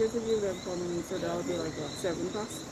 volunteer to give them from, so that'll be like what, 7 past?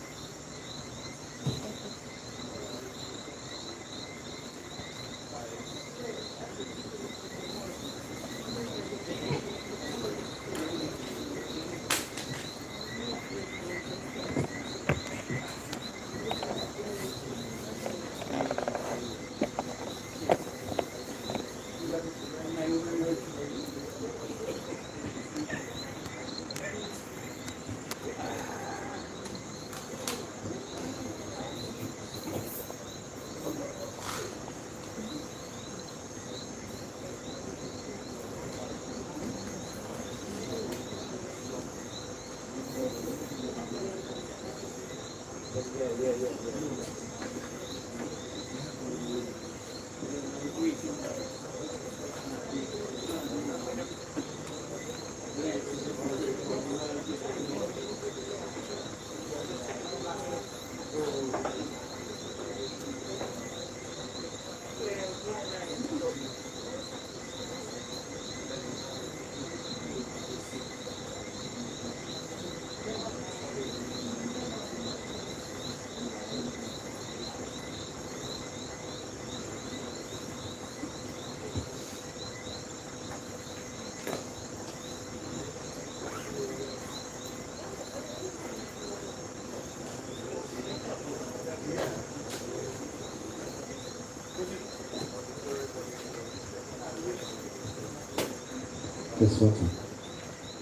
Guess what?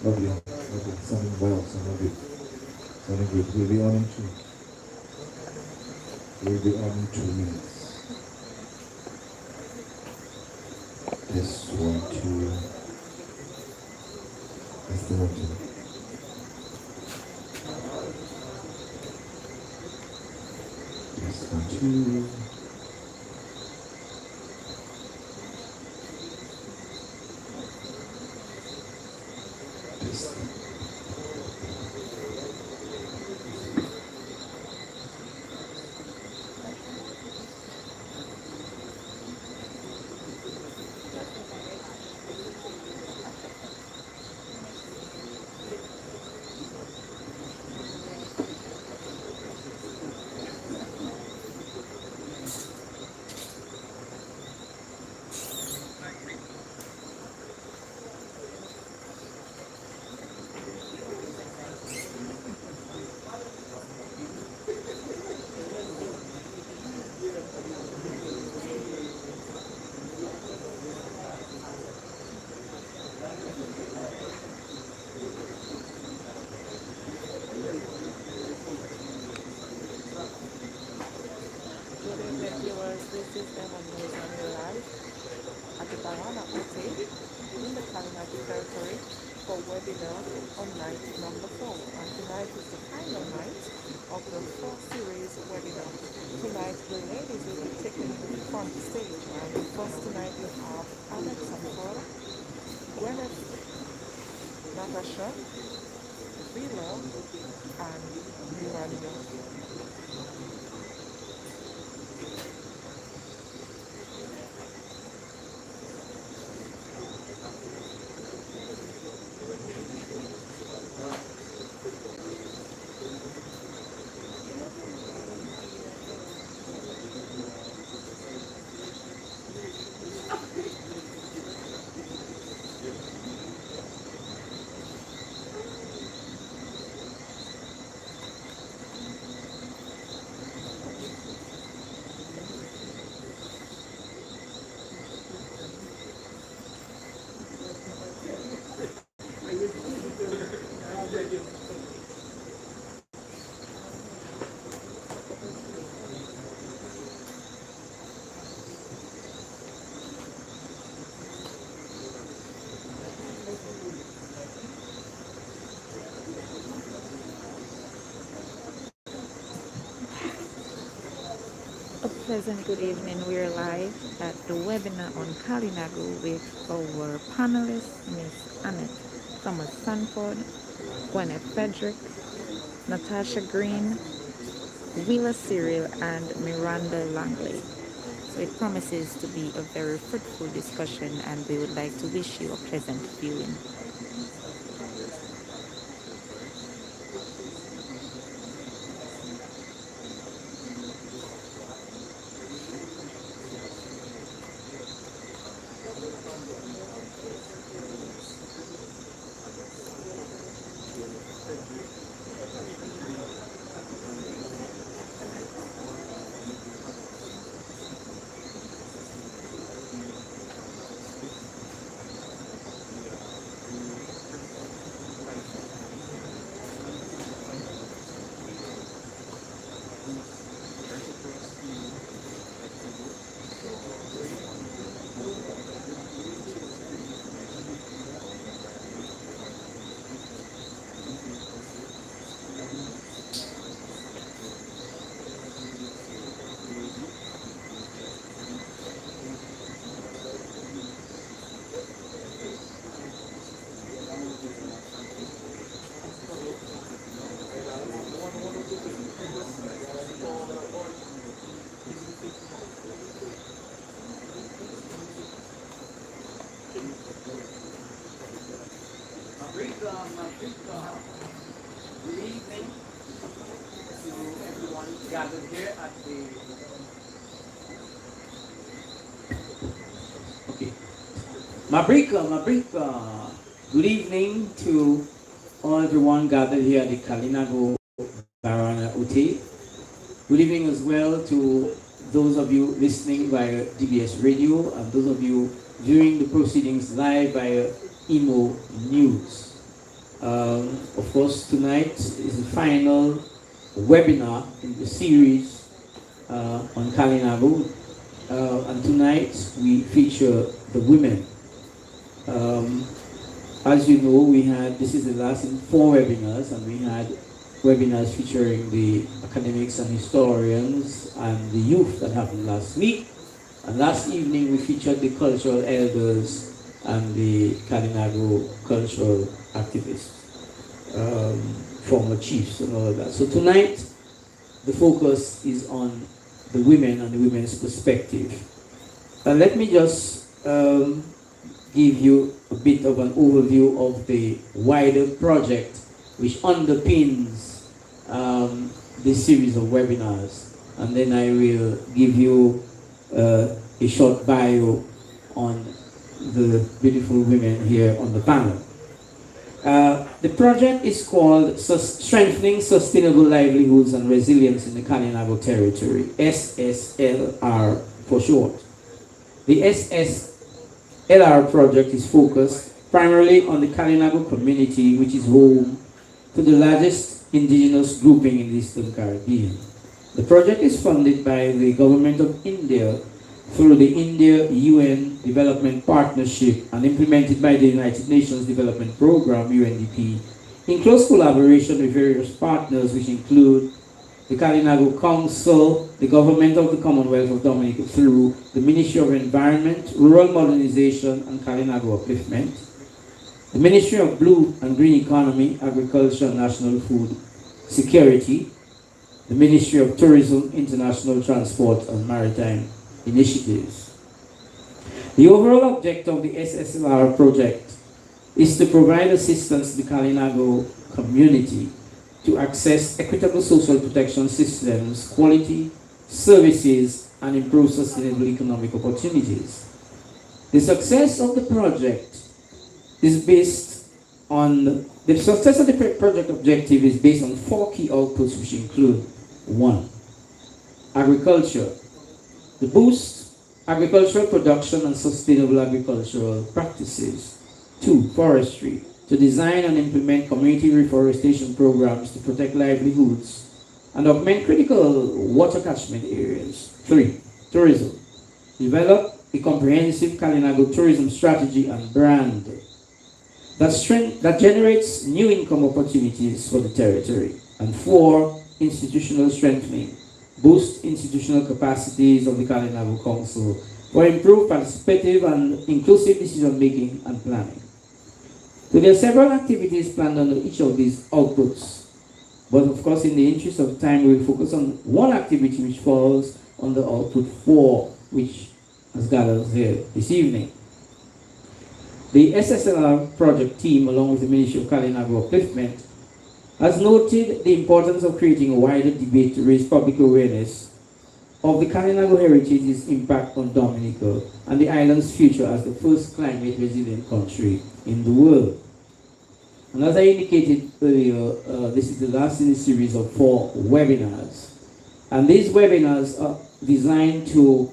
Lovely, lovely. Sounding well, sounding good. Sounding good. We'll be on in 2. We'll be on in 2 minutes. Test 1, 2. That's the 1, 2. Test 1, 2. This is Emonews on your live at the Banana Hotel in the Culinary territory for webinar on night number 4. And tonight is the final night of the 4 series webinar. Tonight the ladies will be taking the front stage, and first tonight we have Alexa, Gwyneth, Natasha, Green, and Miranda. A pleasant good evening. We're live at the webinar on Kalinago with our panelists, Miss Annette Thomas Sanford, Gwyneth Frederick, Natasha Green, Wheeler Cyril, and Miranda Langley. So it promises to be a very fruitful discussion, and we would like to wish you a pleasant viewing. Good evening to everyone gathered here at the. Okay. Mabrika. Good evening to all everyone gathered here at the Kalinago Barana Uti. Good evening as well to those of you listening via DBS Radio and those of you viewing the proceedings live via Emonews. Of course, tonight is the final webinar in the series on Kalinago. And tonight we feature the women. As you know, this is the last in 4 webinars, and we had webinars featuring the academics and historians and the youth that happened last week. And last evening we featured the cultural elders and the Kalinago cultural activists, former chiefs and all of that. So tonight the focus is on the women and the women's perspective. Let me just give you a bit of an overview of the wider project which underpins this series of webinars, and then I will give you a short bio on the beautiful women here on the panel. The project is called Strengthening Sustainable Livelihoods and Resilience in the Kalinago Territory, SSLR for short. The SSLR project is focused primarily on the Kalinago community, which is home to the largest indigenous grouping in the Eastern Caribbean. The project is funded by the Government of India through the India-UN Development Partnership and implemented by the United Nations Development Programme, UNDP, in close collaboration with various partners which include the Kalinago Council, the Government of the Commonwealth of Dominica through the Ministry of Environment, Rural Modernisation and Kalinago Upliftment, the Ministry of Blue and Green Economy, Agriculture and National Food Security, the Ministry of Tourism, International Transport and Maritime Initiatives. The overall objective of the SSLR project is to provide assistance to the Kalinago community to access equitable social protection systems, quality services, and improve sustainable economic opportunities. The success of the project is based on, the success of the project objective is based on 4 key outputs, which include 1. Agriculture. To boost agricultural production and sustainable agricultural practices. 2. Forestry. To design and implement community reforestation programs to protect livelihoods and augment critical water catchment areas. 3. Tourism. Develop a comprehensive Kalinago tourism strategy and brand that generates new income opportunities for the territory. And 4. Institutional strengthening. Boost institutional capacities of the Kalinago Council for improved participative and inclusive decision-making and planning. So there are several activities planned under each of these outputs, but of course in the interest of time we will focus on one activity which falls under output 4, which has gathered us here this evening. The SSLR project team, along with the Ministry of Kalinago Upliftment, has noted the importance of creating a wider debate to raise public awareness of the Kalinago heritage's impact on Dominica and the island's future as the first climate resilient country in the world. And as I indicated earlier, this is the last in a series of 4 webinars. And these webinars are designed to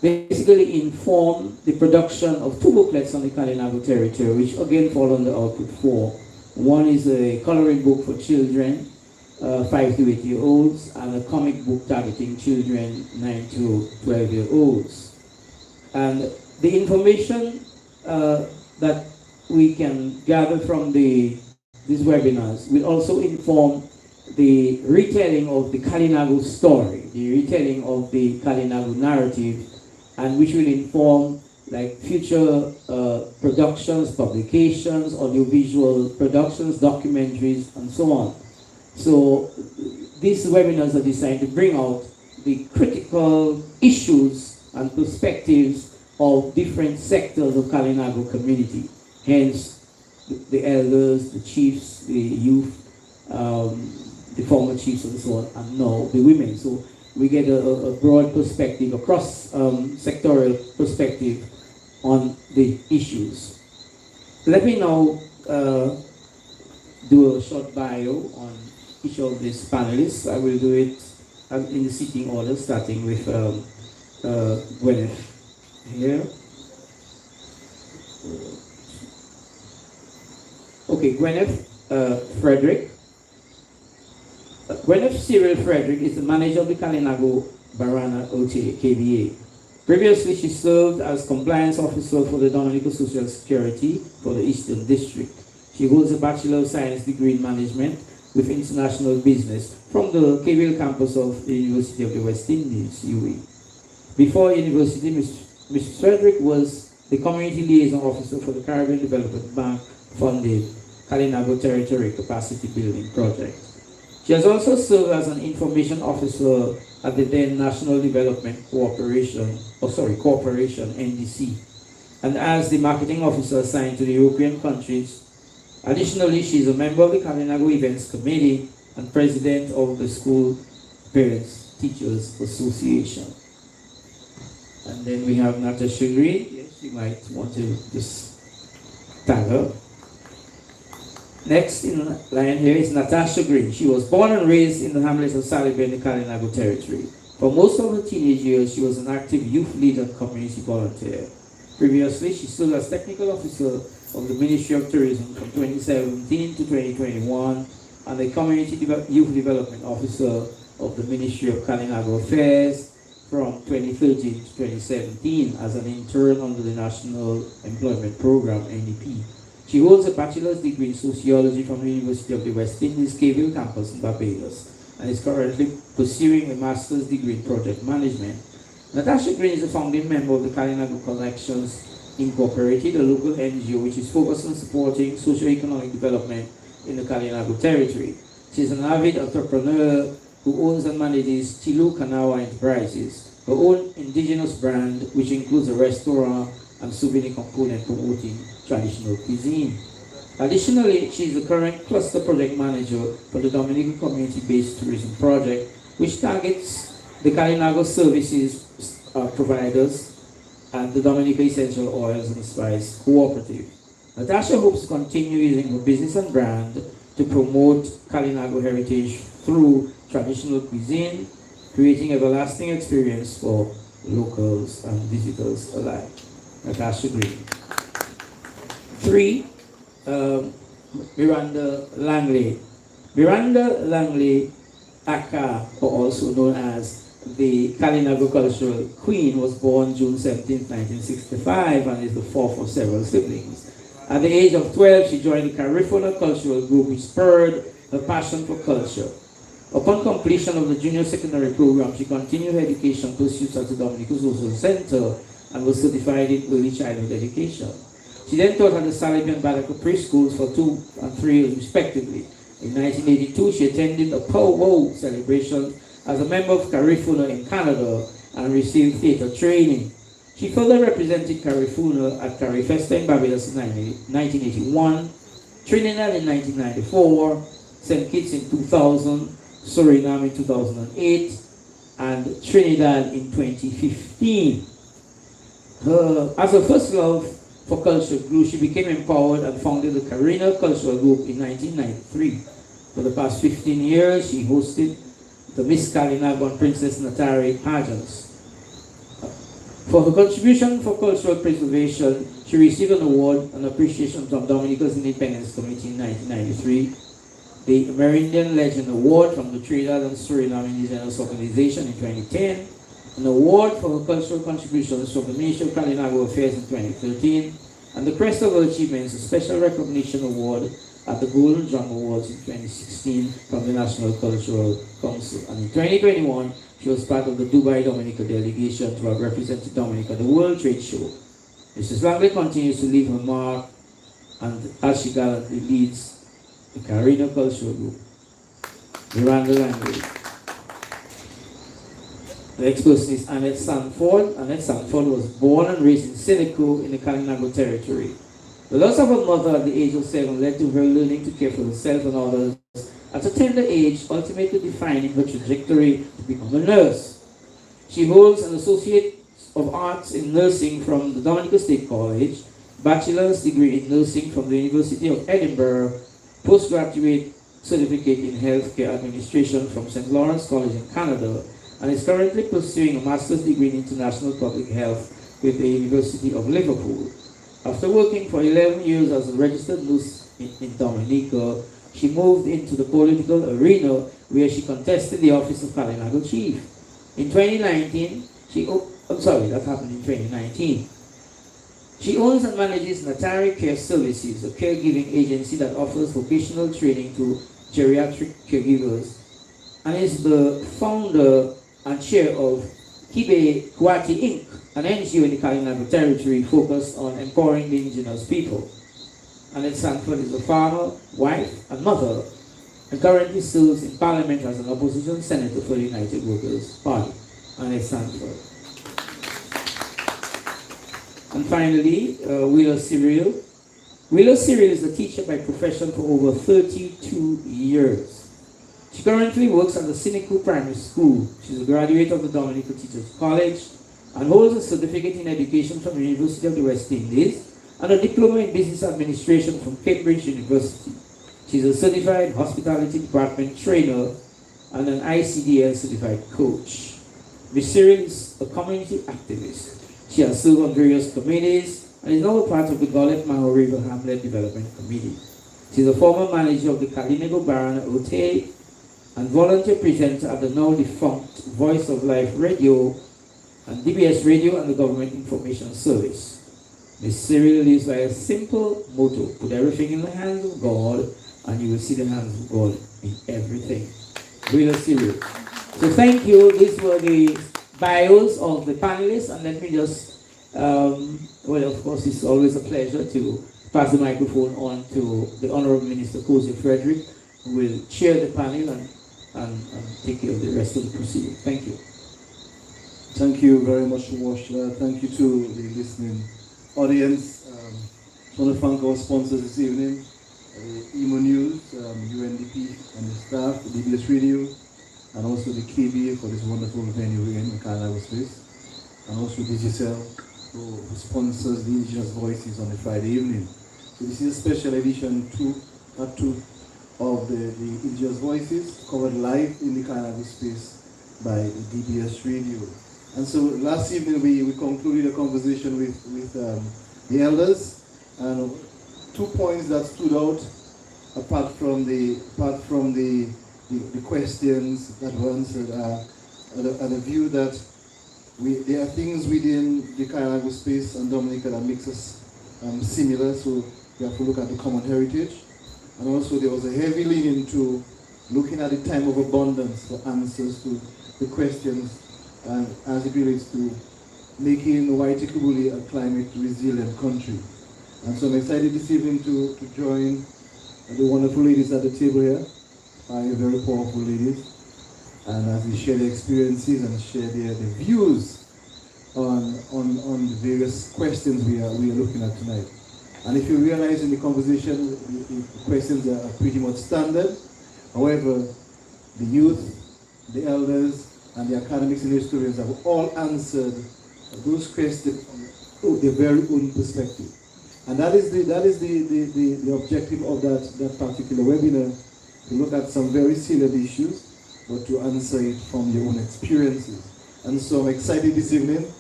basically inform the production of 2 booklets on the Kalinago territory, which again fall under output 4. One is a coloring book for children, 5 to 8 year olds, and a comic book targeting children 9 to 12 year olds. And the information that we can gather from these webinars will also inform the retelling of the Kalinago story, the retelling of the Kalinago narrative, and which will inform like future productions, publications, audiovisual productions, documentaries, and so on. So these webinars are designed to bring out the critical issues and perspectives of different sectors of Kalinago community. Hence, the elders, the chiefs, the youth, the former chiefs and so on, and now the women. So we get a broad perspective, a cross-sectorial perspective on the issues. Let me now do a short bio on each of these panelists. I will do it in the sitting order, starting with Gwyneth here. Okay, Gwyneth Frederick. Gwyneth Cyril Frederick is the manager of the Kalinago Barana OTA KBA. Previously, she served as compliance officer for the Dominica Social Security for the Eastern District. She holds a Bachelor of Science degree in Management with International Business from the KBL campus of the University of the West Indies, UE. Before university, Ms. Frederick was the Community Liaison Officer for the Caribbean Development Bank funded Kalinago Territory Capacity Building Project. She has also served as an information officer at the then National Development Corporation, NDC, and as the marketing officer assigned to the European countries. Additionally, she is a member of the Kalinago Events Committee and president of the School Parents Teachers Association. And then we have Natasha Green. Yes, you might want to just tag her. Next in line here is Natasha Green. She was born and raised in the hamlet of Saliba in the Kalinago territory. For most of her teenage years, she was an active youth leader and community volunteer. Previously, she served as technical officer of the Ministry of Tourism from 2017 to 2021 and the Community Youth Development Officer of the Ministry of Kalinago Affairs from 2013 to 2017 as an intern under the National Employment Program, UNDP. She holds a bachelor's degree in sociology from the University of the West Indies, KBL campus in Barbados, and is currently pursuing a master's degree in project management. Natasha Green is a founding member of the Kalinago Connections Incorporated, a local NGO which is focused on supporting socio-economic development in the Kalinago territory. She is an avid entrepreneur who owns and manages Tilu Kanawa Enterprises, her own indigenous brand, which includes a restaurant and souvenir component promoting traditional cuisine. Additionally, she is the current cluster project manager for the Dominica Community-Based Tourism Project, which targets the Kalinago services providers and the Dominica Essential Oils and Spice Cooperative. Natasha hopes to continue using her business and brand to promote Kalinago heritage through traditional cuisine, creating everlasting experience for locals and visitors alike. Natasha Green. 3, Miranda Langley. Miranda Langley Aka, or also known as the Kalinago Cultural Queen, was born June 17, 1965 and is the fourth of several siblings. At the age of 12, she joined the Carifuna Cultural Group, which spurred her passion for culture. Upon completion of the junior secondary program, she continued her education pursuits at the Dominica Social Center and was certified in early childhood education. She then taught at the Saliba and Badaco preschools for 2 and 3 years respectively. In 1982, she attended a powwow celebration as a member of Carifuna in Canada and received theatre training. She further represented Carifuna at Carifesta in Barbados in 1981, Trinidad in 1994, St. Kitts in 2000, Suriname in 2008, and Trinidad in 2015. As her first love for culture grew, she became empowered and founded the Carina Cultural Group in 1993. For the past 15 years, she hosted the Miss Kalinago and Princess Natari pageants. For her contribution for cultural preservation, she received an award and appreciation from Dominica's Independence Committee in 1993, the Amerindian Legend Award from the Trinidad and Suriname Indigenous Organization in 2010, an award for her cultural contributions from the Ministry of Kalinago Affairs in 2013, and the Crest of Her Achievements, a special recognition award at the Golden Drum Awards in 2016 from the National Cultural Council. And in 2021, she was part of the Dubai Dominica delegation to have represented Dominica at the World Trade Show. Mrs. Langley continues to leave her mark and as she gallantly leads the Carina Cultural Group. Miranda Langley. The next person is Annette Sanford. Annette Sanford was born and raised in Silico in the Kalinago territory. The loss of her mother at the age of 7 led to her learning to care for herself and others at a tender age, ultimately defining her trajectory to become a nurse. She holds an Associate of Arts in Nursing from the Dominica State College, bachelor's degree in nursing from the University of Edinburgh, postgraduate certificate in healthcare administration from St. Lawrence College in Canada, and is currently pursuing a master's degree in international public health with the University of Liverpool. After working for 11 years as a registered nurse in Dominica, she moved into the political arena where she contested the office of Kalinago Chief. In 2019, that happened in 2019. She owns and manages Natari Care Services, a caregiving agency that offers vocational training to geriatric caregivers, and is the founder and chair of Kibe Kwati Inc., an NGO in the Kalinago territory focused on empowering the indigenous people. Annette Sanford is a farmer, wife, and mother, and currently serves in Parliament as an opposition senator for the United Workers' Party. Annette Sanford. And finally, Wheeler Cyril. Wheeler Cyril is a teacher by profession for over 32 years. She currently works at the Siniku Primary School. She's a graduate of the Dominica Teachers College and holds a certificate in education from the University of the West Indies and a diploma in business administration from Cambridge University. She's a certified hospitality department trainer and an ICDL certified coach. Ms. Cyril is a community activist. She has served on various committees and is now a part of the Gullet Maho River Hamlet Development Committee. She is a former manager of the Kalinago Barana Ote and volunteer presenter at the now defunct Voice of Life Radio and DBS Radio and the Government Information Service. Ms. Cyril lives by a simple motto: put everything in the hands of God and you will see the hands of God in everything. Wheeler Cyril. So thank you. These were the bios of the panelists, and let me just, of course, it's always a pleasure to pass the microphone on to the Honorable Minister Cozy Frederick, who will chair the panel and take care of the rest of the proceeding. Thank you. Thank you very much, Washla. Thank you to the listening audience. I want to thank our sponsors this evening, Emonews, UNDP and the staff, the DBS Radio, and also the KB for this wonderful venue here in Kalinago space, and also Digicel, who sponsors the Indigenous Voices on a Friday evening. So this is a special edition part two of the Indigenous Voices, covered live in the Kalinago space by the DBS Radio. And so last evening we concluded a conversation with the elders, and 2 points that stood out apart from the questions that were answered are the view that there are things within the Kalinago space and Dominica that makes us similar, so we have to look at the common heritage. And also there was a heavy leaning to looking at the time of abundance for answers to the questions as it relates to making Waitikubuli a climate resilient country. And so I'm excited this evening to join the wonderful ladies at the table here, very powerful ladies, and as we share their experiences and share their views on the various questions we are looking at tonight. And if you realize in the conversation, the questions are pretty much standard. However, the youth, the elders, and the academics and historians have all answered those questions from their very own perspective. And that is the objective of that particular webinar, to look at some very salient issues, but to answer it from your own experiences. And so I'm excited this evening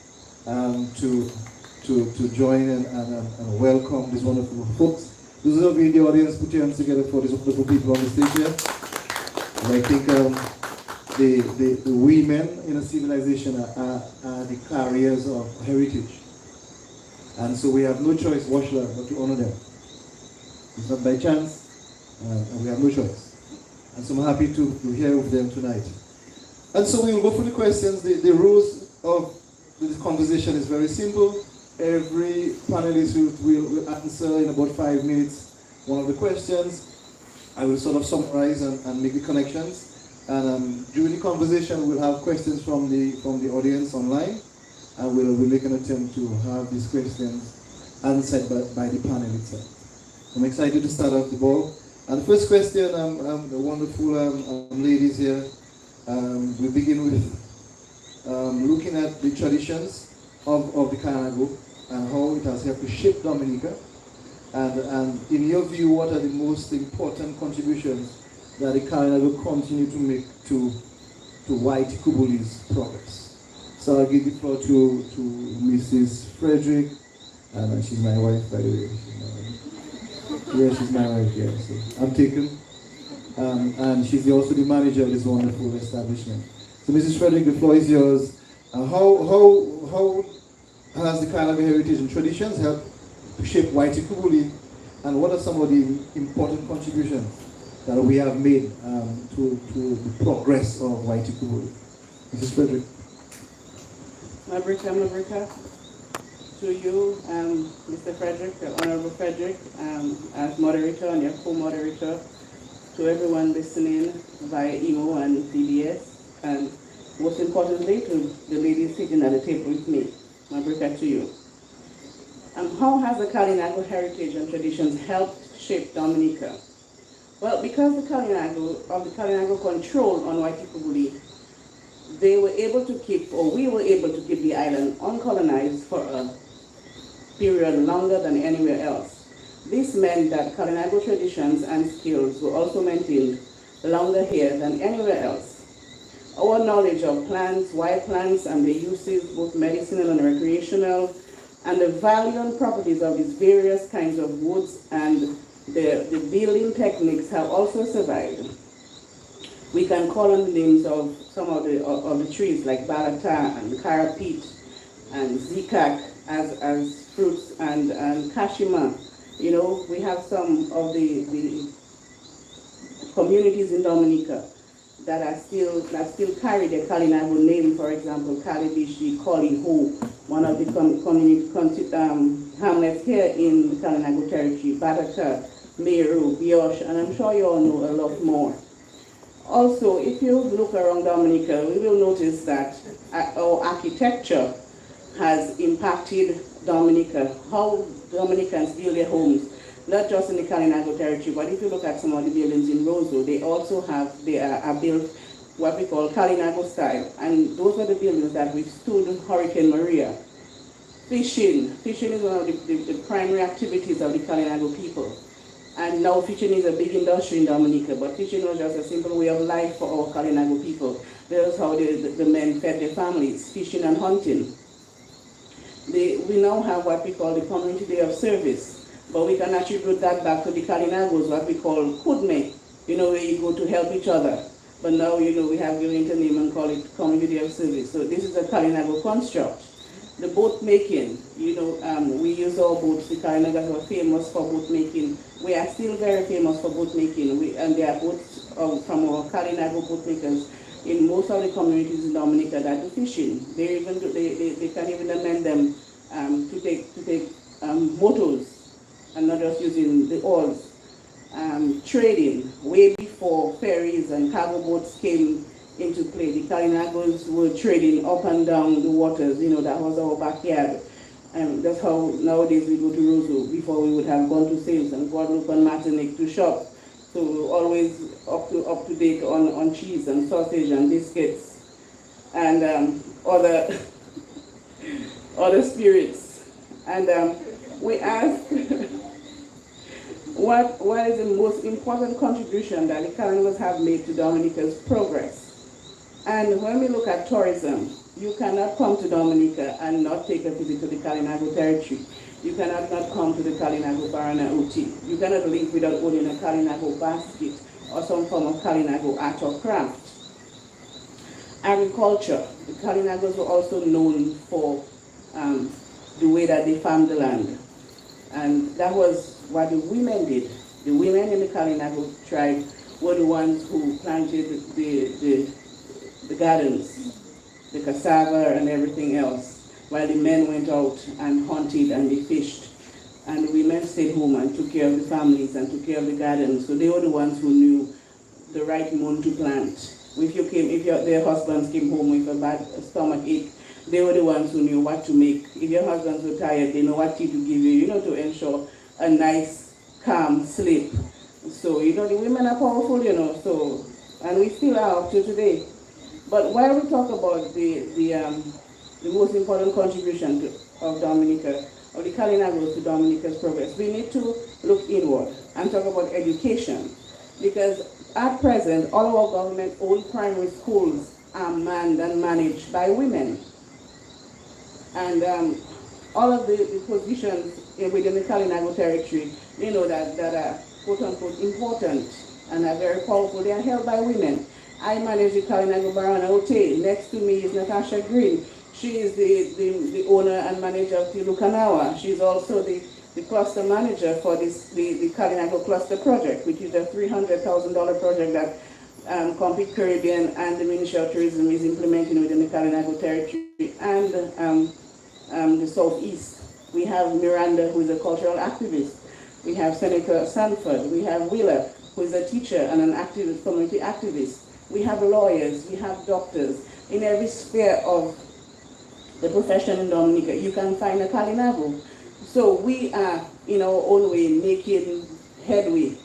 to join and welcome these wonderful folks. Those of you in the audience, put your hands together for these wonderful people on the stage here. And I think the women in a civilization are the carriers of heritage. And so we have no choice, Washla, but to honor them. It's not by chance, and we have no choice. And so I'm happy to hear with them tonight. And so we will go through the questions. The rules of this conversation is very simple. Every panelist will answer in about 5 minutes one of the questions. I will sort of summarize and make the connections. And during the conversation, we'll have questions from the audience online, and we'll make an attempt to have these questions answered by the panel itself. I'm excited to start off the ball. And the first question, the wonderful ladies here, we begin with looking at the traditions of the Kalinago and how it has helped to shape Dominica. And in your view, what are the most important contributions that the Kalinago continue to make to White Kubuli's progress? So I'll give the floor to Mrs. Frederick, and she's my wife, by the way. Yeah, she's my wife, yeah. So I'm taken. And she's also the manager of this wonderful establishment. So Mrs. Frederick, the floor is yours. How has the Kalinago heritage and traditions helped to shape White Kubuli, and what are some of the important contributions that we have made to the progress of White Kubuli? Mrs. Frederick. Mabrika, to you, Mr. Frederick, the Honorable Frederick, as moderator and your co-moderator, to everyone listening via email and DBS, and most importantly, to the ladies sitting at the table with me. Mabrika, to you. How has the Kalinago heritage and traditions helped shape Dominica? Well, because the Kalinago control on White Kubuli, they were able to keep, or we were able to keep the island uncolonized for a period longer than anywhere else. This meant that Kalinago traditions and skills were also maintained longer here than anywhere else. Our knowledge of plants, wild plants, and their uses, both medicinal and recreational, and the value and properties of these various kinds of woods and the building techniques have also survived. We can call on the names of some of the trees like balata and carapit and zikak as fruits, and kashima. You know, we have some of the communities in Dominica that still carry the Kalinago name. For example, Kalibishi, Koliho, one of the hamlets here in the Kalinago territory, Bataka, Meru, Biosh, and I'm sure you all know a lot more. Also, if you look around Dominica, we will notice that our architecture has impacted Dominica, how Dominicans build their homes, not just in the Kalinago territory, but if you look at some of the buildings in Roseau, they are built what we call Kalinago style, and those are the buildings that withstood Hurricane Maria. Fishing is one of the primary activities of the Kalinago people. And now fishing is a big industry in Dominica, but fishing was just a simple way of life for our Kalinago people. That's how the men fed their families, fishing and hunting. We now have what we call the Community Day of Service, but we can attribute that back to the Kalinagos, what we call Kudme, where you go to help each other. But now, we have given it a name and call it Community Day of Service. So this is a Kalinago construct. The boat making, we use our boats. The Kalinagas were famous for boat making. We are still very famous for boat making, and there are boats from our Kalinago boat makers in most of the communities in Dominica that do fishing. They can even amend them to take motors and not just using the oars. Trading, way before ferries and cargo boats came into play. The Kalinagos were trading up and down the waters, that was our backyard. And that's how nowadays we go to Roseau. Before we would have gone to sales and Guadeloupe and Martinique to shop. So we were always up to date on cheese and sausage and biscuits and other spirits. And we asked what is the most important contribution that the Kalinagos have made to Dominica's progress. And when we look at tourism, you cannot come to Dominica and not take a visit to the Kalinago territory. You cannot not come to the Kalinago Barana Uti. You cannot leave without owning a Kalinago basket or some form of Kalinago art or craft. Agriculture. The Kalinagos were also known for the way that they farmed the land. And that was what the women did. The women in the Kalinago tribe were the ones who planted the gardens, the cassava and everything else, while the men went out and hunted and they fished. And the women stayed home and took care of the families and took care of the gardens. So they were the ones who knew the right month to plant. If their husbands came home with a bad stomach ache they were the ones who knew what to make. If your husbands were tired, they know what tea to give you, to ensure a nice, calm sleep. So, the women are powerful, so, and we still are up to today. But while we talk about the most important contribution of Dominica, or the Kalinago to Dominica's progress, we need to look inward and talk about education. Because at present, all of our government-owned primary schools are manned and managed by women. And all of the positions within the Kalinago territory, that are quote-unquote important and are very powerful, they are held by women. I manage the Kalinago Barana Hotel. Next to me is Natasha Green. She is the owner and manager of Tilukanawa. She's also the cluster manager for the Kalinago Cluster Project, which is a $300,000 project that Complete Caribbean and the Ministry of Tourism is implementing within the Kalinago territory and the Southeast. We have Miranda, who is a cultural activist. We have Senator Sanford. We have Wheeler, who is a teacher and an activist, community activist. We have lawyers. We have doctors. In every sphere of the profession in Dominica, you can find a Kalinago. So we are, in our own way, making headway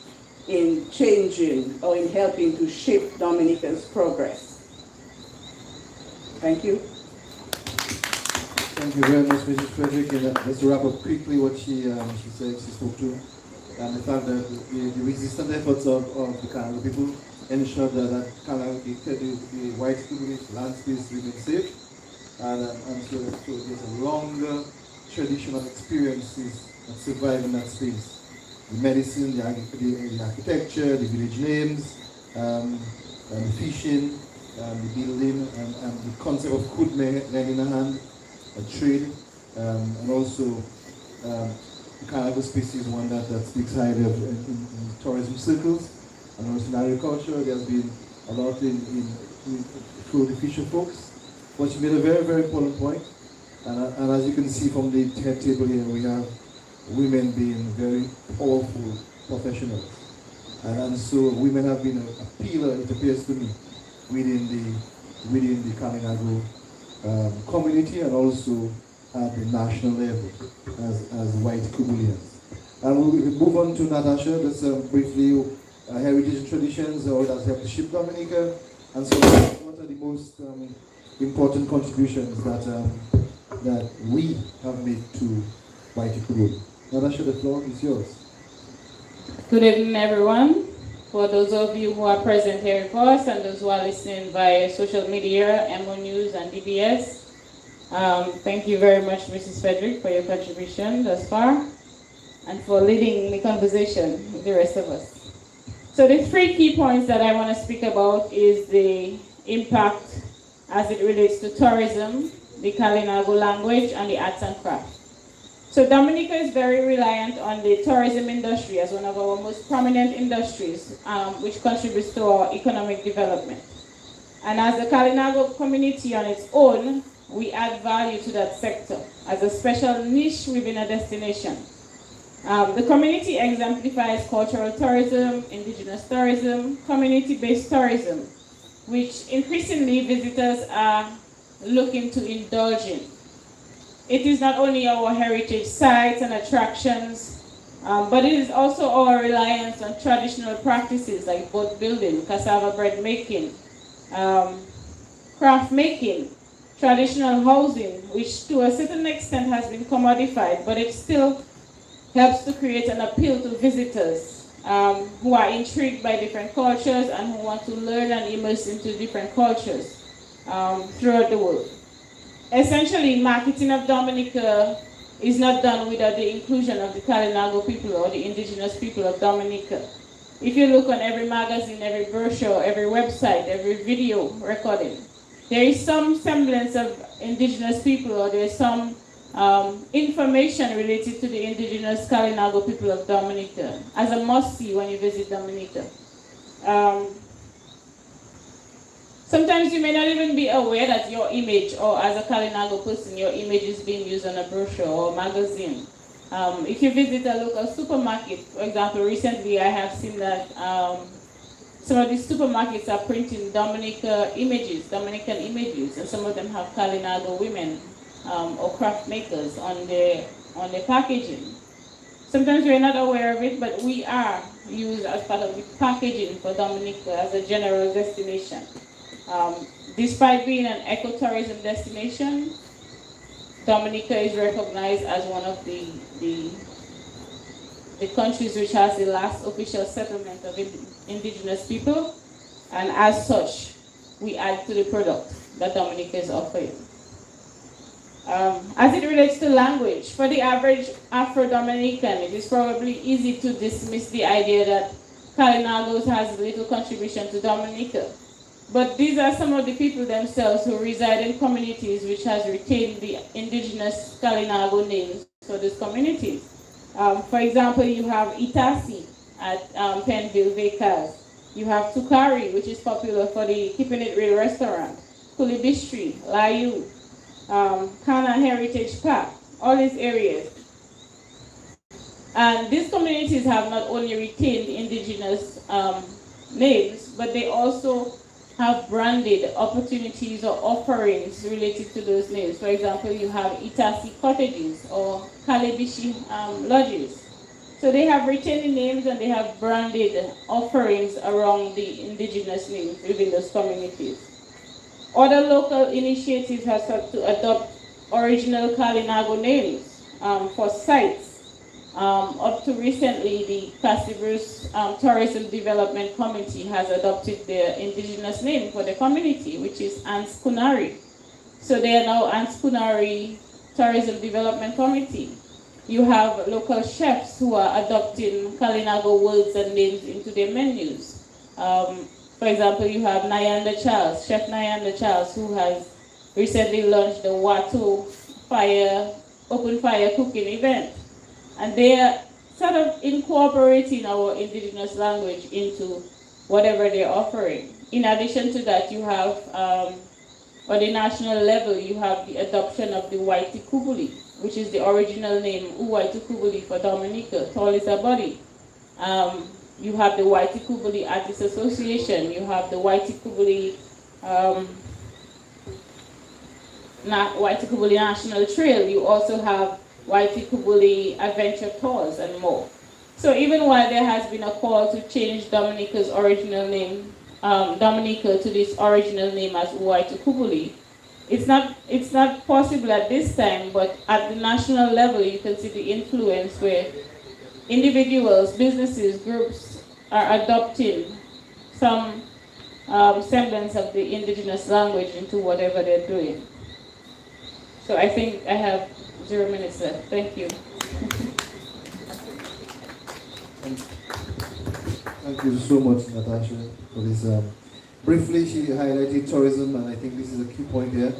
in changing or in helping to shape Dominica's progress. Thank you. Thank you very much, Mrs. Frederick. And just to wrap up quickly what she said, she spoke to, and the fact that the resistant efforts of the Kalinago people ensured that the white privileged land space remains safe, and so there's a longer tradition of experiences that survive in that space. The medicine, the architecture, the village names, and the fishing, the building, and the concept of kud leg in the hand, a trade, and also the Kalinago space is one that speaks highly of in tourism circles, and also in agriculture. There's been a lot in through the fisher folks. But you made a very, very important point. And as you can see from the head table here, we have women being very powerful professionals. And so women have been a pillar, it appears to me, within the Kalinago community and also at the national level as white Kubulians. And we'll move on to Natasha, just briefly, heritage and traditions, how it has helped to shape Dominica, and so what are the most important contributions that we have made to white Kubu. Natasha, the floor is yours. Good evening, everyone. For those of you who are present here with us and those who are listening via social media, Emonews and DBS, thank you very much, Mrs. Frederick, for your contribution thus far and for leading the conversation with the rest of us. So the three key points that I want to speak about is the impact as it relates to tourism, the Kalinago language, and the arts and crafts. So Dominica is very reliant on the tourism industry as one of our most prominent industries, which contributes to our economic development. And as the Kalinago community on its own, we add value to that sector as a special niche within a destination. The community exemplifies cultural tourism, indigenous tourism, community-based tourism, which increasingly visitors are looking to indulge in. It is not only our heritage sites and attractions, but it is also our reliance on traditional practices like boat building, cassava bread making, craft making, traditional housing, which to a certain extent has been commodified, but it still helps to create an appeal to visitors who are intrigued by different cultures and who want to learn and immerse into different cultures throughout the world. Essentially, marketing of Dominica is not done without the inclusion of the Kalinago people or the indigenous people of Dominica. If you look on every magazine, every brochure, every website, every video recording, there is some semblance of indigenous people or there is some information related to the indigenous Kalinago people of Dominica as a must-see when you visit Dominica. Sometimes you may not even be aware that your image, or as a Kalinago person, your image is being used on a brochure or magazine. If you visit a local supermarket, for example, recently I have seen that some of these supermarkets are printing Dominican images, and some of them have Kalinago women or craft makers on their packaging. Sometimes we're not aware of it, but we are used as part of the packaging for Dominica as a general destination. Despite being an ecotourism destination, Dominica is recognized as one of the countries which has the last official settlement of indigenous people, and as such, we add to the product that Dominica is offering. As it relates to language, for the average Afro-Dominican, it is probably easy to dismiss the idea that Kalinago has little contribution to Dominica. But these are some of the people themselves who reside in communities which has retained the indigenous Kalinago names for these communities. For example, you have Itasi at Penville Vacas. You have Tukari, which is popular for the Keeping It Real restaurant. Kulibistri, Layu, Kana Heritage Park, all these areas. And these communities have not only retained indigenous names, but they also have branded opportunities or offerings related to those names. For example, you have Itasi cottages or Kalebishi lodges. So they have retained the names and they have branded offerings around the indigenous names within those communities. Other local initiatives have sought to adopt original Kalinago names for sites. Up to recently, the Casibus Tourism Development Committee has adopted their indigenous name for the community, which is Culinary. So they are now Culinary Tourism Development Committee. You have local chefs who are adopting Kalinago words and names into their menus. For example, you have Nyanda Charles, Chef Nyanda Charles, who has recently launched the Watu open fire cooking event. And they are sort of incorporating our indigenous language into whatever they're offering. In addition to that, you have, on the national level, you have the adoption of the Waiti Kubuli, which is the original name Uwaiti Kubuli for Dominica, tall is a body. You have the Waiti Kubuli Artists Association, you have the Waiti Kubuli National Trail, you also have Waiti Kubuli Adventure Tours and more. So even while there has been a call to change Dominica's original name, Dominica to this original name as Waiti Kubuli, it's not possible at this time, but at the national level you can see the influence where individuals, businesses, groups are adopting some semblance of the indigenous language into whatever they're doing. So I think I have 0 minutes left. Thank you. Thank you so much, Natasha, for this. Briefly, she highlighted tourism, and I think this is a key point here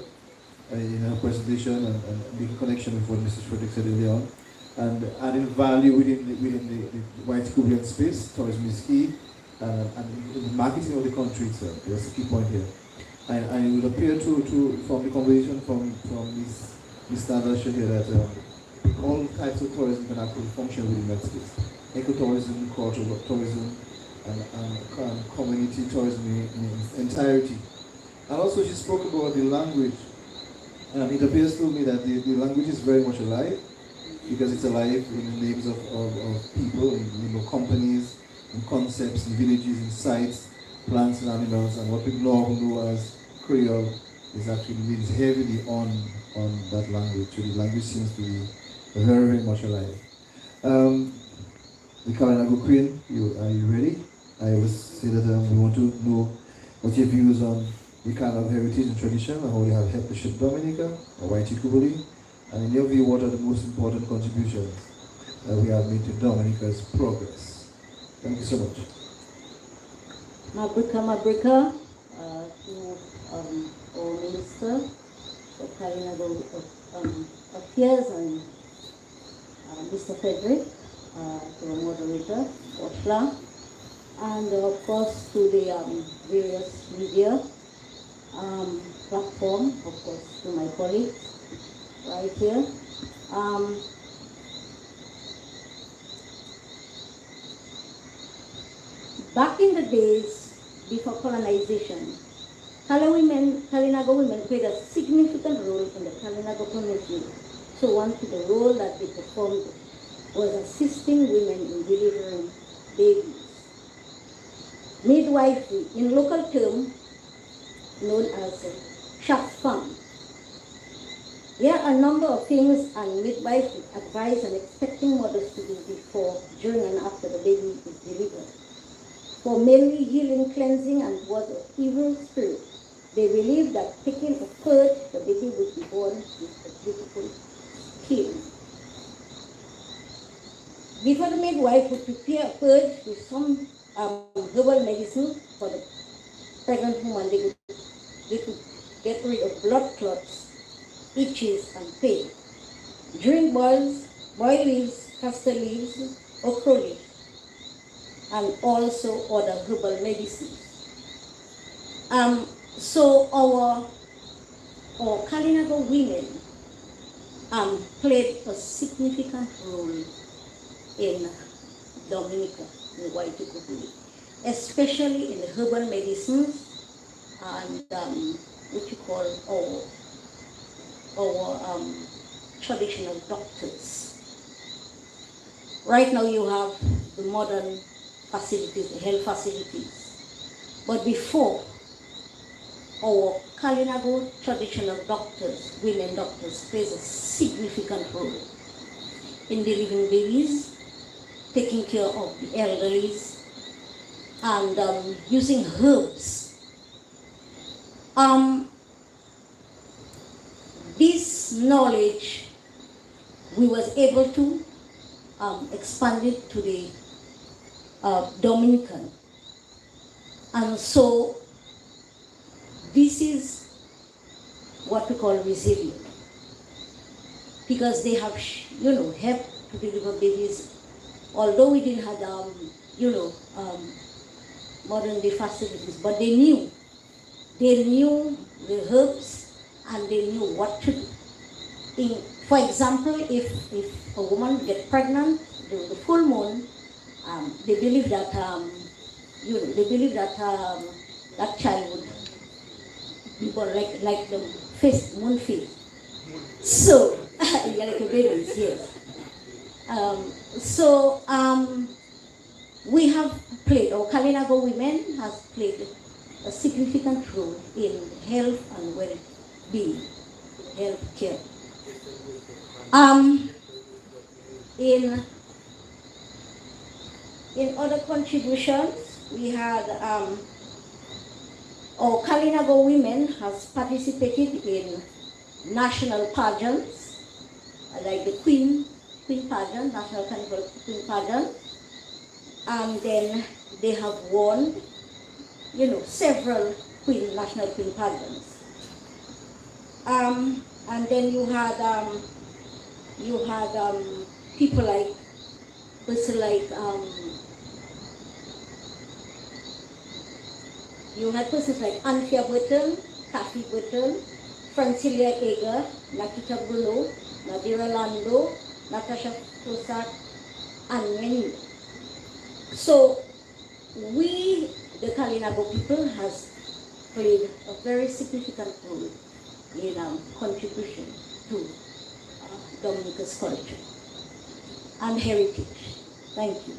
in her presentation, and making connection with what Mrs. Frederick said earlier on, and adding value within the white Caribbean space. Tourism is key, and in the marketing of the country itself. That's a key point here. And it would appear from the conversation from Ms. Natasha here that all types of tourism can actually function within that space. Ecotourism, cultural tourism, and community tourism in its entirety. And also she spoke about the language. And it appears to me that the language is very much alive, because it's alive in the names of people, in the name of companies, in concepts, in villages, in sites, plants and animals, and what we now know as Creole is actually leans heavily on that language. So the language seems to be very, very much alive. The Kalinago Queen, are you ready? I always say that we want to know what your views on the kind of heritage and tradition, and how you have helped to shape Dominica, or Waiti Kubuli, and in your view, what are the most important contributions that we have made to Dominica's progress? Thank you so much. Mabrika, to our Minister for Kalinago Affairs, and Mr. Frederick, to our moderator, Oshla, and of course to the various media platform, of course to my colleagues right here. Back in the days, before colonization, Kalinago women played a significant role in the Kalinago community. So one of the role that they performed was assisting women in delivering babies. Midwifery, in local term known as shafam. There are a number of things and midwives advise and expecting mothers to do before, during, and after the baby is delivered. For mainly healing, cleansing, and towards of evil spirit, they believe that taking a purge, the baby would be born with a beautiful skin. Before the midwife would prepare a purge with some herbal medicine for the pregnant woman, they could get rid of blood clots, itches, and pain. Drink boiled leaves, castor leaves, okra leaves, and also other herbal medicines. So our Kalinago women played a significant role in Dominica, in White Republic, especially in the herbal medicines and what you call our traditional doctors. Right now you have the modern facilities, the health facilities. But before, our Kalinago traditional doctors, women doctors, plays a significant role in delivering babies, taking care of the elderly, and using herbs. This knowledge, we was able to expand it to the Dominican. And so this is what we call resilient, because they have, helped to deliver babies. Although we didn't have, modern day facilities, but they knew the herbs and they knew what to do. For example, if a woman gets pregnant during the full moon, they believe that that child would be born like the moon phase. So, yeah, like a baby, yes. We have played, or Kalinago women has played a significant role in health and well-being, health care. In other contributions, we had our Kalinago women has participated in national pageants, like the Queen pageant, National Carnival Queen pageant, and then they have won, several national Queen pageants. And then you had people like you had persons like Anthea Burton, Kathy Burton, Francilia Eger, Nakita Bruno, Nadira Lando, Natasha Green, and many. So we, the Kalinago people, has played a very significant role in contribution to Dominica's culture and heritage. Thank you.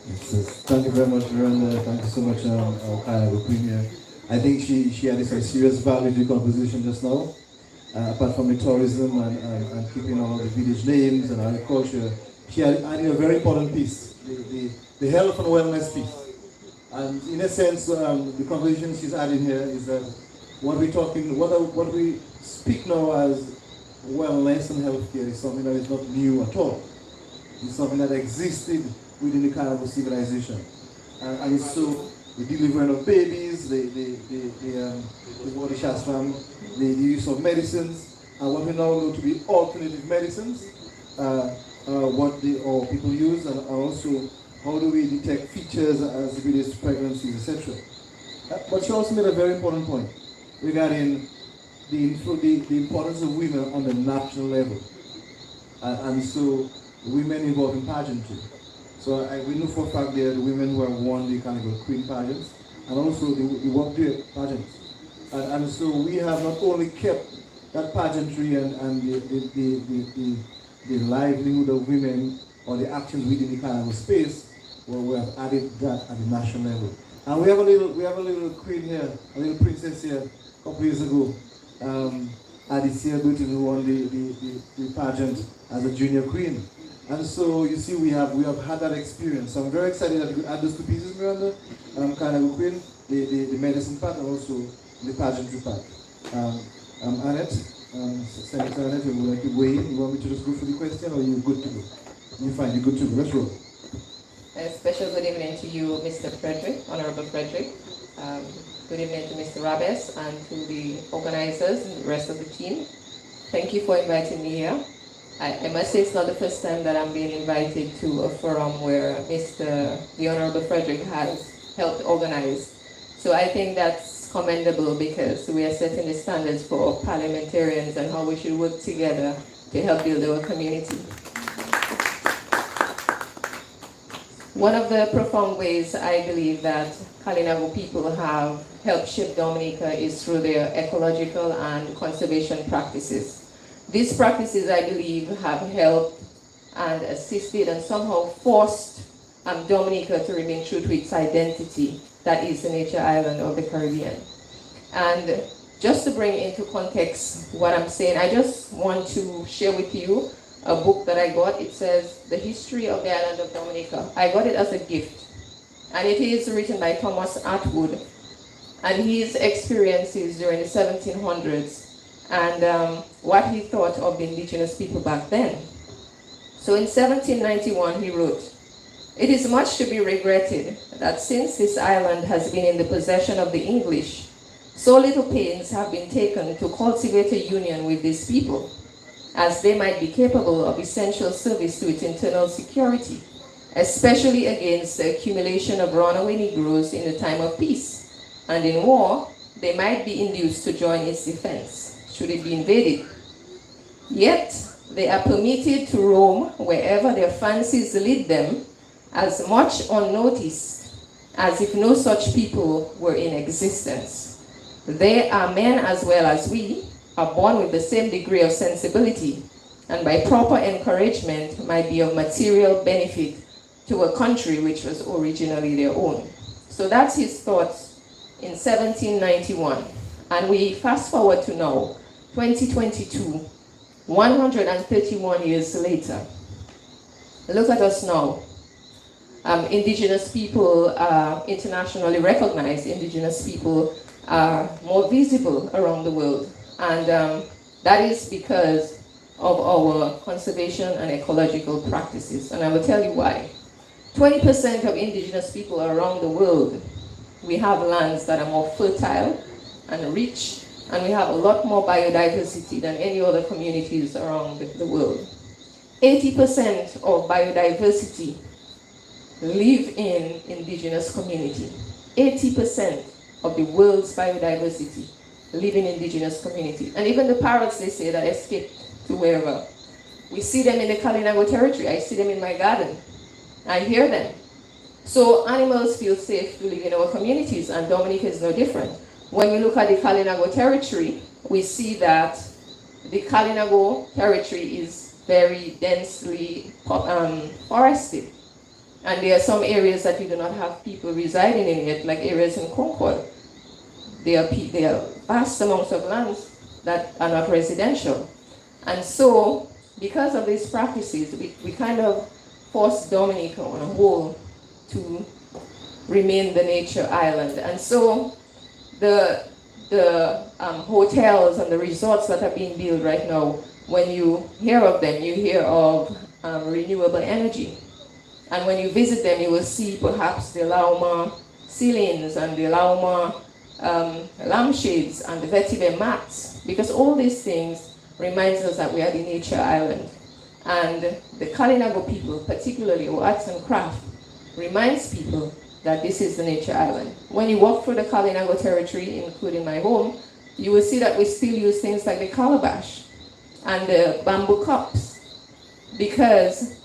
Yes, thank you very much, Miranda. Thank you so much, our Kalinago Queen here. I think she added some serious value to the conversation just now. Apart from the tourism and keeping all the village names and agriculture, she added a very important piece, the health and wellness piece. And in a sense, the conversation she's adding here is that what we speak now as wellness and healthcare is something that is not new at all. It's something that existed within the Kalinago civilization. And so the delivering of babies, the use of medicines, and what we now know to be alternative medicines, what people use, and also how do we detect features as it relates to pregnancies, etc. But she also made a very important point regarding the importance of women on the national level, and so women involved in pageantry. So we know for a fact there are the women who have won the Kalinago Queen pageants, and also the work day pageants. And so we have not only kept that pageantry and the livelihood of women or the actions within the Kalinago space, where we have added that at the national level. And we have a little queen here, a little princess here, a couple years ago. Adisia Button, who won the pageant as a junior queen. And so you see we have had that experience. So I'm very excited that you could add those two pieces, Miranda. Kalinago Queen, the medicine part and also the pageantry part. Annette, Senator Annette, would you like to weigh in? You want me to just go for the question or are you good to go? You're fine, you're good to go. Let's roll. A special good evening to you, Mr. Frederick, Honorable Frederick. Good evening to Mr. Rabes and to the organizers and the rest of the team. Thank you for inviting me here. I must say it's not the first time that I'm being invited to a forum where the Honorable Frederick has helped organize. So I think that's commendable because we are setting the standards for parliamentarians and how we should work together to help build our community. One of the profound ways I believe that Kalinago people have helped shape Dominica is through their ecological and conservation practices. These practices, I believe, have helped and assisted and somehow forced Dominica to remain true to its identity, that is the nature island of the Caribbean. And just to bring into context what I'm saying, I just want to share with you a book that I got. It says, The History of the Island of Dominica. I got it as a gift. And it is written by Thomas Atwood and his experiences during the 1700s and what he thought of the indigenous people back then. So in 1791 he wrote, "It is much to be regretted that since this island has been in the possession of the English, so little pains have been taken to cultivate a union with these people, as they might be capable of essential service to its internal security, especially against the accumulation of runaway Negroes in the time of peace, and in war, they might be induced to join its defense, should it be invaded. Yet, they are permitted to roam wherever their fancies lead them, as much unnoticed as if no such people were in existence. They are men as well as we, are born with the same degree of sensibility, and by proper encouragement might be of material benefit to a country which was originally their own." So that's his thoughts in 1791. And we fast forward to now, 2022, 131 years later. Look at us now. Indigenous people are internationally recognized. Indigenous people are more visible around the world. And that is because of our conservation and ecological practices. And I will tell you why. 20% of indigenous people around the world, we have lands that are more fertile and rich, and we have a lot more biodiversity than any other communities around the world. 80% of biodiversity live in indigenous community. 80% of the world's biodiversity live in indigenous community. And even the parrots, they say, that escape to wherever. We see them in the Kalinago territory. I see them in my garden. I hear them. So animals feel safe to live in our communities, and Dominica is no different. When we look at the Kalinago territory, we see that the Kalinago territory is very densely forested. And there are some areas that we do not have people residing in yet, like areas in Concord. There are vast amounts of lands that are not residential. And so, because of these practices, we kind of force Dominica on a whole to remain the nature island. And so, the hotels and the resorts that are being built right now, when you hear of them, you hear of renewable energy. And when you visit them, you will see perhaps the Lauma ceilings and the Lauma lampshades and the vetiver mats, because all these things reminds us that we are the nature island. And the Kalinago people, particularly our arts and craft, reminds people that this is the nature island. When you walk through the Kalinago territory, including my home, you will see that we still use things like the calabash and the bamboo cups, because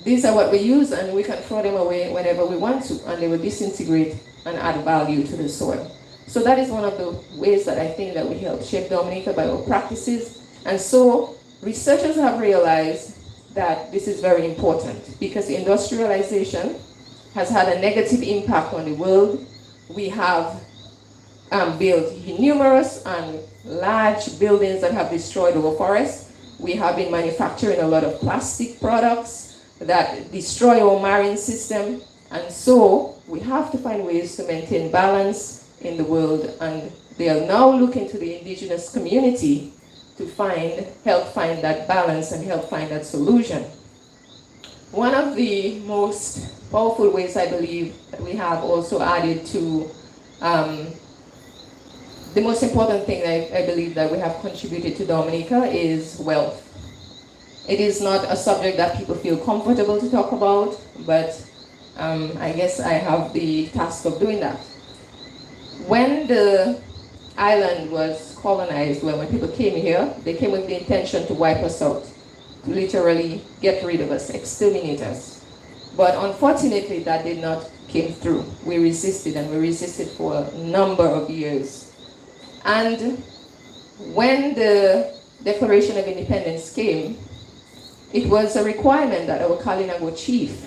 these are what we use and we can throw them away whenever we want to, and they will disintegrate and add value to the soil. So that is one of the ways that I think that we help shape Dominica by our practices. And so researchers have realized that this is very important because industrialization has had a negative impact on the world. We have built numerous and large buildings that have destroyed our forests. We have been manufacturing a lot of plastic products that destroy our marine system. And so we have to find ways to maintain balance in the world. And they are now looking to the indigenous community to help find that balance and help find that solution. One of the most powerful ways I believe that we have also added to the most important thing I believe that we have contributed to Dominica is wealth. It is not a subject that people feel comfortable to talk about, but I guess I have the task of doing that. When the island was colonized, when people came here, they came with the intention to wipe us out, to literally get rid of us, exterminate us. But unfortunately, that did not came through. We resisted, and we resisted for a number of years. And when the Declaration of Independence came, it was a requirement that our Kalinago chief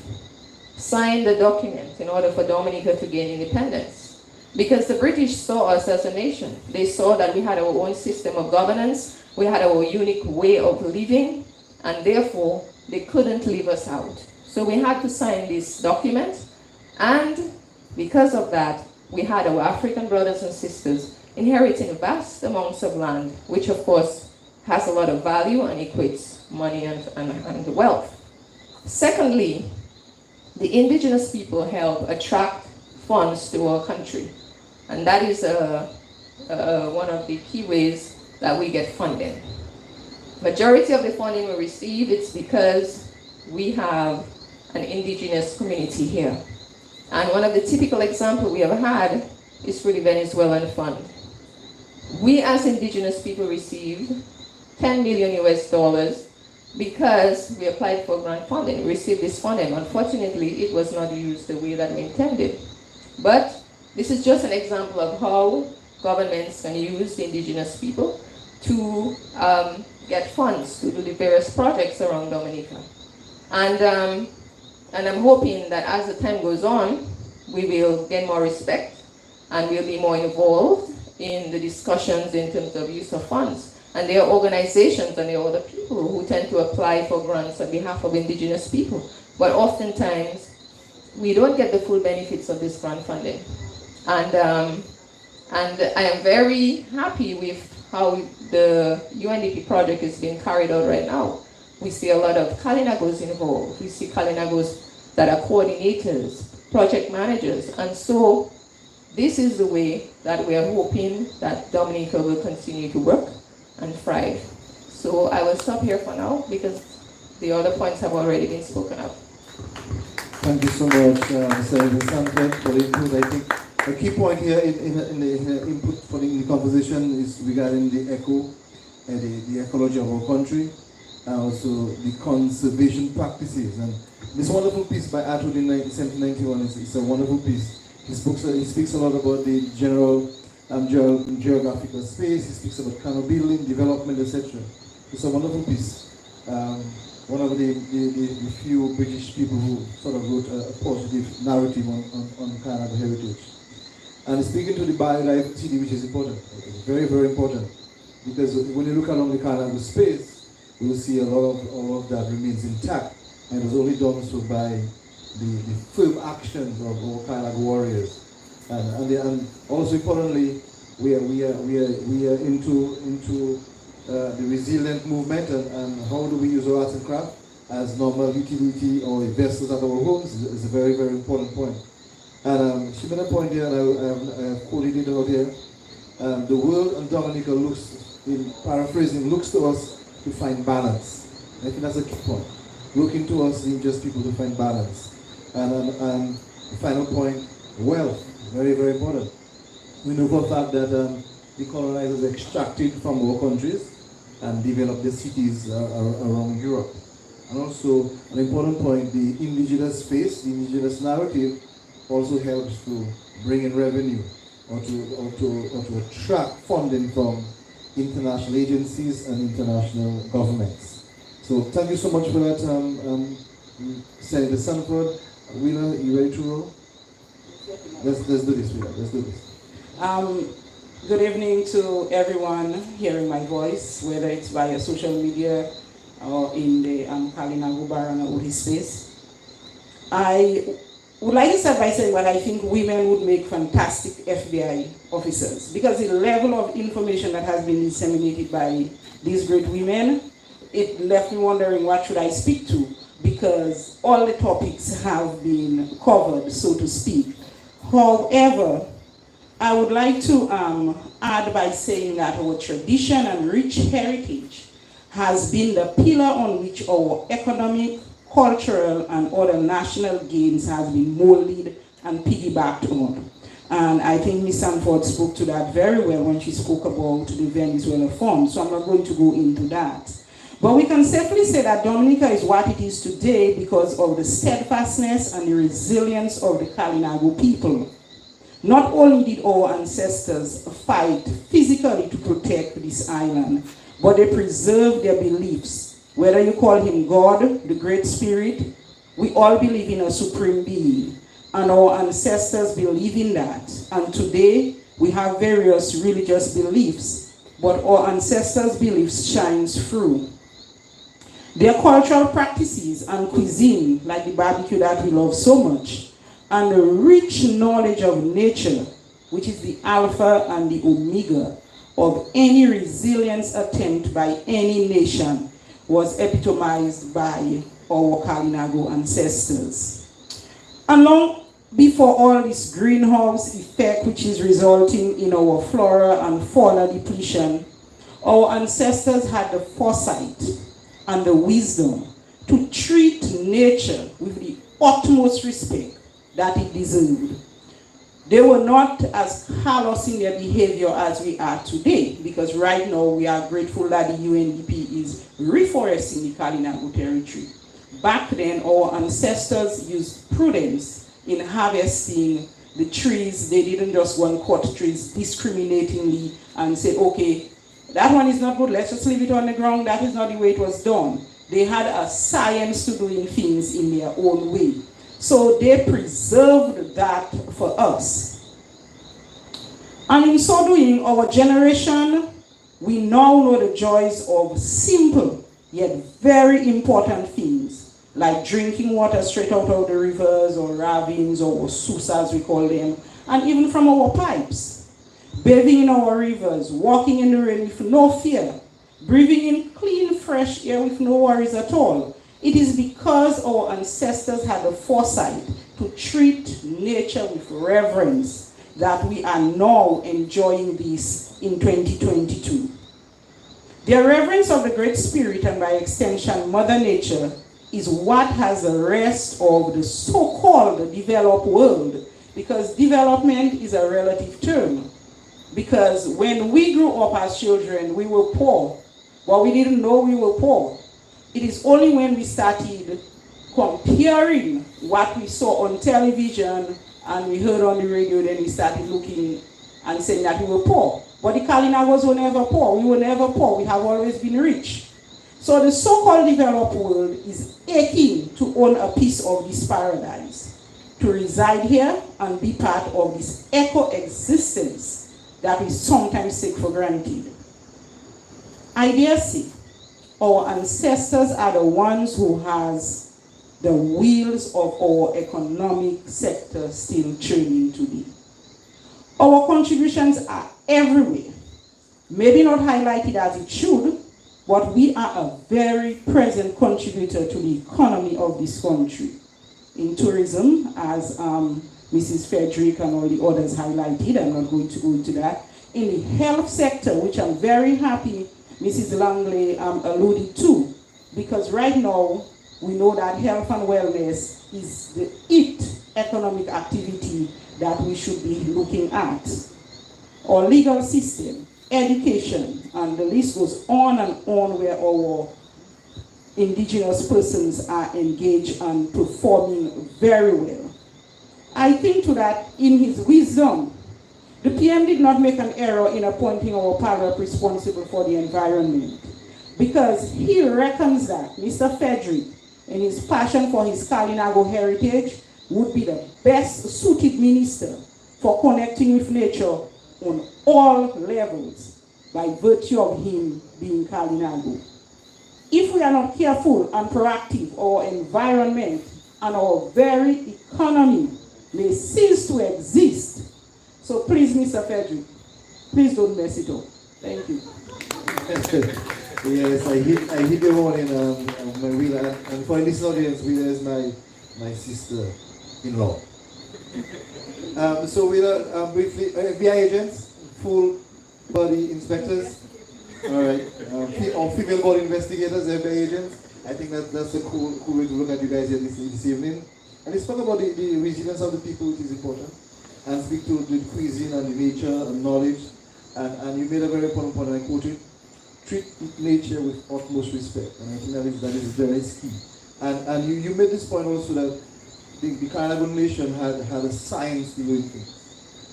sign the document in order for Dominica to gain independence. Because the British saw us as a nation. They saw that we had our own system of governance, we had our unique way of living, and therefore they couldn't leave us out. So we had to sign this document, and because of that, we had our African brothers and sisters inheriting vast amounts of land, which of course has a lot of value and equates money and wealth. Secondly, the indigenous people help attract funds to our country. And that is one of the key ways that we get funding. Majority of the funding we receive, it's because we have an indigenous community here. And one of the typical examples we have had is through the Venezuelan fund. We as indigenous people received $10 million because we applied for grant funding. We received this funding. Unfortunately, it was not used the way that we intended. But this is just an example of how governments can use the indigenous people to get funds to do the various projects around Dominica. And I'm hoping that as the time goes on, we will gain more respect and we'll be more involved in the discussions in terms of use of funds. And there are organizations and there are other people who tend to apply for grants on behalf of indigenous people. But oftentimes, we don't get the full benefits of this grant funding. And I am very happy with how the UNDP project is being carried out right now. We see a lot of Kalinagos involved. We see Kalinagos that are coordinators, project managers. And so this is the way that we are hoping that Dominica will continue to work and thrive. So I will stop here for now because the other points have already been spoken of. Thank you so much, Mr. Sanford, for the input. I think a key point here in the input for the conversation is regarding the eco and the ecology of our country, and also the conservation practices. And this wonderful piece by Atwood in 1791 is a wonderful piece. He speaks a lot about the general geographical space. He speaks about canal building, development, etc. It's a wonderful piece. One of the few British people who sort of wrote a positive narrative on Kalinago heritage. And speaking to the biodiversity, which is important, it's very, very important, because when you look along the Kalinago space, you will see all of that remains intact, and it was only done so by the firm actions of our Kalinago warriors. And also importantly, we are into the resilient movement, and how do we use our arts and craft as normal utility or investors at our homes is a very, very important point. And she made a point here, and I have quoted it out here. The world and Dominica looks, in paraphrasing, looks to us to find balance. I think that's a key point. Looking to us, in just people to find balance. And the final point, wealth, very, very important. We know for a fact that the colonizers extracted from our countries and developed the cities around Europe. And also, an important point, the indigenous space, the indigenous narrative also helps to bring in revenue or to attract funding from international agencies and international governments. So thank you so much for that, Senator Sanford. Wheeler, you ready to roll? Let's do this, Wheeler. Let's do this. Good evening to everyone hearing my voice, whether it's via social media or in the Kalinago Barana Uri space. I would like to start by saying that I think women would make fantastic FBI officers, because the level of information that has been disseminated by these great women, it left me wondering what should I speak to, because all the topics have been covered, so to speak. However, I would like to add by saying that our tradition and rich heritage has been the pillar on which our economic, cultural, and other national gains has been molded and piggybacked on. And I think Ms. Sanford spoke to that very well when she spoke about the Venezuela Fund, so I'm not going to go into that. But we can safely say that Dominica is what it is today because of the steadfastness and the resilience of the Kalinago people. Not only did our ancestors fight physically to protect this island, but they preserved their beliefs. Whether you call him God, the Great Spirit, we all believe in a supreme being. And our ancestors believe in that. And today, we have various religious beliefs, but our ancestors' beliefs shines through. Their cultural practices and cuisine, like the barbecue that we love so much, and the rich knowledge of nature, which is the alpha and the omega of any resilience attempt by any nation, was epitomized by our Kalinago ancestors. And long before all this greenhouse effect, which is resulting in our flora and fauna depletion, our ancestors had the foresight and the wisdom to treat nature with the utmost respect that it deserved. They were not as callous in their behavior as we are today, because right now we are grateful that the UNDP is reforesting the Kalinago territory. Back then, our ancestors used prudence in harvesting the trees. They didn't just go and cut trees discriminatingly and say, okay, that one is not good, let's just leave it on the ground. That is not the way it was done. They had a science to doing things in their own way. So they preserved that for us. And in so doing, our generation, we now know the joys of simple yet very important things, like drinking water straight out of the rivers or ravines or susas we call them, and even from our pipes. Bathing in our rivers, walking in the rain with no fear, breathing in clean, fresh air with no worries at all. It is because our ancestors had the foresight to treat nature with reverence that we are now enjoying this in 2022. Their reverence of the Great Spirit, and by extension Mother Nature, is what has the rest of the so-called developed world, because development is a relative term. Because when we grew up as children, we were poor, but we didn't know we were poor. It is only when we started comparing what we saw on television and we heard on the radio, then we started looking and saying that we were poor. But the Kalinagos were never poor. We were never poor. We have always been rich. So the so-called developed world is aching to own a piece of this paradise, to reside here and be part of this eco-existence that we sometimes take for granted. I dare say, our ancestors are the ones who has the wheels of our economic sector still churning today. Our contributions are everywhere. Maybe not highlighted as it should, but we are a very present contributor to the economy of this country. In tourism, as Mrs. Frederick and all the others highlighted, I'm not going to go into that. In the health sector, which I'm very happy Mrs. Langley alluded to, because right now we know that health and wellness is the economic activity that we should be looking at. Our legal system, education, and the list goes on and on where our indigenous persons are engaged and performing very well. I think to that, in his wisdom, the PM did not make an error in appointing our parrot responsible for the environment, because he reckons that Mr. Frederick, in his passion for his Kalinago heritage, would be the best suited minister for connecting with nature on all levels by virtue of him being Kalinago. If we are not careful and proactive, our environment and our very economy may cease to exist. So please, Mr. Frederick, please don't mess it up. Thank you. Yes, I hit the one in my wheel, and for this audience, Wheeler is my sister-in-law. So Wheeler, briefly, FBI agents, full body inspectors, all right, or female body investigators, FBI agents. I think that's a cool way to look at you guys here this evening. And let's talk about the resilience of the people, which is important, and speak to the cuisine and the nature and knowledge. And you made a very important point, and I quote it: treat nature with utmost respect. And I think that is very key. And you made this point also that the Kalinago nation had a science to doing things.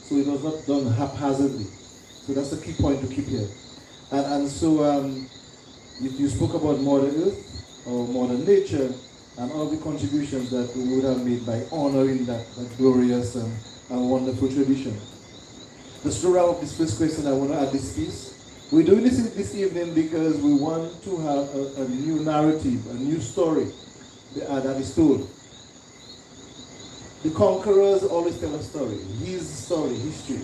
So it was not done haphazardly. So that's the key point to keep here. And so you spoke about Mother Earth or Mother Nature and all the contributions that we would have made by honoring that glorious and wonderful tradition. Just to wrap up this first question, I want to add this piece. We're doing this evening because we want to have a new narrative, a new story that is told. The conquerors always tell a story, his story, history.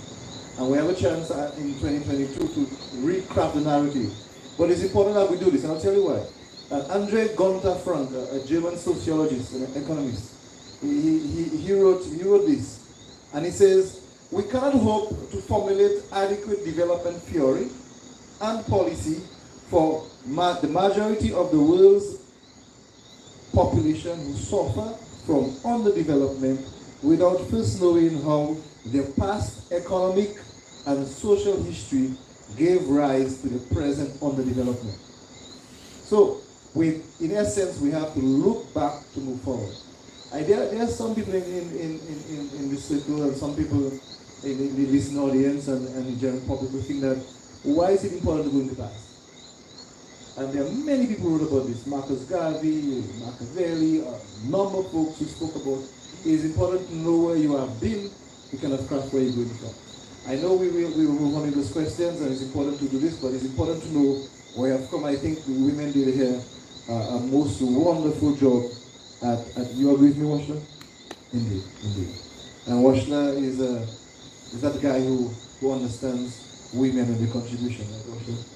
And we have a chance in 2022 to recraft the narrative. But it's important that we do this, and I'll tell you why. Andre Gunther Frank, a German sociologist and economist, he wrote this, and he says, we cannot hope to formulate adequate development theory and policy for the majority of the world's population who suffer from underdevelopment without first knowing how their past economic and social history gave rise to the present underdevelopment. So, in essence, we have to look back to move forward. There are some people in this circle and some people in the listening audience and the general public who think that, why is it important to go in the past? And there are many people who wrote about this. Marcus Garvey, Machiavelli, a number of folks who spoke about it is important to know where you have been, you cannot craft where you're going from. I know we will move on to those questions, and it's important to do this, but it's important to know where you have come. I think the women did here a most wonderful job at you agree with me, Washla? Indeed. And Washla is that guy who understands women and the contribution, right, Washla?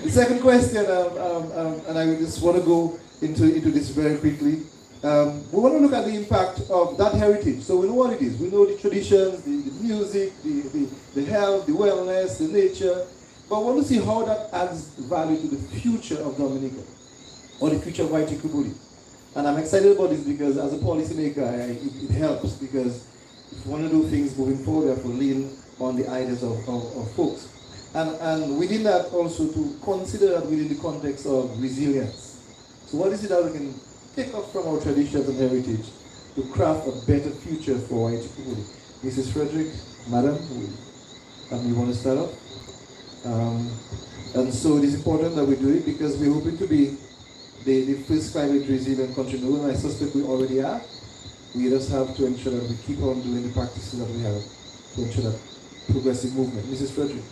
The second question, and I just want to go into this very quickly. We want to look at the impact of that heritage. So we know what it is. We know the traditions, the music, the health, the wellness, the nature. But we want to see how that adds value to the future of Dominica, or the future of White Kubuli. And I'm excited about this because as a policymaker, it helps, because if you want to do things moving forward, we have to lean on the ideas of folks. And within that also to consider that within the context of resilience. So what is it that we can take off from our traditions and heritage to craft a better future for White people? Mrs. Frederick, Madam, you want to start off? And so it is important that we do it because we're hoping to be the first climate resilient country in the world, and I suspect we already are. We just have to ensure that we keep on doing the practices that we have to ensure that progressive movement. Mrs. Frederick.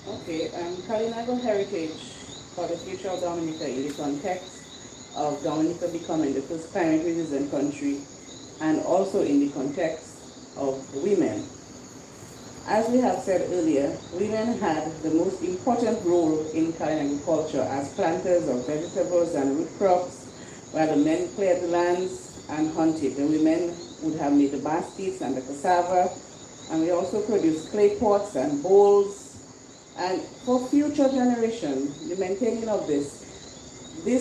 Okay, Kalinago heritage for the future of Dominica in the context of Dominica becoming the first climate resilient country, and also in the context of women. As we have said earlier, women had the most important role in Kalinago culture as planters of vegetables and root crops, where the men cleared the lands and hunted. The women would have made the baskets and the cassava, and we also produced clay pots and bowls. And for future generations, the maintaining of this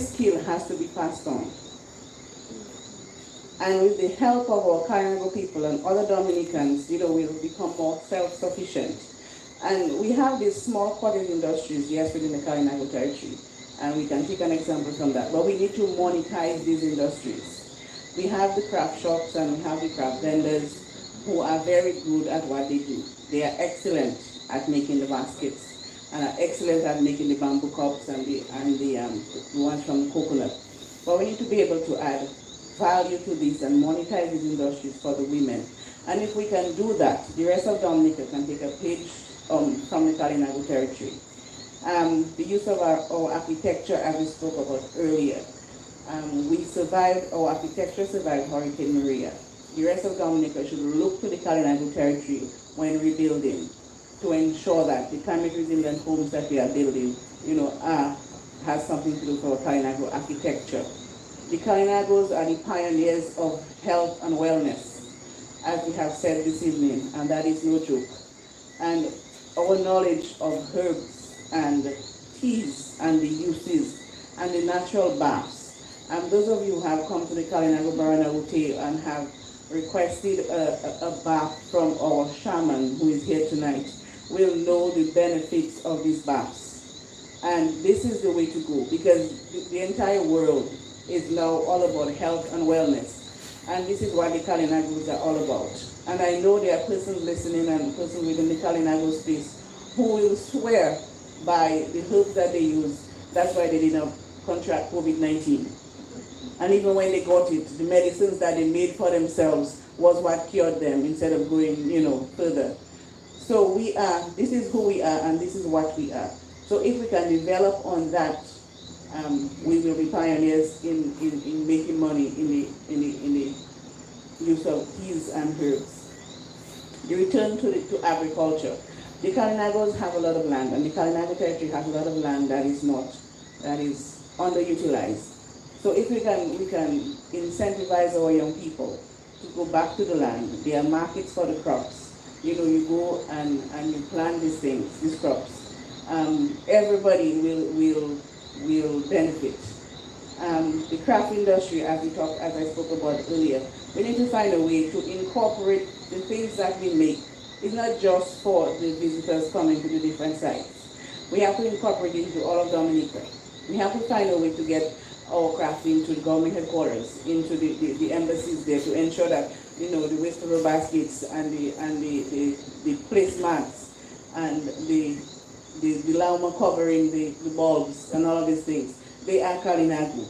skill has to be passed on. And with the help of our Kalinago people and other Dominicans, we'll become more self-sufficient. And we have these small cottage industries, yes, within the Kalinago territory, and we can take an example from that. But we need to monetize these industries. We have the craft shops and we have the craft vendors who are very good at what they do. They are excellent at making the baskets and are excellent at making the bamboo cups and the ones from coconut. But we need to be able to add value to this and monetize these industries for the women. And if we can do that, the rest of Dominica can take a page from the Kalinago territory. The use of our architecture, as we spoke about earlier. Our architecture survived Hurricane Maria. The rest of Dominica should look to the Kalinago territory when rebuilding to ensure that the climate resilient homes that we are building, has something to do with our Kalinago architecture. The Kalinagos are the pioneers of health and wellness, as we have said this evening, and that is no joke. And our knowledge of herbs and teas and the uses and the natural baths. And those of you who have come to the Kalinago Barana Ute and have requested a bath from our shaman who is here tonight will know the benefits of these baths. And this is the way to go, because the entire world is now all about health and wellness. And this is what the Kalinagos are all about. And I know there are persons listening and persons within the Kalinago space who will swear by the herbs that they use. That's why they did not contract COVID-19. And even when they got it, the medicines that they made for themselves was what cured them instead of going, further. So this is who we are and this is what we are. So if we can develop on that, we will be pioneers in making money in the use of teas and herbs. The return to agriculture. The Kalinagos have a lot of land, and the Kalinago territory has a lot of land that is underutilized. So if we can incentivize our young people to go back to the land. There are markets for the crops. You go and you plant these things, these crops. Everybody will benefit. The craft industry, as I spoke about earlier, we need to find a way to incorporate the things that we make. It's not just for the visitors coming to the different sites. We have to incorporate it into all of Dominica. We have to find a way to get our craft into the government headquarters, into the embassies there, to ensure that the wastable baskets and the placemats and the lauma covering the bulbs and all of these things, they are Kalinago.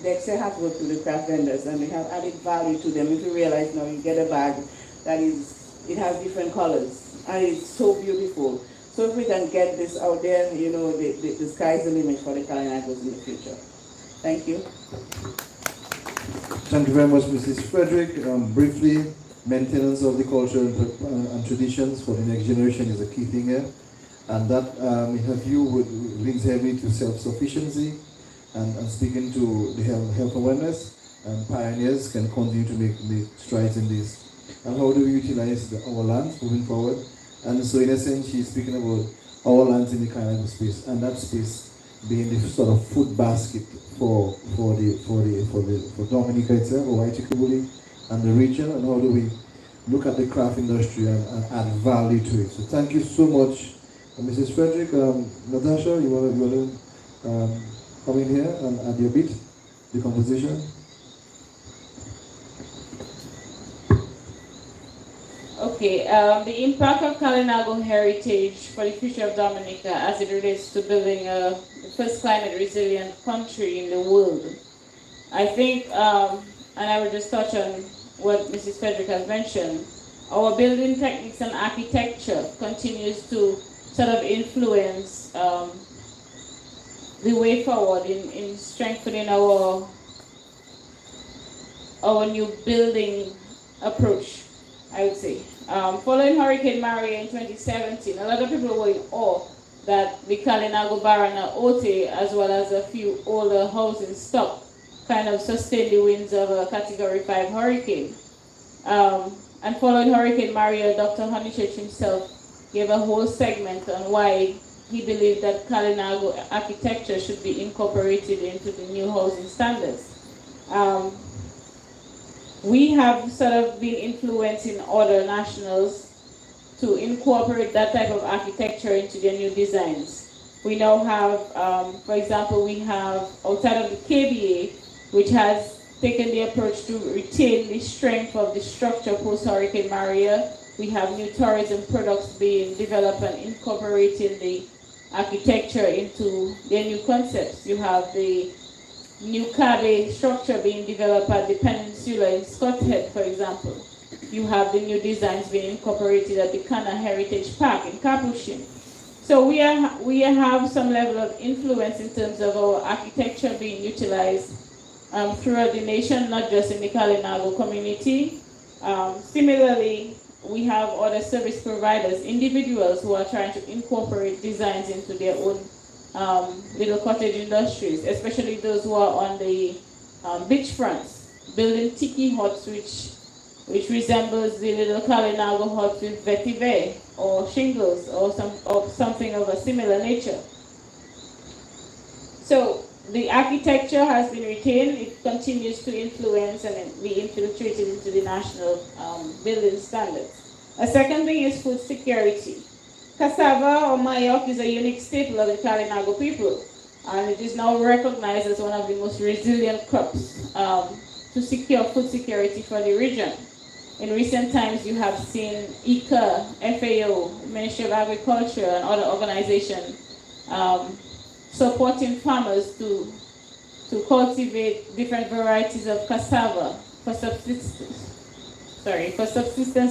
They still have to go through the craft vendors, and they have added value to them. If you realize now, you get a bag that it has different colors, and it's so beautiful. So if we can get this out there, the sky's the limit for the Kalinagos in the future. Thank you. Thank you very much, Mrs. Frederick. Briefly, maintenance of the culture and traditions for the next generation is a key thing here. And that, in her view, links heavily to self-sufficiency and speaking to the health awareness, and pioneers can continue to make strides in this. And how do we utilize our lands moving forward? And so in essence, she's speaking about our lands in the Kalinago space, and that space being the sort of food basket for Dominica itself, or Waitikubuli, and the region, and how do we look at the craft industry and add value to it. So thank you so much, Mrs. Frederick. Natasha, you want to come in here and add your bit, the composition? Okay, the impact of Kalinago heritage for the future of Dominica as it relates to building the first climate resilient country in the world. I think, and I will just touch on what Mrs. Frederick has mentioned, our building techniques and architecture continues to sort of influence the way forward in strengthening our new building approach, I would say. Following Hurricane Maria in 2017, a lot of people were in awe that the Kalinago Barana Ote, as well as a few older housing stock, kind of sustained the winds of a Category 5 hurricane. And following Hurricane Maria, Dr. Honeychurch himself gave a whole segment on why he believed that Kalinago architecture should be incorporated into the new housing standards. We have sort of been influencing other nationals to incorporate that type of architecture into their new designs. We now have, for example, we have outside of the KBA, which has taken the approach to retain the strength of the structure post-Hurricane Maria. We have new tourism products being developed and incorporating the architecture into their new concepts. You have the new cabe structure being developed at the peninsula in Scothead, for example. You have the new designs being incorporated at the Kana Heritage Park in Capuchin. So we have some level of influence in terms of our architecture being utilized throughout the nation, not just in the Kalinago community. Similarly, we have other service providers, individuals who are trying to incorporate designs into their own little cottage industries, especially those who are on the beach fronts, building tiki huts, which resembles the little Kalinago huts with vetiver or shingles or something of a similar nature. So the architecture has been retained. It continues to influence and be infiltrated into the national building standards. A second thing is food security. Cassava or mayok is a unique staple of the Kalinago people, and it is now recognized as one of the most resilient crops to secure food security for the region. In recent times, you have seen ICA, FAO, Ministry of Agriculture, and other organizations supporting farmers to cultivate different varieties of cassava for subsistence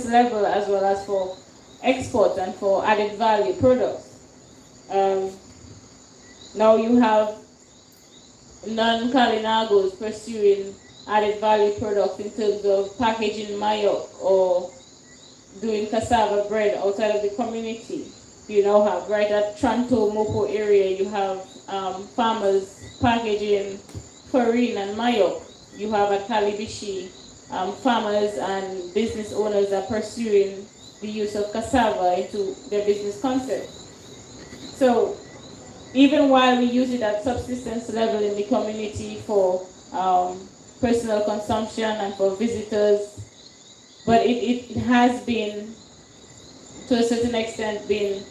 level as well as for export and for added value products. Now you have non-Kalinagos pursuing added value products in terms of packaging mayok or doing cassava bread outside of the community. You now have right at Tranto Mopo area, you have farmers packaging farine and mayok. You have at Kalibishi, farmers and business owners are pursuing the use of cassava into their business concept. So even while we use it at subsistence level in the community for personal consumption and for visitors, but it has been, to a certain extent, been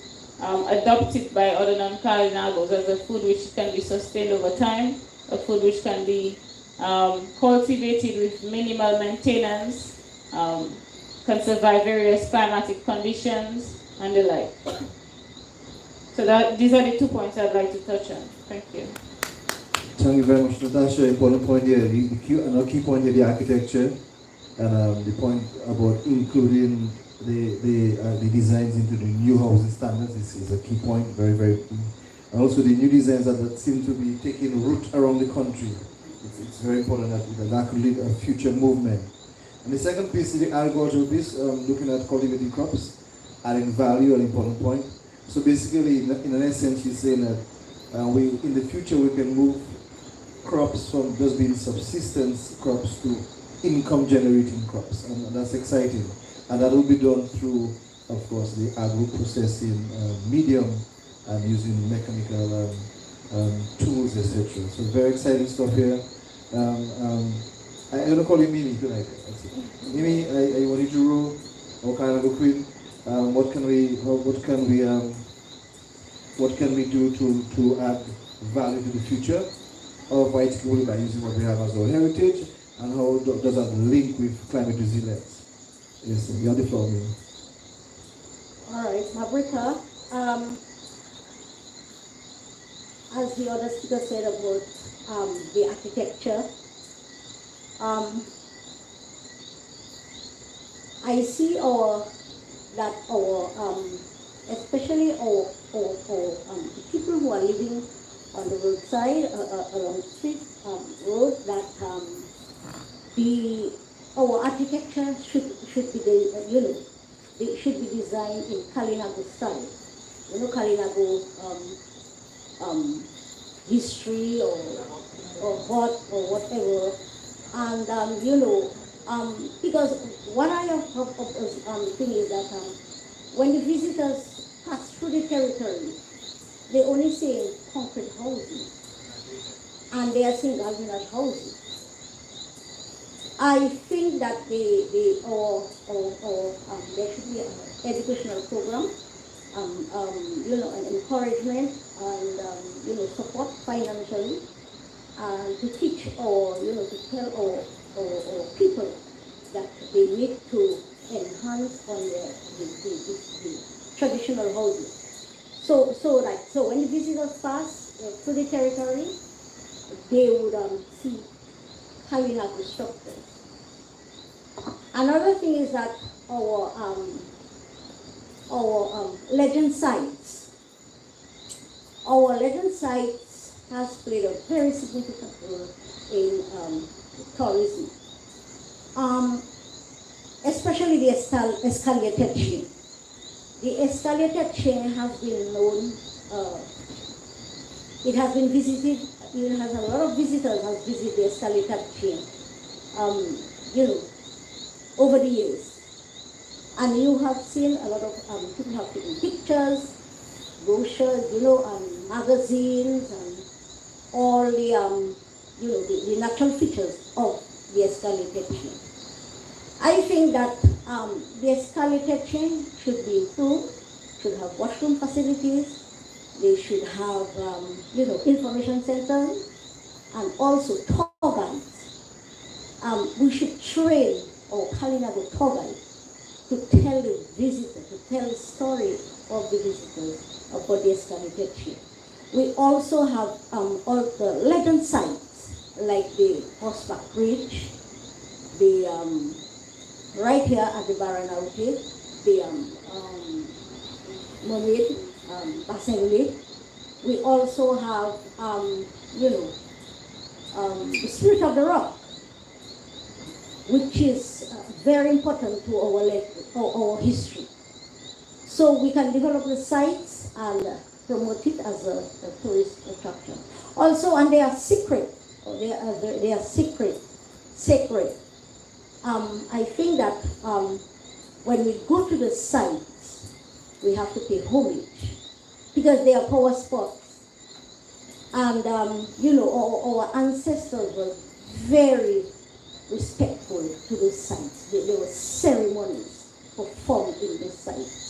adopted by other non-Kalinagos as a food which can be sustained over time, a food which can be cultivated with minimal maintenance, can survive various climatic conditions, and the like. So these are the 2 points I'd like to touch on. Thank you. Thank you very much, Natasha. Important point here. Another key point here, the architecture, and the point about including the designs into the new housing standards is a key point, very, very key. And also the new designs that seem to be taking root around the country. It's very important that could lead a future movement. And the second piece is the agricultural piece, looking at cultivating crops, adding value, an important point. So basically, in an essence, you're saying that in the future we can move crops from just being subsistence crops to income-generating crops, and that's exciting. And that will be done through, of course, the agro-processing medium and using mechanical tools, etc. So very exciting stuff here. I'm gonna call you Mimi tonight. Mimi, I want you to rule or kind of a queen. What can we do to add value to the future of white people by using what we have as our heritage, and how does that link with climate resilience? Yes, you have the floor, Mimi. All right, Mabrika, as the other speaker said about the architecture, I see that especially the people who are living on the roadside, along the street, road, that our architecture should be it should be designed in Kalinago style. You know, Kalinago history or what or whatever, and because what I have thing is that when the visitors pass through the territory, they only see concrete houses, and they are seeing galvanized houses. I think that there should be an educational program, an encouragement, and support financially to teach or to tell or people that they need to enhance on the traditional houses. So when the visitors pass through the territory, they would see Kalinago structures. Another thing is that our legend sites. Our legend sites has played a very significant role in tourism, especially the escalated chain. The escalated chain has been known. It has been visited. It has a lot of visitors have visited the escalated chain. Over the years, and you have seen a lot of people have taken pictures, brochures, magazines, and all the the natural features of the escalated chain. I think that the escalated chain should be improved, should have washroom facilities, they should have information centers, and also tour guides. We should train our Kalinago tour guide to tell the visitor, to tell the story of the visitors about the escalated chain. We also have all the legend sites like the Horseback Bridge, the right here at the Baranaute, the Mermaid Assembly. We also have the Spirit of the Rock, which is very important to our history. So we can develop the sites and promote it as a tourist attraction. Also, and they are secret, they are sacred. I think that when we go to the sites, we have to pay homage because they are power spots. And our ancestors were very respectful to those sites. There were ceremonies performed in those sites.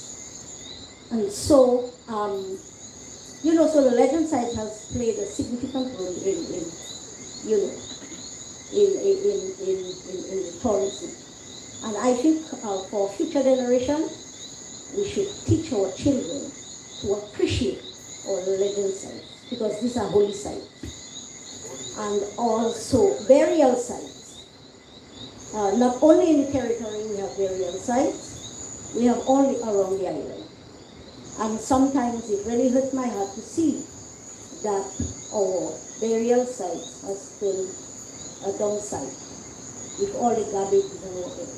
And so, so the legend site has played a significant role in the tourism. And I think for future generation, we should teach our children to appreciate our legend sites because these are holy sites. And also burial sites. Not only in the territory we have burial sites, we have only around the island. And sometimes it really hurt my heart to see that our burial sites has been a downside with all the garbage and whatever.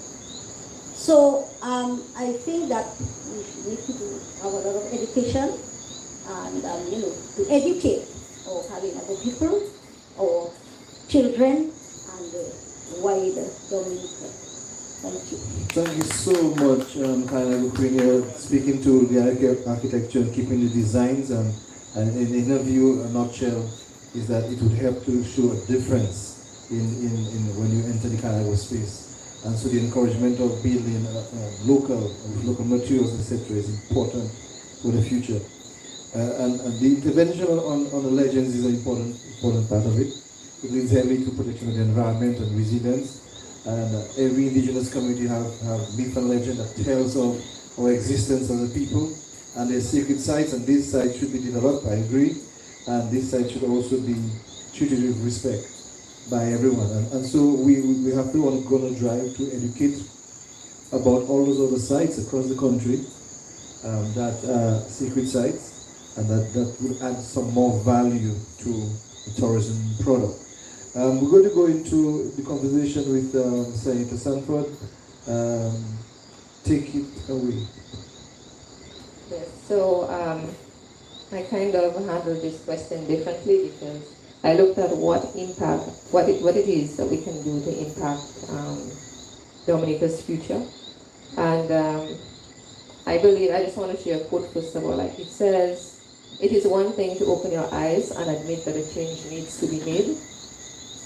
So I think that we need to have a lot of education and to educate our Kalinago people, our children, and the wider Dominica. Thank you. Thank you so much, Kalinago Queen, here speaking to the architecture and keeping the designs. And in a view, a nutshell, is that it would help to show a difference in when you enter the Kalinago space. And so the encouragement of building local materials, etc., is important for the future. And the intervention on the legends is an important part of it. It leads heavily to protection of the environment and resilience. And every indigenous community have myth and legend that tells of our existence as a people. And there's sacred sites, and these sites should be developed, I agree. And these sites should also be treated with respect by everyone. And so we have to go on a drive to educate about all those other sites across the country that are sacred sites, and that will add some more value to the tourism product. We're going to go into the conversation with Senator Sanford. Take it away. Yes, so I kind of handled this question differently because I looked at what it is that we can do to impact Dominica's future. And I just want to share a quote first of all. Like it says, it is one thing to open your eyes and admit that a change needs to be made.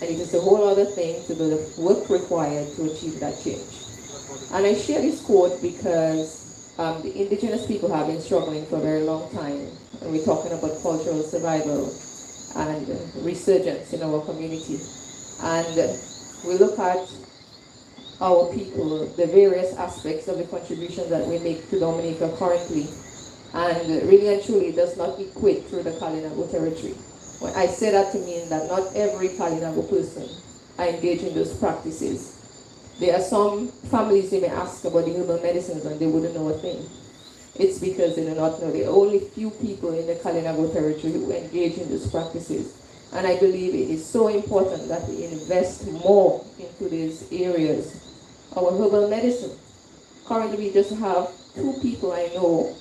And it is a whole other thing to do the work required to achieve that change. And I share this quote because the indigenous people have been struggling for a very long time. And we're talking about cultural survival. and resurgence in our community. And we look at our people, the various aspects of the contributions that we make to Dominica currently, and really and truly does not equate through the Kalinago territory. When I say that to mean that not every Kalinago person are engaged in those practices. There are some families you may ask about the herbal medicines and they wouldn't know a thing. It's because they do not know. There are only few people in the Kalinago territory who engage in those practices. And I believe it is so important that we invest more into these areas. Our herbal medicine. Currently we just have 2 people I know,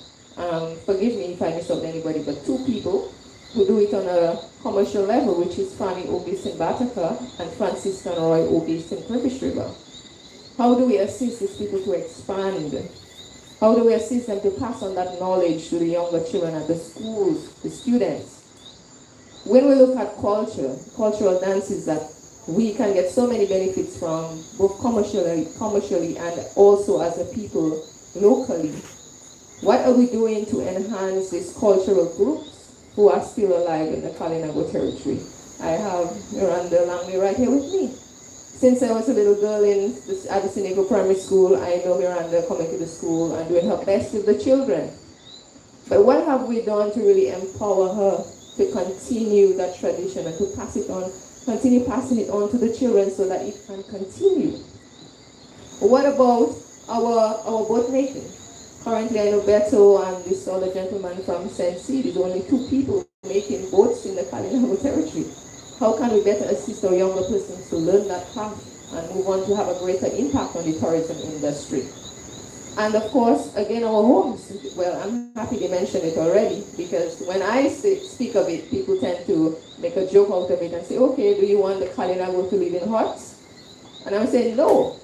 forgive me if I miss out anybody, but 2 people who do it on a commercial level, which is Fanny O based in Bataka and Francis and Roy O based in Privish River. How do we assist these people to expand? How do we assist them to pass on that knowledge to the younger children at the schools, the students? When we look at culture, cultural dances that we can get so many benefits from, both commercially and also as a people locally, what are we doing to enhance these cultural groups who are still alive in the Kalinago territory? I have Miranda Langley right here with me. Since I was a little girl at the Senegal Primary School, I know Miranda coming to the school and doing her best with the children. But what have we done to really empower her to continue that tradition and to pass it on, continue passing it on to the children so that it can continue? What about our boat making? Currently, I know Beto and this other gentleman from Sensi, there's only 2 people making boats in the Kalinago territory. How can we better assist our younger persons to learn that craft and move on to have a greater impact on the tourism industry? And of course, again, our homes. Well, I'm happy they mentioned it already, because when I speak of it, people tend to make a joke out of it and say, okay, do you want the Kalinago to live in huts? And I'm saying, no.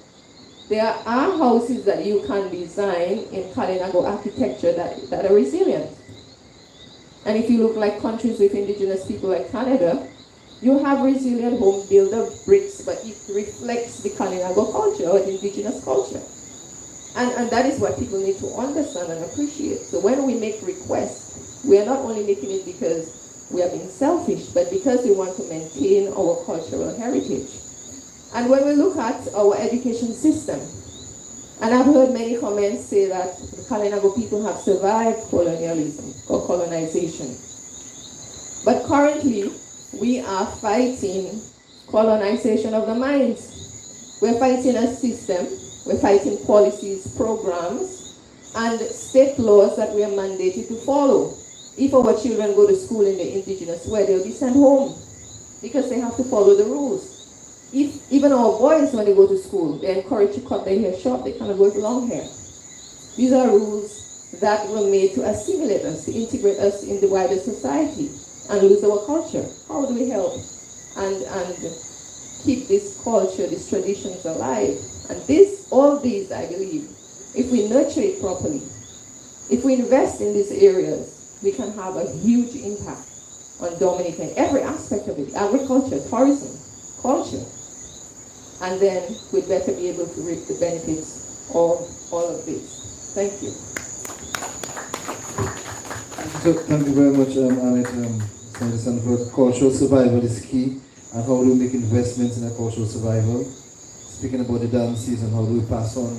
There are houses that you can design in Kalinago architecture that are resilient. And if you look like countries with indigenous people like Canada, you have resilient home built of bricks, but it reflects the Kalinago culture or the indigenous culture. And that is what people need to understand and appreciate. So when we make requests, we are not only making it because we are being selfish, but because we want to maintain our cultural heritage. And when we look at our education system, and I've heard many comments say that the Kalinago people have survived colonialism or colonization. But currently, we are fighting colonization of the minds. We're fighting a system, we're fighting policies, programs, and state laws that we are mandated to follow. If our children go to school in the indigenous way, they'll be sent home because they have to follow the rules. If even our boys, when they go to school, they're encouraged to cut their hair short, they cannot go with long hair. These are rules that were made to assimilate us, to integrate us in the wider society and lose our culture. How do we help and keep this culture, these traditions alive? And all these, I believe, if we nurture it properly, if we invest in these areas, we can have a huge impact on Dominica in every aspect of it: agriculture, tourism, culture. And then we'd better be able to reap the benefits of all of this. Thank you. So thank you very much, Annette. Understand for cultural survival is key, and how do we make investments in a cultural survival? Speaking about the dances and how do we pass on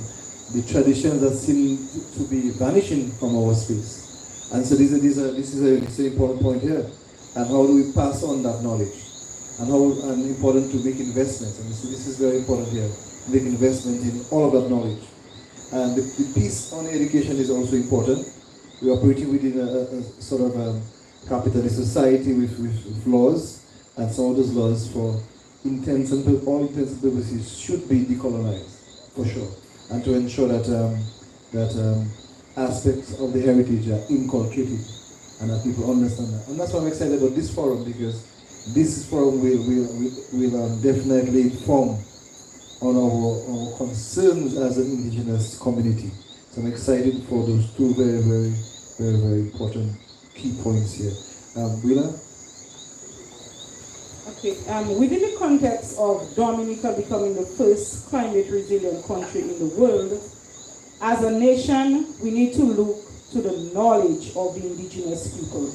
the traditions that seem to be vanishing from our space. And so this is an important point here. And how do we pass on that knowledge? And important to make investments. And so this is very important here. Make investment in all of that knowledge. And the piece on education is also important. We are operating within a sort of capitalist society with laws, and some of those laws for all intents and purposes should be decolonized, for sure, and to ensure that aspects of the heritage are inculcated and that people understand that. And that's why I'm excited about this forum, because this forum will definitely inform on our concerns as an indigenous community. So I'm excited for those 2 very, very, very, very important key points here. Willa? Okay, within the context of Dominica becoming the first climate resilient country in the world, as a nation, we need to look to the knowledge of the indigenous people.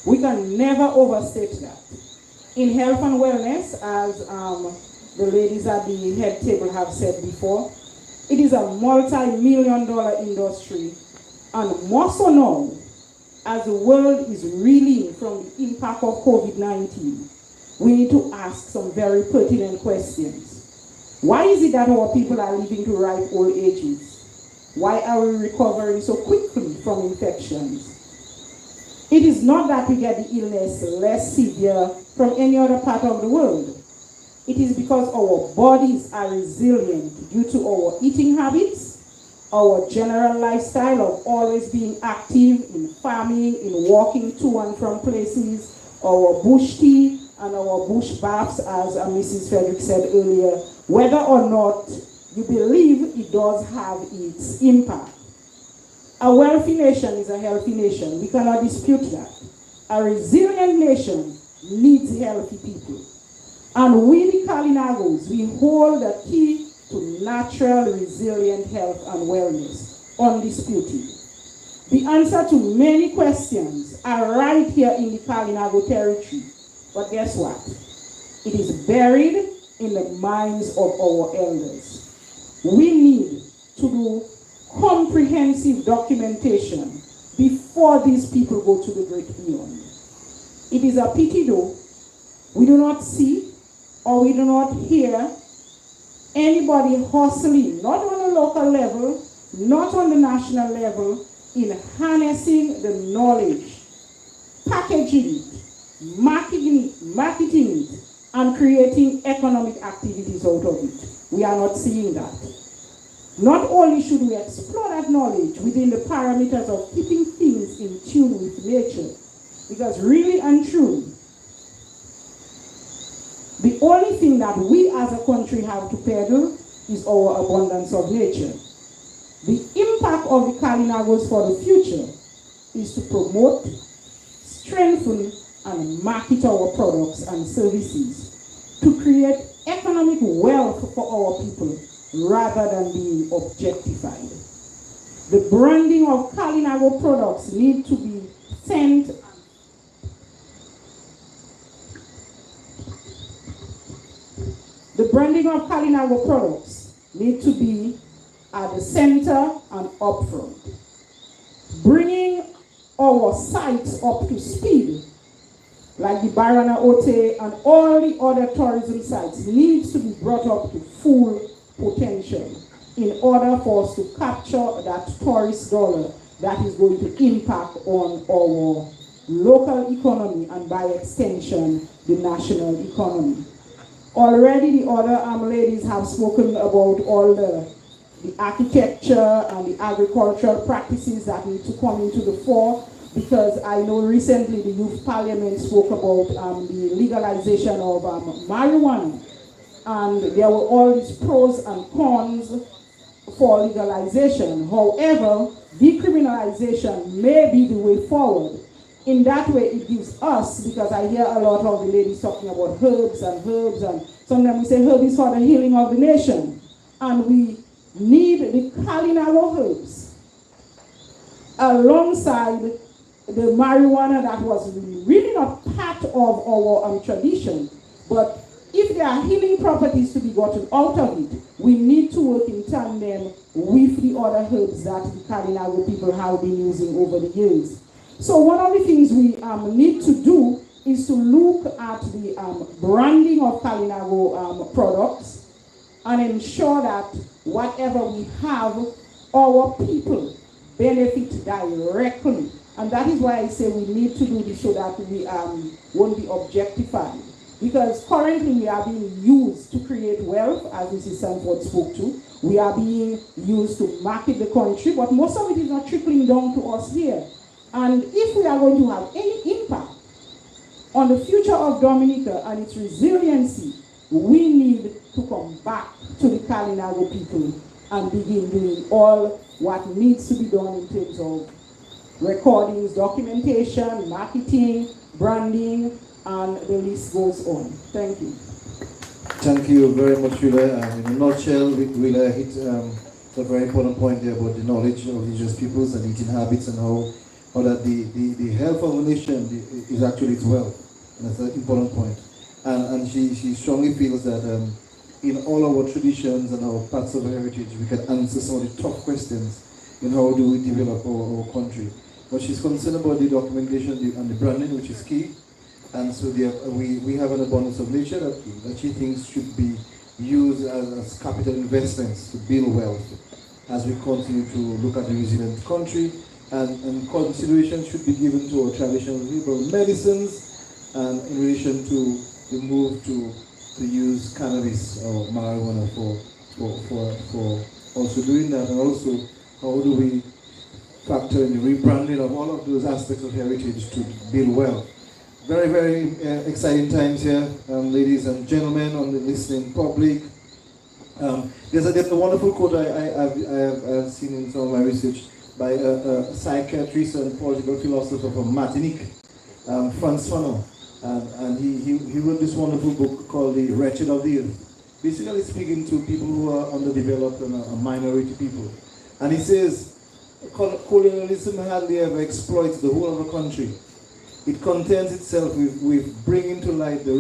We can never overstate that. In health and wellness, as the ladies at the head table have said before, it is a multi-million-dollar industry, and more so now, as the world is reeling from the impact of COVID-19, we need to ask some very pertinent questions. Why is it that our people are living to ripe old ages? Why are we recovering so quickly from infections? It is not that we get the illness less severe from any other part of the world. It is because our bodies are resilient due to our eating habits, our general lifestyle of always being active in farming, in walking to and from places, our bush tea and our bush baths, as Mrs. Frederick said earlier, whether or not you believe it does have its impact. A wealthy nation is a healthy nation. We cannot dispute that. A resilient nation needs healthy people. And we, the Kalinagos, we hold the key to natural, resilient health and wellness, undisputed. The answer to many questions are right here in the Kalinago territory. But guess what? It is buried in the minds of our elders. We need to do comprehensive documentation before these people go to the great beyond. It is a pity though, we do not see or we do not hear anybody hustling, not on a local level, not on the national level, in harnessing the knowledge, packaging it, marketing it, and creating economic activities out of it. We are not seeing that. Not only should we explore that knowledge within the parameters of keeping things in tune with nature, because really and truly, the only thing that we as a country have to peddle is our abundance of nature. The impact of the Kalinagos for the future is to promote, strengthen, and market our products and services to create economic wealth for our people rather than being objectified. The branding of Kalinago products need to be sent at the center and upfront. Bringing our sites up to speed, like the Barana Ote and all the other tourism sites, needs to be brought up to full potential in order for us to capture that tourist dollar that is going to impact on our local economy and by extension the national economy. Already the other ladies have spoken about all the architecture and the agricultural practices that need to come into the fore, because I know recently the Youth Parliament spoke about the legalization of marijuana, and there were all these pros and cons for legalization. However, decriminalization may be the way forward. In that way, it gives us, because I hear a lot of the ladies talking about herbs, and sometimes we say herb is for the healing of the nation. And we need the Kalinago herbs alongside the marijuana that was really not part of our tradition. But if there are healing properties to be gotten out of it, we need to work in tandem with the other herbs that the Kalinago people have been using over the years. So one of the things we need to do is to look at the branding of Kalinago products and ensure that whatever we have, our people benefit directly. And that is why I say we need to do this so that we won't be objectified. Because currently we are being used to create wealth, as Mrs. Sanford spoke to. We are being used to market the country, but most of it is not trickling down to us here. And if we are going to have any impact on the future of Dominica and its resiliency, we need to come back to the Kalinago people and begin doing all what needs to be done in terms of recordings, documentation, marketing, branding, and the list goes on. Thank you. Thank you very much, Willa. In a nutshell, Willa hit a very important point there about the knowledge of indigenous peoples and eating habits and how or that the health of a nation is actually its wealth. And that's an important point. And she strongly feels that in all our traditions and our parts of our heritage, we can answer some of the tough questions in how do we develop our country. But she's concerned about the documentation and the branding, which is key. And so we have an abundance of nature that she thinks should be used as capital investments to build wealth as we continue to look at the resilient country. And consideration should be given to our traditional herbal medicines and in relation to the move to use cannabis or marijuana for also doing that. And also, how do we factor in the rebranding of all of those aspects of heritage to build wealth. Very, very exciting times here, ladies and gentlemen, on the listening public. There's a wonderful quote I have seen in some of my research by a psychiatrist and political philosopher from Martinique, Frantz Fanon. And he wrote this wonderful book called The Wretched of the Earth, basically speaking to people who are underdeveloped and minority people. And he says, colonialism hardly ever exploits the whole of a country. It contents itself with bringing to light the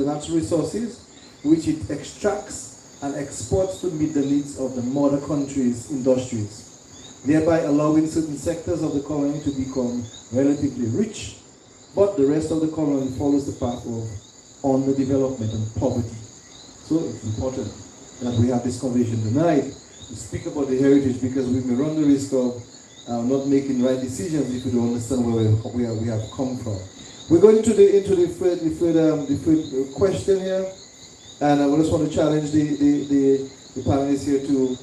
natural resources, which it extracts and exports to meet the needs of the mother country's industries, thereby allowing certain sectors of the colony to become relatively rich, but the rest of the colony follows the path of underdevelopment and poverty. So it's important that we have this conversation tonight to speak about the heritage, because we may run the risk of not making right decisions if we don't understand where we have come from. We're going into the third question here, and I just want to challenge the panelists here to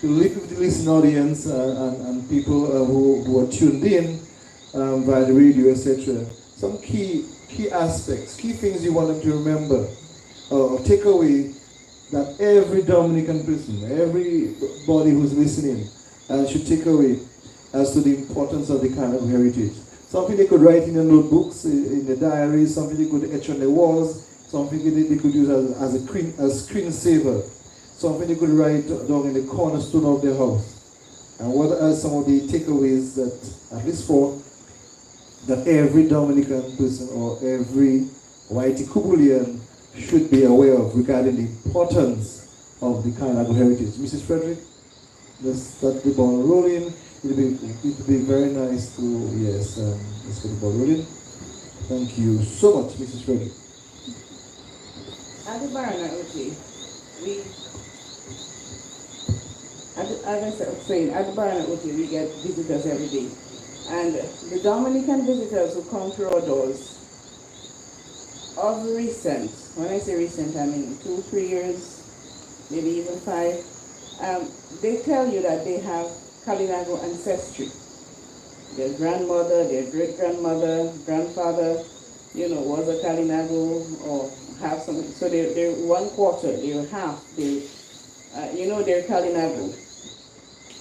live with the listening audience and people who are tuned in via the radio, etc. Some key aspects, key things you want them to remember or take away, that every Dominican person, everybody who's listening should take away as to the importance of the kind of heritage. Something they could write in their notebooks, in their diaries, something they could etch on their walls, something they could use as a screensaver, something they could write down in the cornerstone of their house. And what are some of the takeaways that, at least for, that every Dominican person or every white Kubulian should be aware of regarding the importance of the Kalinago heritage? Mrs. Frederick, let's start the ball rolling. It would be very nice to, yes, let's get the ball rolling. Thank you so much, Mrs. Frederick. At the Barana, as I was saying, at the Barana, we get visitors every day. And the Dominican visitors who come through our doors, of recent, when I say recent, I mean 2-3 years, maybe even 5, they tell you that they have Kalinago ancestry. Their grandmother, their great-grandmother, grandfather, was a Kalinago or have some. So they're 1/4, they're half, they're Kalinago.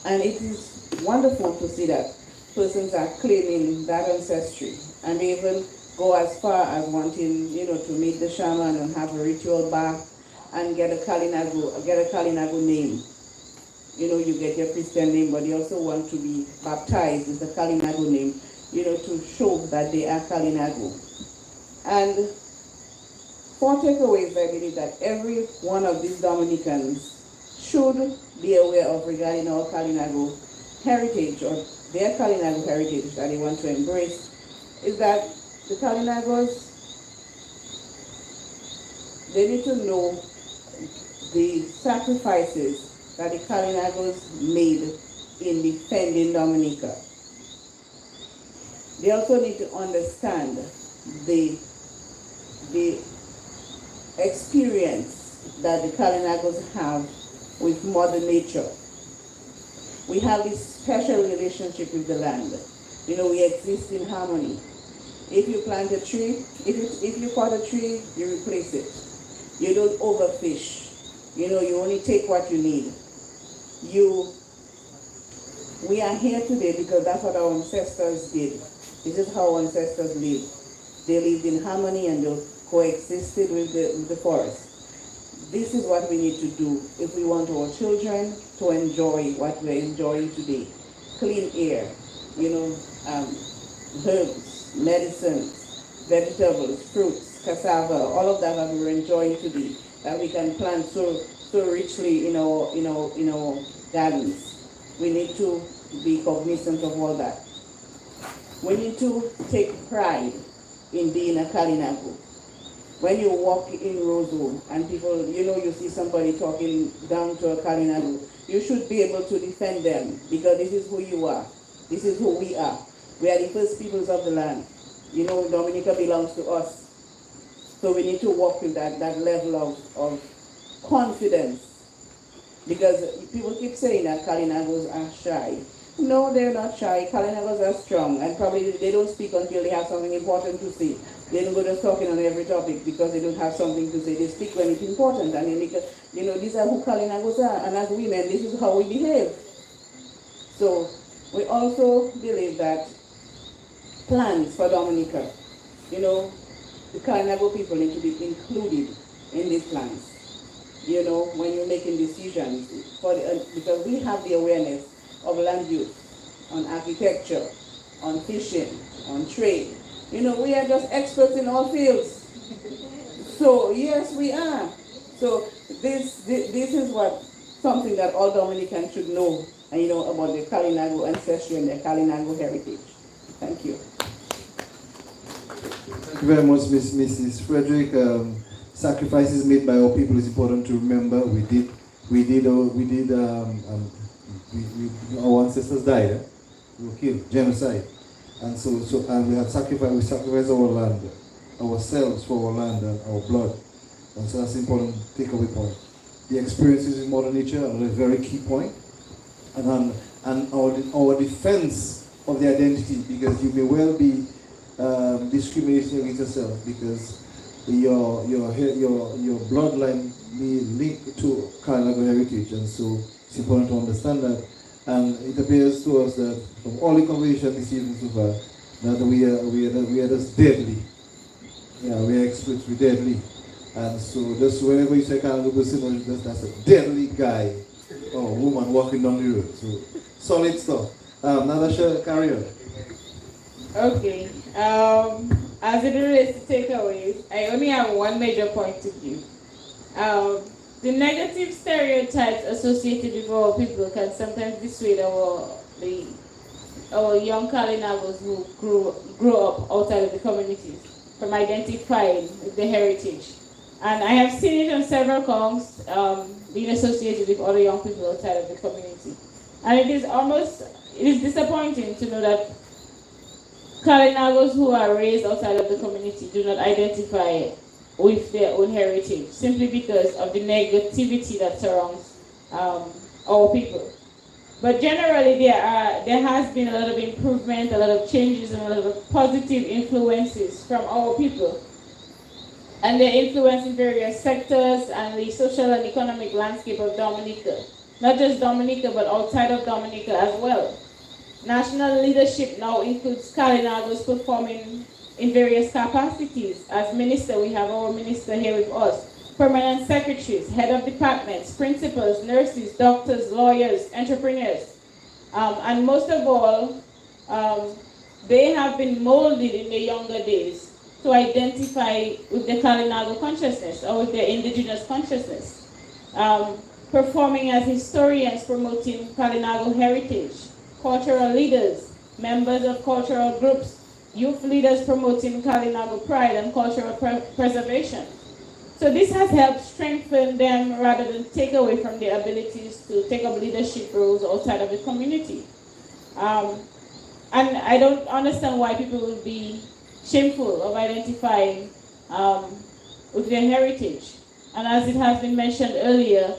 And it is wonderful to see that persons are claiming that ancestry, and they even go as far as wanting, to meet the shaman and have a ritual bath and get a Kalinago name. You get your Christian name, but you also want to be baptized with the Kalinago name, to show that they are Kalinago. And 4 takeaways I believe that every one of these Dominicans should be aware of regarding our Kalinago heritage, or their Kalinago heritage that they want to embrace, is that the Kalinagos, they need to know the sacrifices that the Kalinagos made in defending Dominica. They also need to understand the experience that the Kalinagos have with Mother Nature. We have this special relationship with the land. We exist in harmony. If you plant a tree, if you cut a tree, you replace it. You don't overfish. You only take what you need. We are here today because that's what our ancestors did. This is how our ancestors lived. They lived in harmony and they coexisted with the forest. This is what we need to do if we want our children to enjoy what we're enjoying today. Clean air, herbs, medicines, vegetables, fruits, cassava, all of that we're enjoying today, that we can plant so richly in our gardens. We need to be cognizant of all that. We need to take pride in being a Kalinago. When you walk in Rosewood and people, you see somebody talking down to a Kalinago, you should be able to defend them, because this is who you are. This is who we are. We are the first peoples of the land. Dominica belongs to us. So we need to walk with that level of confidence. Because people keep saying that Kalinagos are shy. No, they're not shy. Kalinagos are strong, and probably they don't speak until they have something important to say. They don't go just talking on every topic because they don't have something to say. They speak when it's important, and these are who Kalinagos are, and as women, this is how we behave. So we also believe that plans for Dominica, the Kalinago people need to be included in these plans. When you're making decisions, because we have the awareness of land use, on architecture, on fishing, on trade. We are just experts in all fields. So yes, we are. So this is something that all Dominicans should know, about the Kalinago ancestry and the Kalinago heritage. Thank you. Thank you very much, Mrs. Frederick. Sacrifices made by our people is important to remember. Our ancestors died. We were killed, genocide, and and we sacrificed our land, ourselves for our land and our blood, and so that's an important takeaway point. The experiences in modern nature are a very key point, and our defense of the identity, because you may well be discriminating against yourself because your bloodline may link to Kalinago heritage, and so it's important to understand that. And it appears to us that from all the conversations this evening so far, that we are just deadly. Yeah, we are experts, we're deadly. And so just whenever you say Kalinago, that's a deadly guy or woman walking down the road. So solid stuff. Natasha, carry on. Okay. As it relates to takeaways, I only have one major point to give. The negative stereotypes associated with our people can sometimes dissuade our young Kalinagos who grew up outside of the communities from identifying with the heritage. And I have seen it on several counts, being associated with other young people outside of the community. And it is disappointing to know that Kalinagos who are raised outside of the community do not identify with their own heritage, simply because of the negativity that surrounds our people. But generally, there has been a lot of improvement, a lot of changes, and a lot of positive influences from our people. And their influence in various sectors and the social and economic landscape of Dominica. Not just Dominica, but outside of Dominica as well. National leadership now includes Kalinagos performing in various capacities. As minister, we have our minister here with us, permanent secretaries, head of departments, principals, nurses, doctors, lawyers, entrepreneurs. And most of all, they have been molded in their younger days to identify with the Kalinago consciousness or with their indigenous consciousness, performing as historians promoting Kalinago heritage, cultural leaders, members of cultural groups, youth leaders promoting Kalinago pride and cultural preservation. So this has helped strengthen them rather than take away from their abilities to take up leadership roles outside of the community. And I don't understand why people would be shameful of identifying with their heritage. And as it has been mentioned earlier,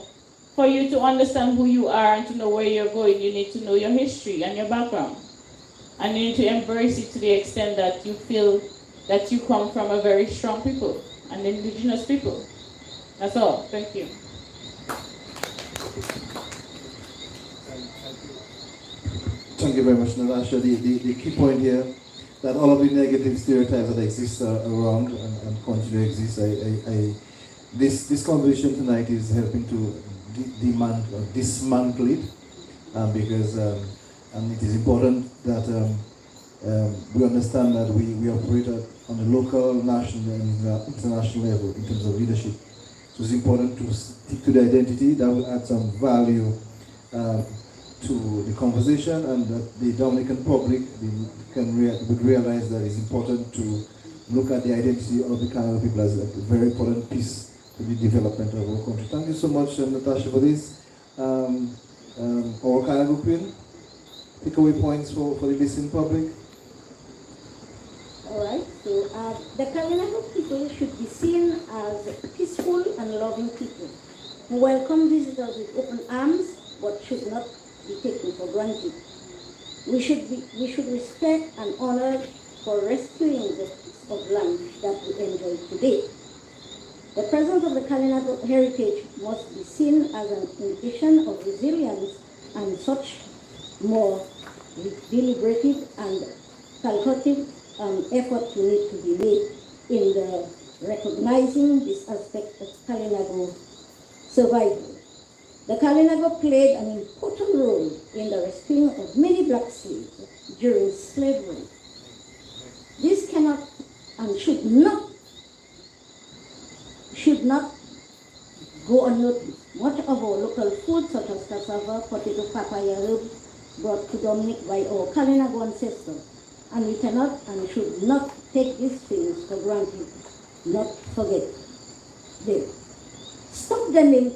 for you to understand who you are and to know where you're going, you need to know your history and your background. And you need to embrace it to the extent that you feel that you come from a very strong people, an indigenous people. That's all. Thank you. Thank you very much, Natasha. The key point here, that all of the negative stereotypes that exist around and continue to exist, this conversation tonight is helping to dismantle it, because and it is important that we understand that we operate on the local, national, and international level in terms of leadership. So it's important to stick to the identity that will add some value to the conversation, and that the Dominican public would realize that it's important to look at the identity of the Kalinago people as a very important piece to the development of our country. Thank you so much, Natasha, for this. Our Kalinago Queen, takeaway points for the listening public. Alright, so the Kalinago people should be seen as peaceful and loving people who welcome visitors with open arms, but should not be taken for granted. We should respect and honor for rescuing the piece of land that we enjoy today. The presence of the Kalinago heritage must be seen as an indication of resilience and such more deliberative and calculative effort need to be made in the recognizing this aspect of Kalinago survival. The Kalinago played an important role in the rescuing of many black slaves during slavery. This cannot and should not go unnoticed. Much of our local food, such as cassava, potato, papaya, herbs, brought to Dominica by our Kalinago ancestors, and we cannot and should not take these things for granted, not forget them. Stop the name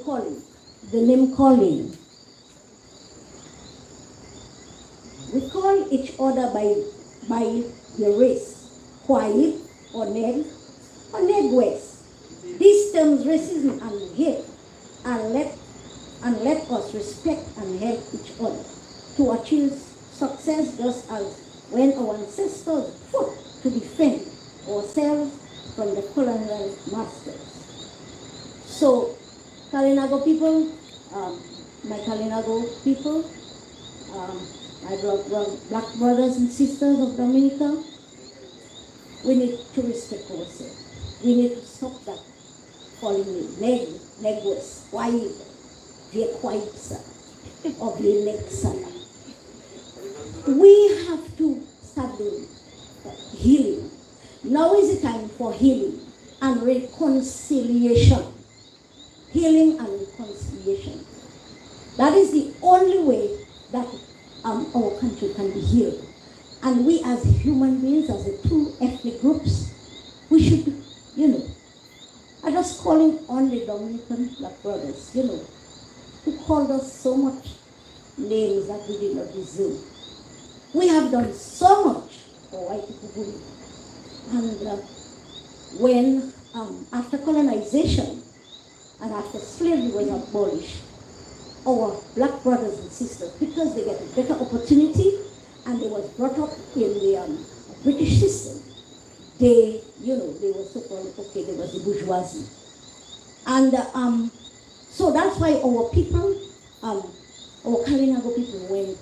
calling. We call each other by the race, white or neg west. These terms, racism and hate, and let us respect and help each other to achieve success, just as when our ancestors fought to defend ourselves from the colonial masters. So, Kalinago people, my Kalinago people, my black brothers and sisters of Dominica, we need to respect ourselves. We need to stop that calling me Negwes, white, or Nexala. We have to start doing healing. Now is the time for healing and reconciliation. Healing and reconciliation. That is the only way that our country can be healed. And we as human beings, as the two ethnic groups, we should, I'm just calling on the Dominican black brothers, who called us so much names that we did not deserve. We have done so much for white people. And when, after colonization and after slavery was abolished, our black brothers and sisters, because they get a better opportunity and they was brought up in the British system, they were so-called, okay, there was the bourgeoisie. And so that's why our people, our Kalinago people went,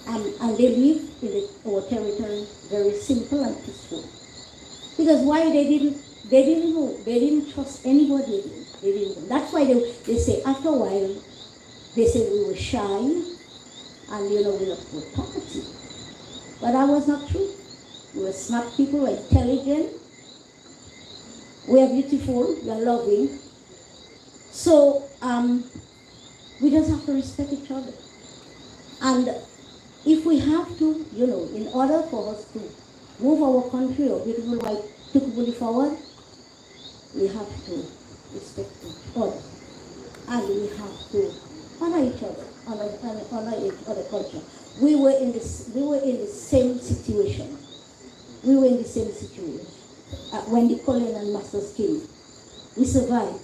and they live in our territory very simple and peaceful. Because why they didn't know, they didn't trust anybody. They didn't know. That's why they say after a while, they say we were shy and we were talkative. But that was not true. We were smart people, we were intelligent, we are beautiful, we are loving. So we just have to respect each other. And if we have to, in order for us to move our country or beautiful white people forward, we have to respect each other. And we have to honor each other, honor each other culture. We were in the same situation. We were in the same situation when the colonial masters came. We survived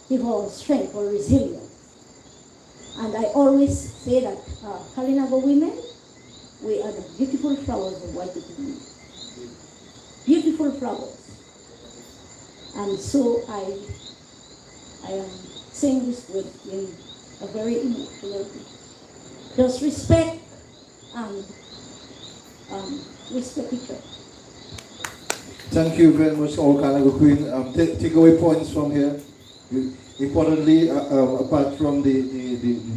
with our strength, our resilience. And I always say that Kalinago women, we are the beautiful flowers of white people. Beautiful flowers. And so I am saying this word in a very emotional way. Just respect and respect each other. Thank you very much, all Kalinago Queen. Takeaway points from here. Importantly, apart from the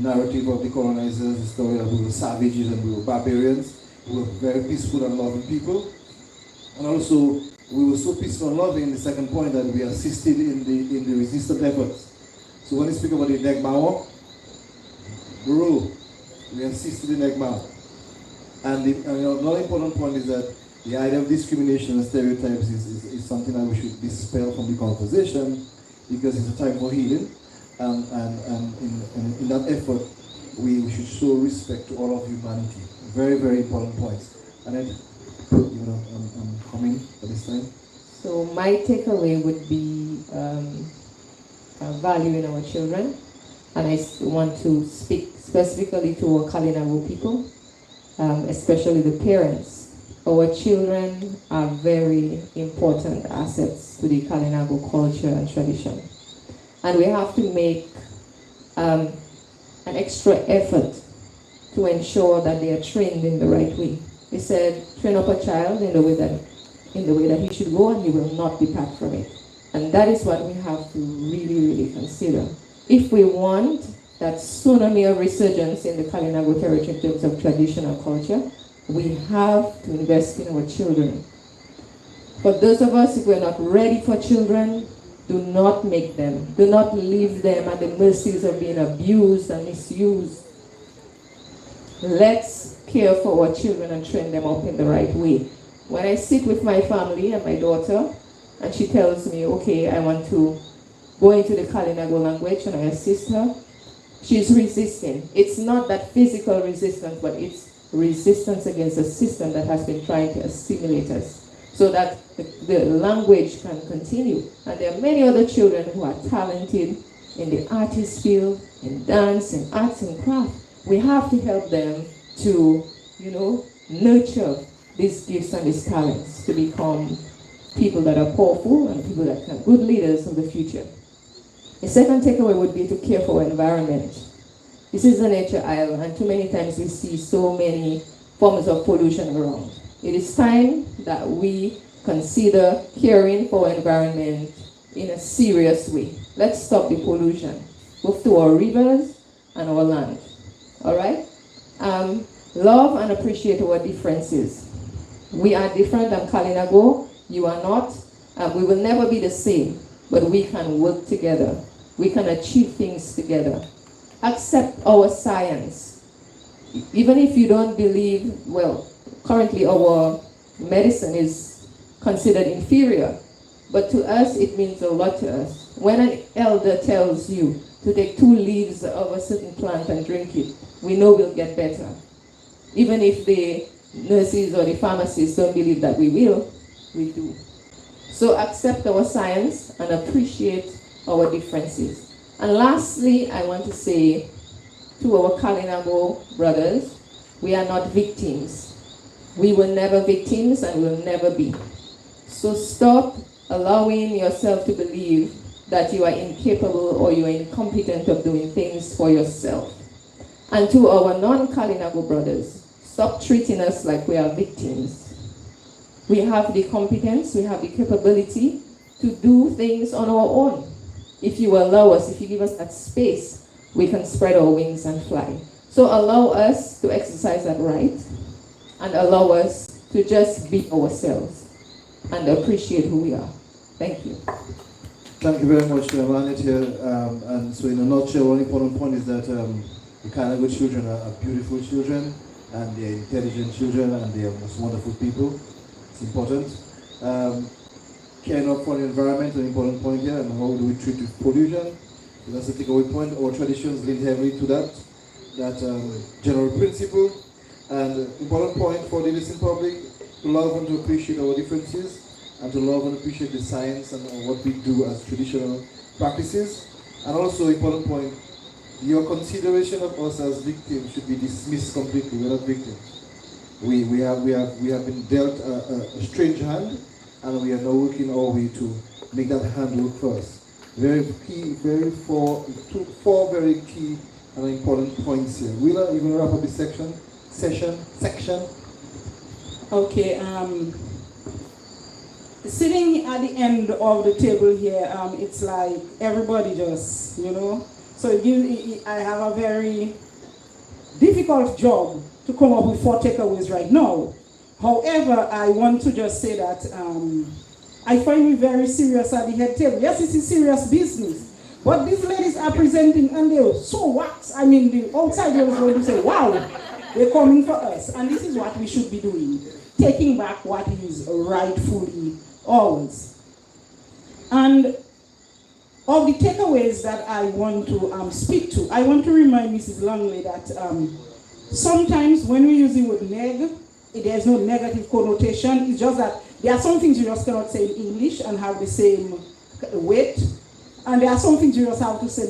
narrative of the colonizers, the story that we were savages and we were barbarians, we were very peaceful and loving people. And also, we were so peaceful and loving, the second point, that we assisted in the resistance efforts. So when you speak about the Negmao, bro, we assisted in Negmao. And another important point is that the idea of discrimination and stereotypes is something that we should dispel from the conversation, because it's a time for healing. And in that effort, we should show respect to all of humanity. Very, very important points. And then, I'm coming for this time. So my takeaway would be valuing our children, and I want to speak specifically to our Kalinago people, especially the parents. Our children are very important assets to the Kalinago culture and tradition, and we have to make an extra effort to ensure that they are trained in the right way. He said, train up a child in the way that he should go, and he will not depart from it. And that is what we have to really, really consider. If we want that tsunami of resurgence in the Kalinago territory in terms of traditional culture, we have to invest in our children. For those of us, if we're not ready for children, do not make them. Do not leave them at the mercies of being abused and misused. Let's care for our children and train them up in the right way. When I sit with my family and my daughter, and she tells me, okay, I want to go into the Kalinago language, and I assist her, she's resisting. It's not that physical resistance, but it's resistance against a system that has been trying to assimilate us, so that the language can continue. And there are many other children who are talented in the artist field, in dance, in arts and craft. We have to help them to, nurture these gifts and these talents to become people that are powerful and people that are good leaders of the future. The second takeaway would be to care for our environment. This is a nature isle, and too many times we see so many forms of pollution around. It is time that we consider caring for our environment in a serious way. Let's stop the pollution, both to our rivers and our land. All right? Love and appreciate our differences. We are different than Kalinago. You are not. We will never be the same, but we can work together. We can achieve things together. Accept our science. Even if you don't believe, currently our medicine is considered inferior, but to us it means a lot to us. When an elder tells you to take 2 leaves of a certain plant and drink it, we know we'll get better. Even if the nurses or the pharmacists don't believe that we will, we do. So accept our science and appreciate our differences. And lastly, I want to say to our Kalinago brothers, we are not victims. We were never victims and will never be. So stop allowing yourself to believe that you are incapable or you are incompetent of doing things for yourself. And to our non-Kalinago brothers, stop treating us like we are victims. We have the competence, we have the capability to do things on our own. If you allow us, if you give us that space, we can spread our wings and fly. So allow us to exercise that right, and allow us to just be ourselves and appreciate who we are. Thank you. Thank you very much, Janet here. And so in a nutshell, one important point is that the Kalinago children are beautiful children, and they are intelligent children, and they are most wonderful people. It's important. Caring up for the environment, an important point here, and how do we treat with pollution? So that's the takeaway point. Our traditions lean heavily to that general principle. And important point for the listening public, to love and to appreciate our differences, and to love and appreciate the science and what we do as traditional practices. And also, important point, your consideration of us as victims should be dismissed completely. We're not victims. We have been dealt a strange hand, and we are now working our way to make that hand work for us. Very key, four very key and important points here. Wheeler, you gonna wrap up this section? Okay. Sitting at the end of the table here, it's like everybody just, So I have a very difficult job to come up with 4 takeaways right now. However, I want to just say that I find it very serious at the head table. Yes, it's a serious business. But these ladies are presenting and they're so waxed. I mean, the outside world is going to say, wow, they're coming for us. And this is what we should be doing. Taking back what is rightfully ours. And of the takeaways that I want to speak to, I want to remind Mrs. Longley that sometimes when we use the word neg, there's no negative connotation. It's just that there are some things you just cannot say in English and have the same weight. And there are some things you just have to say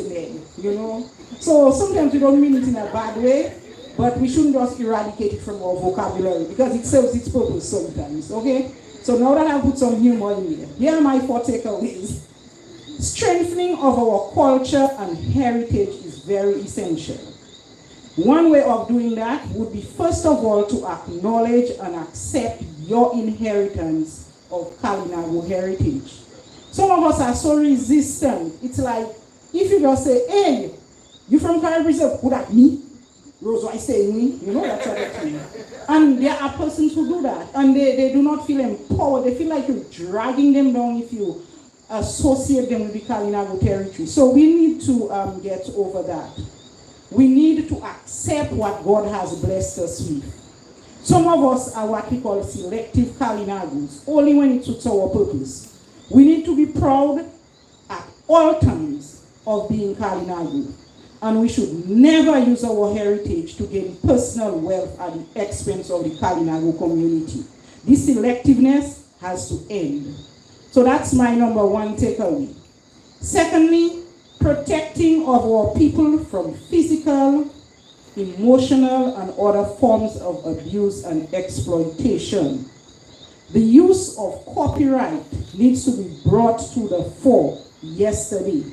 neg, you know? So sometimes we don't mean it in a bad way, but we shouldn't just eradicate it from our vocabulary because it serves its purpose sometimes, okay? So now that I've put some humor in here, here are my 4 takeaways. Strengthening of our culture and heritage is very essential. One way of doing that would be, first of all, to acknowledge and accept your inheritance of Kalinago heritage. Some of us are so resistant. It's like, if you just say, hey, you from Caribbean, who that me? Rose, why say me? You know, that sort of thing. And there are persons who do that, and they do not feel empowered. They feel like you're dragging them down if you associate them with the Kalinago territory. So we need to get over that. We need to accept what God has blessed us with. Some of us are what we call selective Kalinagos, only when it suits our purpose. We need to be proud at all times of being Kalinago. And we should never use our heritage to gain personal wealth at the expense of the Kalinago community. This selectiveness has to end. So that's my number 1 takeaway. Secondly, protecting of our people from physical, emotional, and other forms of abuse and exploitation. The use of copyright needs to be brought to the fore yesterday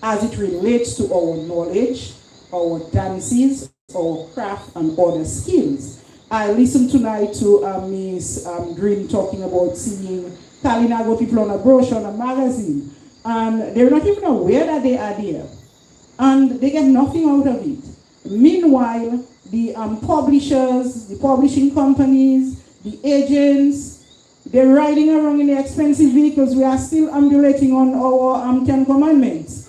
as it relates to our knowledge, our dances, our craft, and other skills. I listened tonight to Ms. Green talking about seeing Kalinago people on a brochure, on a magazine, and they're not even aware that they are there. And they get nothing out of it. Meanwhile, the publishers, the publishing companies, the agents, they're riding around in the expensive vehicles. We are still ambulating on our 10 commandments.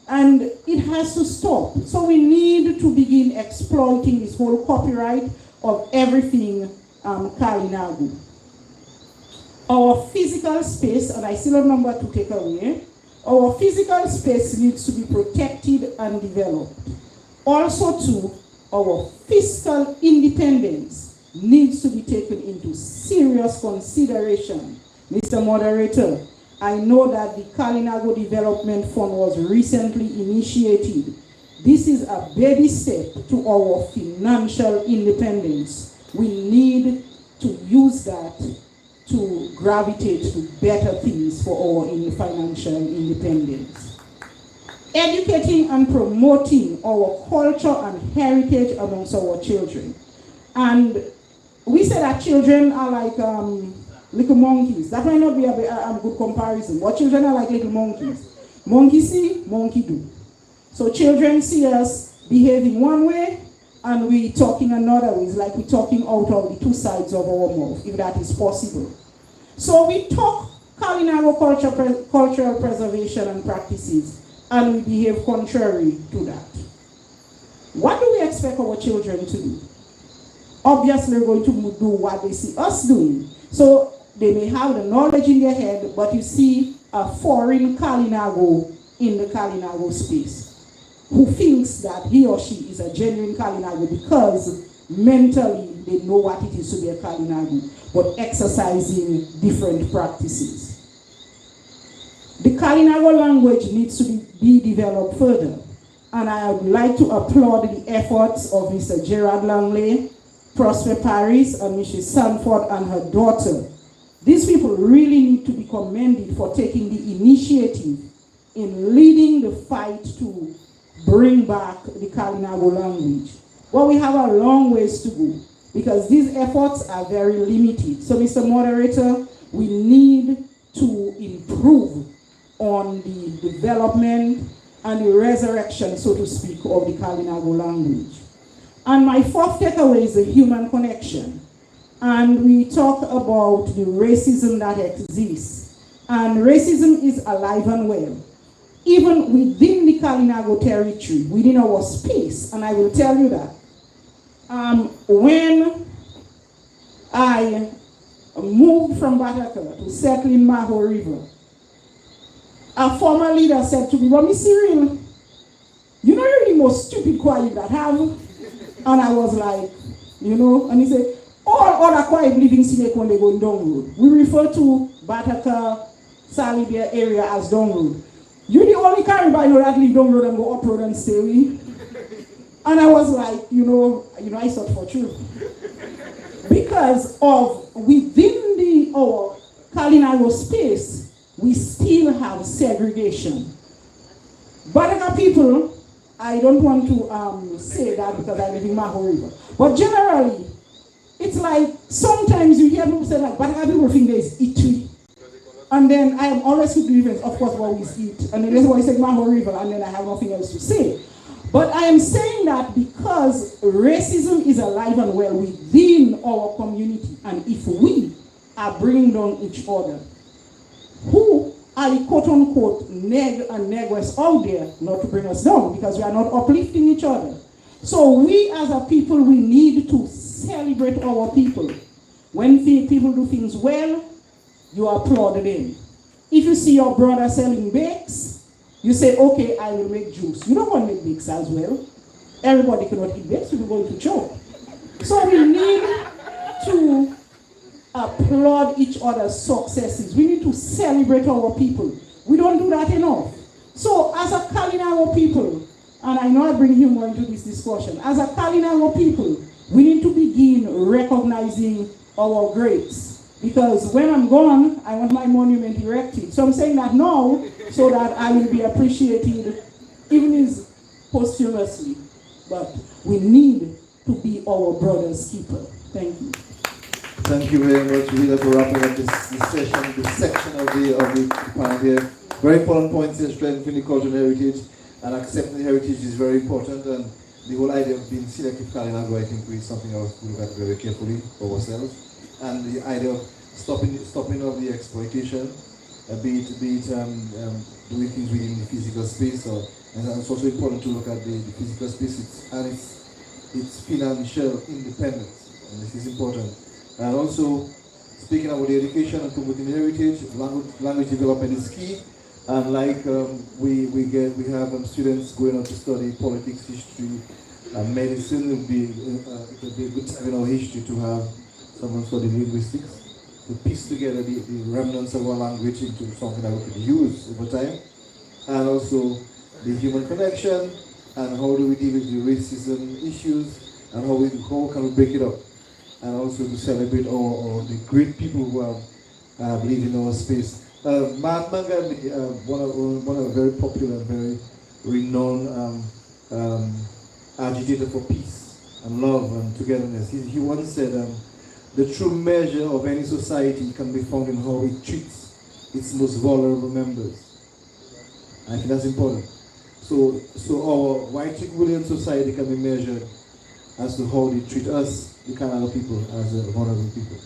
And it has to stop. So we need to begin exploiting this whole copyright of everything Kalinago. Our physical space, and I still have number 2 takeaway, our physical space needs to be protected and developed. Also too, our fiscal independence needs to be taken into serious consideration. Mr. Moderator, I know that the Kalinago Development Fund was recently initiated. This is a baby step to our financial independence. We need to use that to gravitate to better things for our financial independence. Educating and promoting our culture and heritage amongst our children. And we say that children are like little monkeys. That might not be a good comparison, but children are like little monkeys. Monkey see, monkey do. So children see us behaving one way, and we talking another way. It's like we're talking out of the 2 sides of our mouth, if that is possible. So we talk Kalinago cultural preservation and practices, and we behave contrary to that. What do we expect our children to do? Obviously, we're going to do what they see us doing. So they may have the knowledge in their head, but you see a foreign Kalinago in the Kalinago space who thinks that he or she is a genuine Kalinago because mentally they know what it is to be a Kalinago, but exercising different practices. The Kalinago language needs to be developed further, and I would like to applaud the efforts of Mr. Gerard Langley, Prosper Paris, and Mrs. Sanford and her daughter. These people really need to be commended for taking the initiative in leading the fight to bring back the Kalinago language. Well, we have a long ways to go because these efforts are very limited. So, Mr. Moderator, we need to improve on the development and the resurrection, so to speak, of the Kalinago language. And my fourth takeaway is the human connection. And we talk about the racism that exists. And racism is alive and well. Even within the Kalinago territory, within our space, and I will tell you that. When I moved from Bataka to settle in Maho River, a former leader said to me, "Well, Miss Cyril, you know you're the most stupid choir that have." And I was like, and he said, all other choir living when they go in Dong Road. We refer to Bataka, Salibia area as Dong Road. You're the only Caribbean that live Dong Road and go up road and stay with. And I was like, I sought for truth. Because of within our Kalinago space, we still have segregation. Bataka people, I don't want to say that because I live in Maho River, but generally, it's like sometimes you hear people say like, Bataka people think there's Itwi. And then I am always with the events, of course, what we eat. And then that's why I say Maho River, and then I have nothing else to say. But I am saying that because racism is alive and well within our community, and if we are bringing down each other, who are the quote-unquote neg and negress out there not to bring us down, because we are not uplifting each other. So we as a people, we need to celebrate our people. When people do things well, you applaud them. If you see your brother selling bakes, you say, okay, I will make juice. You don't want to make bakes as well. Everybody cannot eat bakes, we're going to choke. So we need to applaud each other's successes. We need to celebrate our people. We don't do that enough. So as a Kalinago people, and I know I bring humor into this discussion, as a Kalinago people, we need to begin recognizing our greats. Because when I'm gone, I want my monument erected. So I'm saying that now, so that I will be appreciated, even if posthumously. But we need to be our brother's keeper. Thank you. Thank you very much, Rita, for wrapping up this session, this section of the panel here. Very important points here, strengthening the cultural heritage and accepting the heritage is very important. And the whole idea of being selective Kalinago, I think, is something else we look at very carefully for ourselves. And the idea of stopping of the exploitation, be it doing things within the physical space, and it's also important to look at the physical space and its financial independence, and this is important. And also, speaking about the education and promoting heritage, language development is key. And like we have students going on to study politics, history, and medicine. It would be a good time in our history to have someone study linguistics to piece together the remnants of our language into something that we could use over time. And also the human connection, and how do we deal with the racism issues, and how can we break it up, and also to celebrate the great people who have lived in our space. Mahatma Gandhi, one of a very popular, very renowned agitator for peace and love and togetherness. He once said, the true measure of any society can be found in how it treats its most vulnerable members. I think that's important. So our white equivalent society can be measured as to how they treat us, the Kalinago people, as vulnerable people.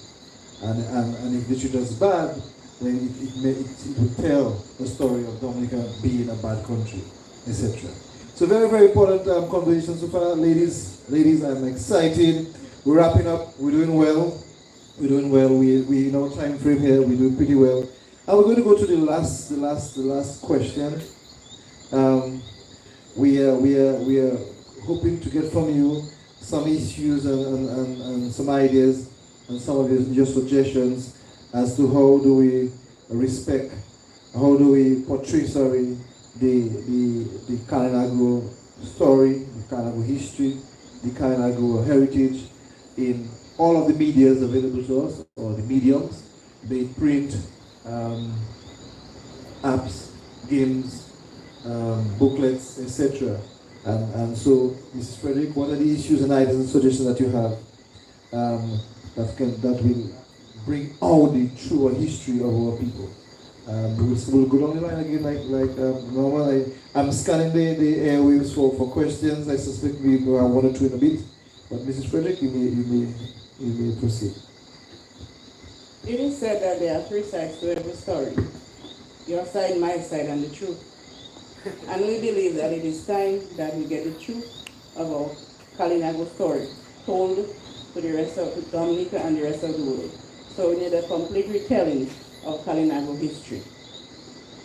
And if they treat us bad, then it will tell the story of Dominica being a bad country, etc. So very, very important conversation so far. Ladies, I'm excited. We're wrapping up. We're doing well. We in our time frame here, we're doing pretty well. And we're going to go to the last question. We are hoping to get from you some issues and some ideas and some of your suggestions as to how do we respect, how do we portray, the Kalinago story, the Kalinago history, the Kalinago heritage in all of the medias available to us, or the mediums, be it print, apps, games, booklets, etc. And so, Mrs. Frederick, what are the issues and ideas and suggestions that you have that will bring out the true history of our people? We'll go down the line again like normal. I'm scanning the airwaves for questions. I suspect we have one or two in a bit. But Mrs. Frederick, you may proceed. It is said that there are three sides to every story. Your side, my side, and the truth. And we believe that it is time that we get the truth of our Kalinago story told to the rest of Dominica and the rest of the world. So we need a complete retelling of Kalinago history.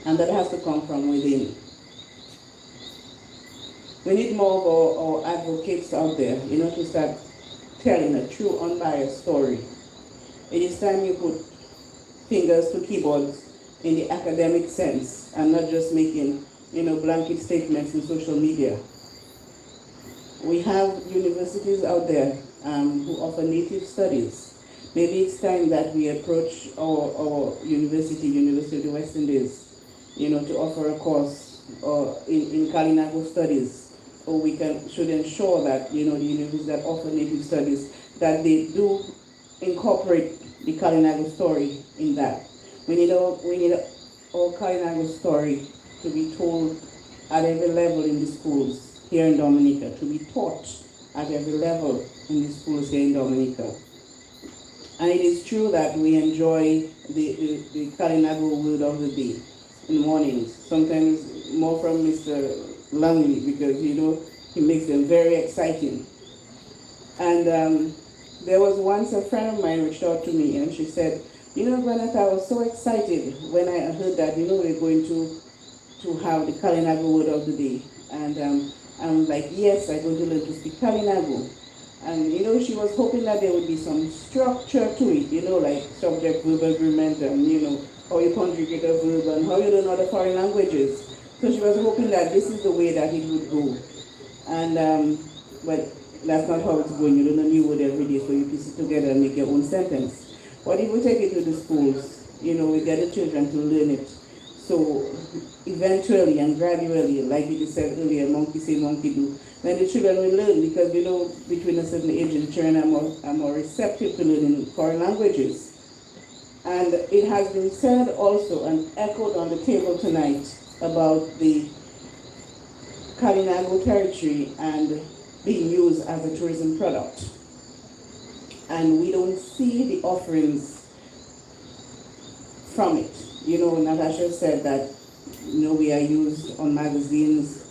And that has to come from within. We need more of our advocates out there, to start telling a true, unbiased story. It is time you put fingers to keyboards in the academic sense and not just making, blanket statements in social media. We have universities out there who offer native studies. Maybe it's time that we approach our University of the West Indies, to offer a course in Kalinago studies. Or we should ensure that, the universities that offer native studies, that they do incorporate the Kalinago story in that. We need our Kalinago story to be told at every level in the schools here in Dominica, to be taught at every level in the schools here in Dominica. And it is true that we enjoy the Kalinago word of the day in the mornings, sometimes more from Mr. Langley, because, he makes them very exciting. And there was once a friend of mine reached out to me and she said, Gwyneth, I was so excited when I heard that, we're going to have the Kalinago word of the day. And I'm like, yes, I'm going to learn to speak Kalinago. And, she was hoping that there would be some structure to it, like subject, verb, agreement, and, how you conjugate a verb and how you learn other foreign languages. So she was hoping that this is the way that it would go. And, but that's not how it's going. You learn a new word every day, so you piece it together and make your own sentence. But if we take it to the schools, we get the children to learn it. So eventually and gradually, like it is said earlier, monkey say, monkey do, then the children will learn because, between a certain age, the children are more receptive to learning foreign languages. And it has been said also and echoed on the table tonight about the Kalinago territory and being used as a tourism product. And we don't see the offerings from it. Natasha said that, we are used on magazines,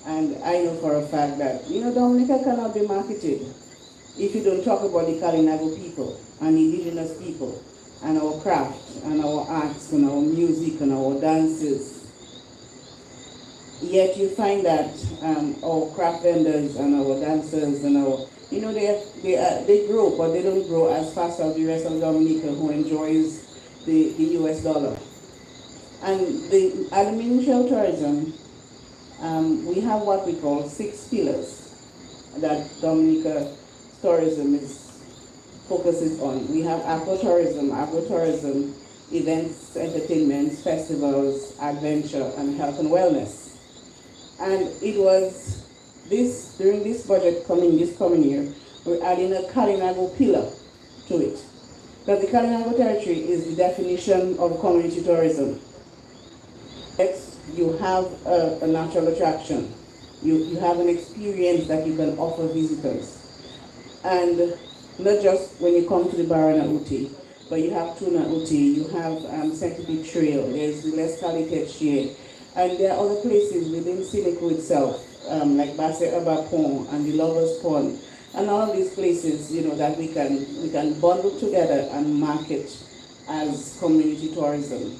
and I know for a fact that, Dominica cannot be marketed if you don't talk about the Kalinago people and indigenous people and our craft and our arts and our music and our dances. Yet you find that our craft vendors and our dancers and our, they grow, but they don't grow as fast as the rest of Dominica who enjoys the US dollar. And the aluminium shell tourism, we have what we call 6 pillars that Dominica tourism focuses on. We have agro-tourism, events, entertainments, festivals, adventure, and health and wellness. And it was during this budget this coming year, we're adding a Kalinago pillar to it. But the Kalinago territory is the definition of community tourism. You have a natural attraction. You have an experience that you can offer visitors. And not just when you come to the Barana Uti, but you have Tuna Uti, you have Centipede Trail, there's the Les Calites, and there are other places within Silico itself, like Basse Aba Pond and the Lovers Pond, and all of these places, that we can bundle together and market as community tourism.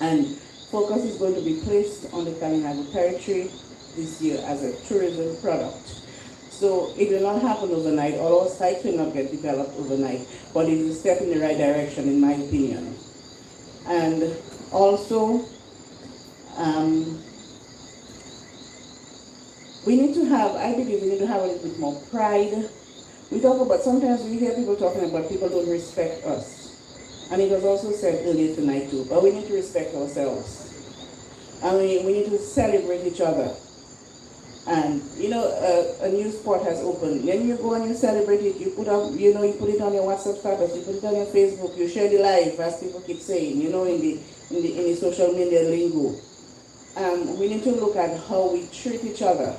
And focus is going to be placed on the Kalinago territory this year as a tourism product. So it will not happen overnight, all our sites will not get developed overnight, but it is a step in the right direction, in my opinion. And also, I believe we need to have a little bit more pride. Sometimes we hear people talking about people don't respect us. And it was also said earlier tonight too, but we need to respect ourselves. And we need to celebrate each other. And a new sport has opened. Then you go and you celebrate it, you put it on your WhatsApp status, you put it on your Facebook, you share the live, as people keep saying, in the social media lingo. We need to look at how we treat each other.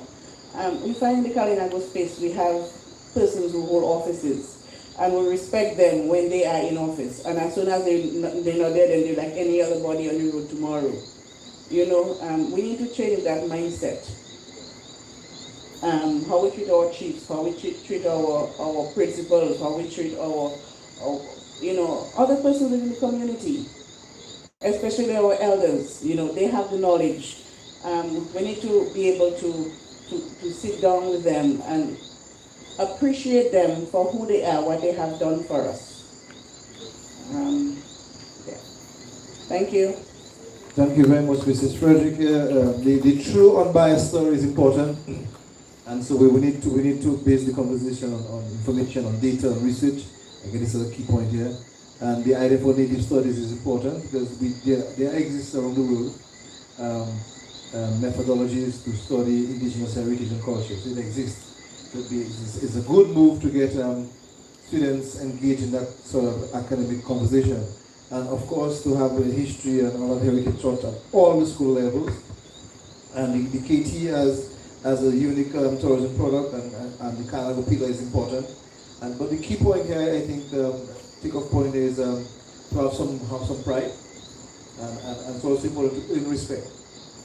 We find in the Kalinago space we have persons who hold offices. And we respect them when they are in office. And as soon as they're not there, then they're like any other body on the road tomorrow. You know, we need to change that mindset. How we treat our chiefs, how we treat our principals, how we treat our you know, other persons in the community, especially our elders. You know, they have the knowledge. We need to be able to sit down with them and appreciate them for who they are, what they have done for us. Yeah. Thank you. Thank you very much, Mrs. Frederick. The true unbiased story is important, and so we need to base the conversation on information, on data, and research. Again, this is a key point here. And the idea for native studies is important because there exists around the world methodologies to study indigenous heritage and cultures. It exists. It's a good move to get students engaged in that sort of academic conversation. And of course, to have the history and oral heritage taught at all the school levels. And the KT as a unique tourism product and the Kalinago pillar is important. But the key point here, I think, take-off point is to have some pride. And it's also important to earn respect.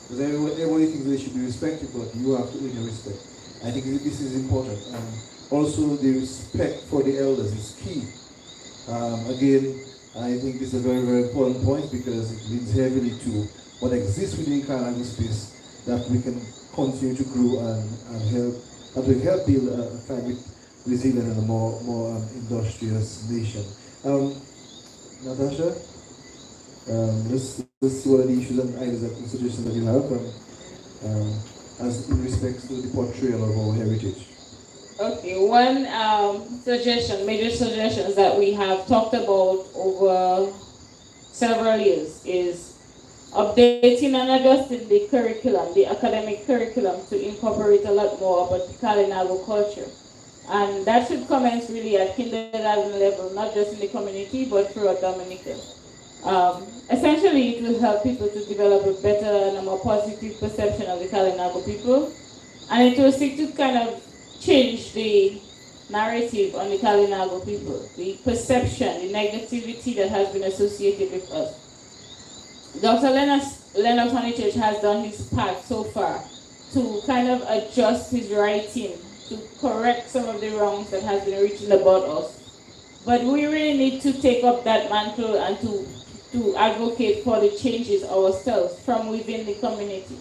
Because everybody thinks they should be respected, but you have to earn your respect. I think this is important. Also, the respect for the elders is key. Again, I think this is a very, very important point because it leads heavily to what exists within Kalinago space that we can continue to grow and help, that will help build a climate resilient and a more industrious nation. Natasha, let's see what are the issues and ideas and suggestions that you have as in respects to the portrayal of our heritage. Okay, one major suggestions that we have talked about over several years is updating and adjusting the curriculum, the academic curriculum, to incorporate a lot more about the Kalinago culture. And that should commence really at kindergarten level, not just in the community, but throughout Dominica. Essentially, it will help people to develop a better and a more positive perception of the Kalinago people. And it will seek to kind of change the narrative on the Kalinago people, the perception, the negativity that has been associated with us. Dr. Leonard Honeychurch has done his part so far to kind of adjust his writing to correct some of the wrongs that has been written about us. But we really need to take up that mantle and to advocate for the changes ourselves from within the community.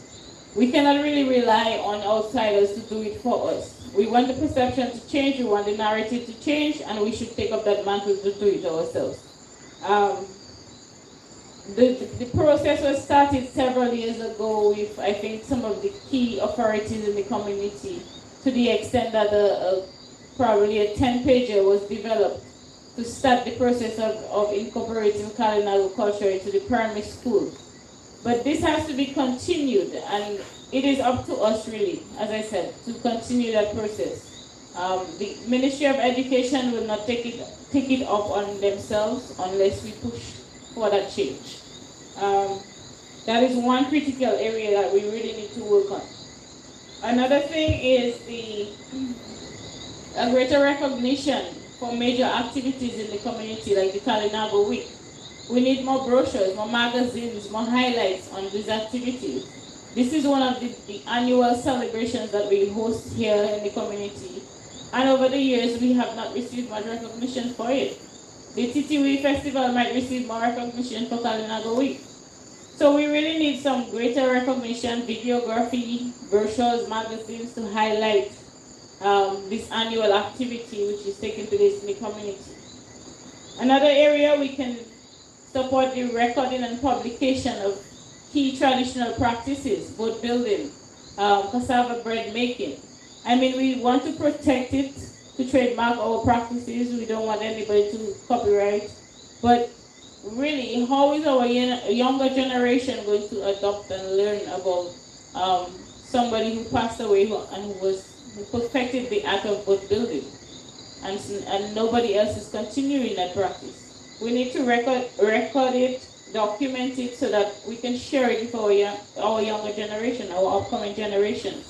We cannot really rely on outsiders to do it for us. We want the perception to change, we want the narrative to change, and we should take up that mantle to do it ourselves. The process was started several years ago with, I think, some of the key authorities in the community, to the extent that probably a 10-pager was developed to start the process of incorporating Kalinago culture into the primary school. But this has to be continued, and it is up to us really, as I said, to continue that process. The Ministry of Education will not take it up on themselves unless we push for that change. That is one critical area that we really need to work on. Another thing is a greater recognition for major activities in the community, like the Kalinago Week. We need more brochures, more magazines, more highlights on these activities. This is one of the annual celebrations that we host here in the community. And over the years, we have not received much recognition for it. The Titiwi Festival might receive more recognition for Kalinago Week. So we really need some greater recognition, videography, brochures, magazines to highlight this annual activity which is taking place in the community. Another area we can support the recording and publication of key traditional practices, boat building, cassava bread making. I mean, we want to protect it, to trademark our practices. We don't want anybody to copyright. But really, how is our younger generation going to adopt and learn about somebody who passed away and who perfected the art of boat building, and nobody else is continuing that practice? We need to record it, document it, so that we can share it with our younger generation, our upcoming generations.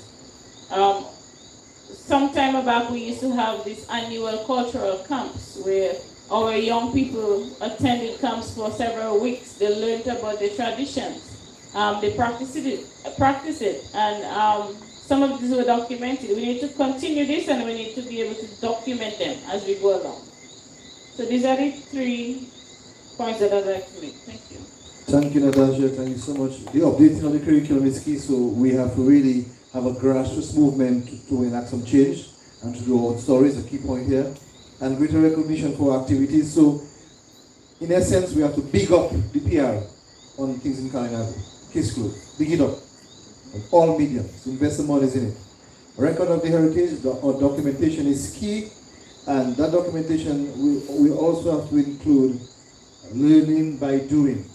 some time back we used to have these annual cultural camps where our young people attended camps for several weeks. They learned about the traditions. They practice it, and some of these were documented. We need to continue this, and we need to be able to document them as we go along. So these are the 3 points that I'd like to make. Thank you. Thank you, Natasha. Thank you so much. The updating of the curriculum is key, so we have to really have a grassroots movement to enact some change and to do our own stories, a key point here, and greater recognition for activities. So, in essence, we have to big up the PR on things in Kalinago. Kiss Club, big it up. All mediums, invest the monies in it. Record of the heritage, documentation is key, and that documentation we also have to include learning by doing.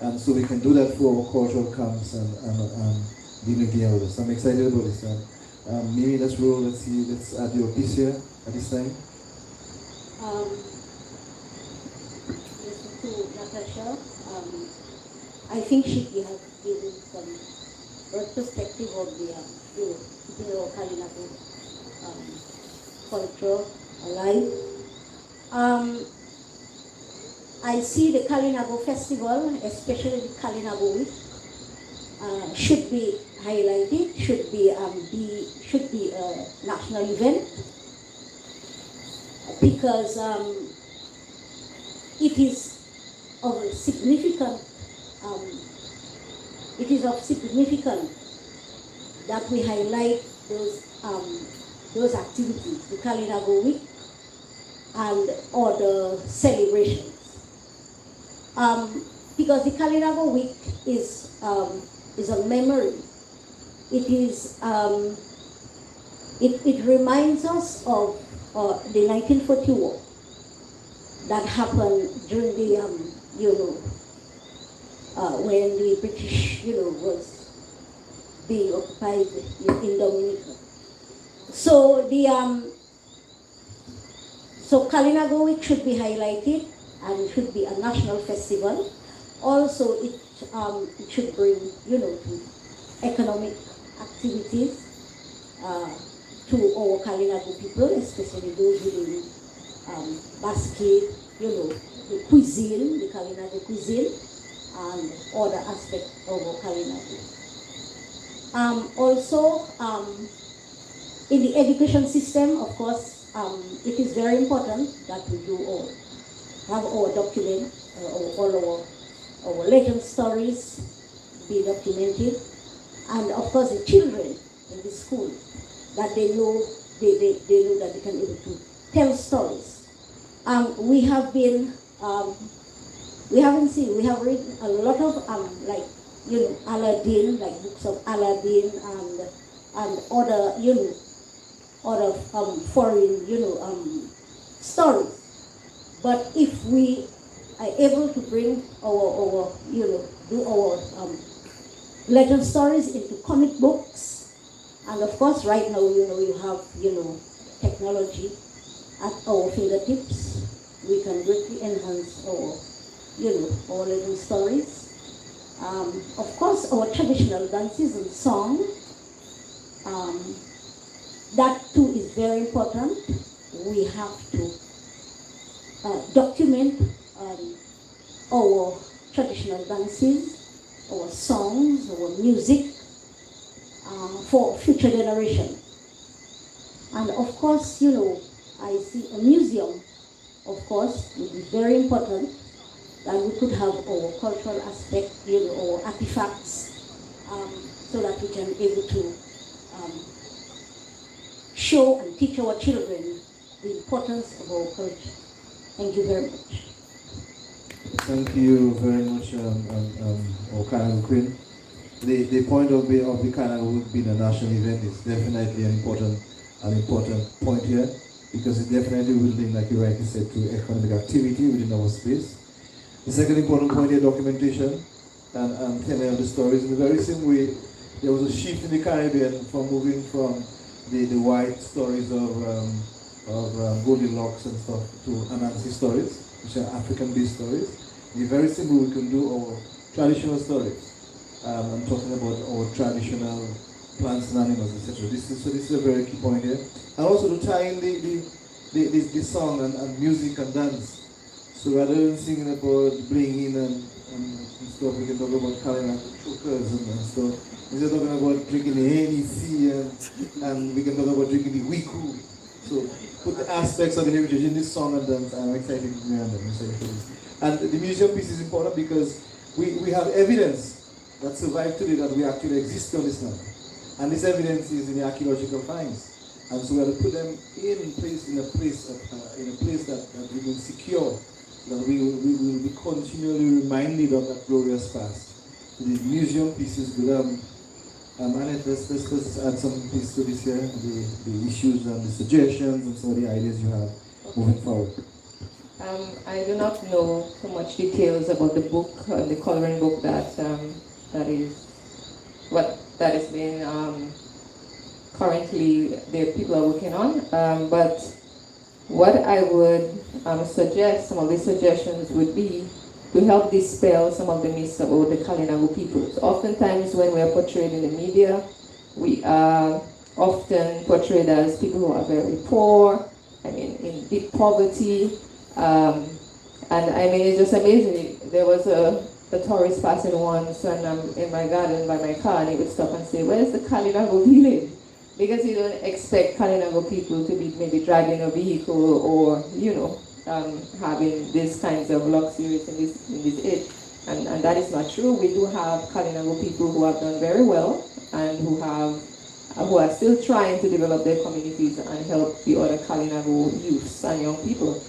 And so we can do that for our cultural camps and dealing with the elders. I'm excited about this. Mimi, let's roll. Let's add your piece here at this time. Listen to Natasha. I think she has given some perspective of the Kalinago culture alive. I see the Kalinago Festival, especially the Kalinago Week, should be highlighted, should be a national event, because it is of significance that we highlight those activities, the Kalinago Week and other celebrations. Because the Kalinago Week is a memory. It is it reminds us of the 1940 war that happened during the when the British was being occupied in Dominica. So so Kalinago Week should be highlighted, and it should be a national festival. Also, it should bring, to economic activities to our Kalinago people, especially those within basket, the cuisine, the Kalinago cuisine, and other aspects of our Kalinago. Also, in the education system, of course, it is very important that we do have our document, all our legend stories be documented, and of course the children in the school, that they know that they can be able to tell stories. We have been we have written a lot of Aladdin, like books of Aladdin and other other foreign stories. But if we are able to bring our do our legend stories into comic books, and of course right now you have technology at our fingertips, we can greatly enhance our our legend stories. Of course, our traditional dances and songs, that too is very important. We have to document our traditional dances, our songs, our music for future generation. And of course, I see a museum, of course, would be very important, that we could have our cultural aspect, our artifacts, so that we can be able to show and teach our children the importance of our culture. Thank you very much. Thank you very much, Kalinago Queen. The point of the Kalinago being a national event is definitely an important point here, because it definitely will link, like you rightly said, to economic activity within our space. The second important point here, documentation and telling of the stories. In the very same way, there was a shift in the Caribbean from moving from the white stories of Goldilocks and stuff to Anansi stories, which are African-based stories. In the very same way, we can do our traditional stories. I'm talking about our traditional plants and animals, etc. This is a very key point here. And also to tie in the song and music and dance. So rather than singing about blinging and stuff, we can talk about Kalinago chokers and stuff. Instead of talking about drinking the Hennessy and we can talk about drinking the Wiku. So put the aspects of the heritage in this song and dance. I'm excited to hear them. I'm excited for this. And the museum piece is important because we have evidence that survived today that we actually exist on this land. And this evidence is in the archaeological finds. And so we have to put them in a place that we will secure, that we will be continually reminded of that glorious past. So the museum piece is good. Annette, let's add some piece to this here, the issues and the suggestions and some of the ideas you have moving forward. I do not know so much details about the book, the coloring book that is being currently the people are working on. But what I would suggest, some of the suggestions would be to help dispel some of the myths about the Kalinago peoples. Oftentimes when we are portrayed in the media, we are often portrayed as people who are very poor, in deep poverty. And it's just amazing. There was a tourist passing once and I'm in my garden by my car and he would stop and say, "Where's the Kalinago village?" Because you don't expect Kalinago people to be maybe driving a vehicle or, having these kinds of luxuries in this age. And that is not true. We do have Kalinago people who have done very well and who are still trying to develop their communities and help the other Kalinago youths and young people.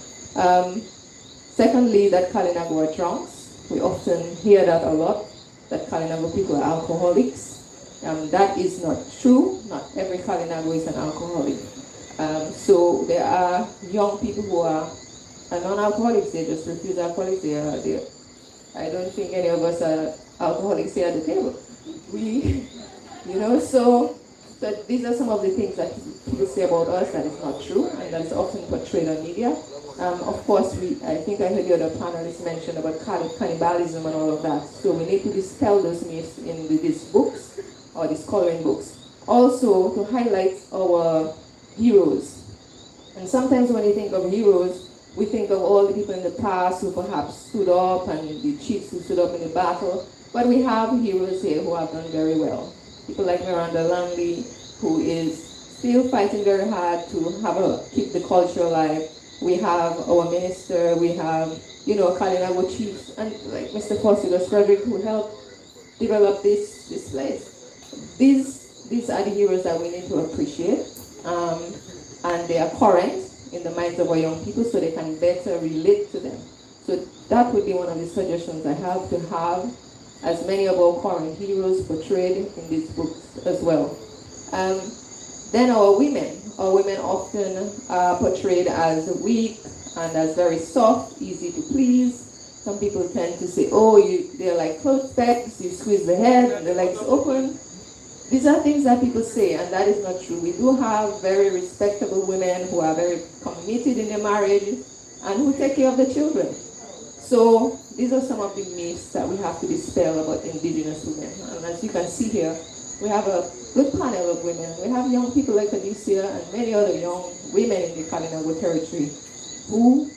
Secondly, that Kalinago are drunks. We often hear that a lot, that Kalinago people are alcoholics. That is not true. Not every Kalinago is an alcoholic. So there are young people who are non-alcoholics. They just refuse alcoholics. I don't think any of us are alcoholics here at the table. So these are some of the things that people say about us that is not true, and that is often portrayed on media. Of course, I think I heard the other panelists mention about cannibalism and all of that. So we need to dispel those myths in these books, or these coloring books. Also, to highlight our heroes. And sometimes when you think of heroes, we think of all the people in the past who perhaps stood up and the chiefs who stood up in the battle. But we have heroes here who have done very well. People like Miranda Langley, who is still fighting very hard to keep the culture alive. We have our minister, we have, Kalinago chiefs, and like Mr. Fossilos Frederick, who helped develop this place. These are the heroes that we need to appreciate, and they are current in the minds of our young people so they can better relate to them. So that would be one of the suggestions I have, to have as many of our current heroes portrayed in these books as well. Then our women often are portrayed as weak and as very soft, easy to please. Some people tend to say, they're like clothes pegs, you squeeze the head and the legs open. These are things that people say, and that is not true. We do have very respectable women who are very committed in their marriage and who take care of the children. So these are some of the myths that we have to dispel about indigenous women. And as you can see here, we have a good panel of women. We have young people like Alicia and many other young women in the Kalinago territory who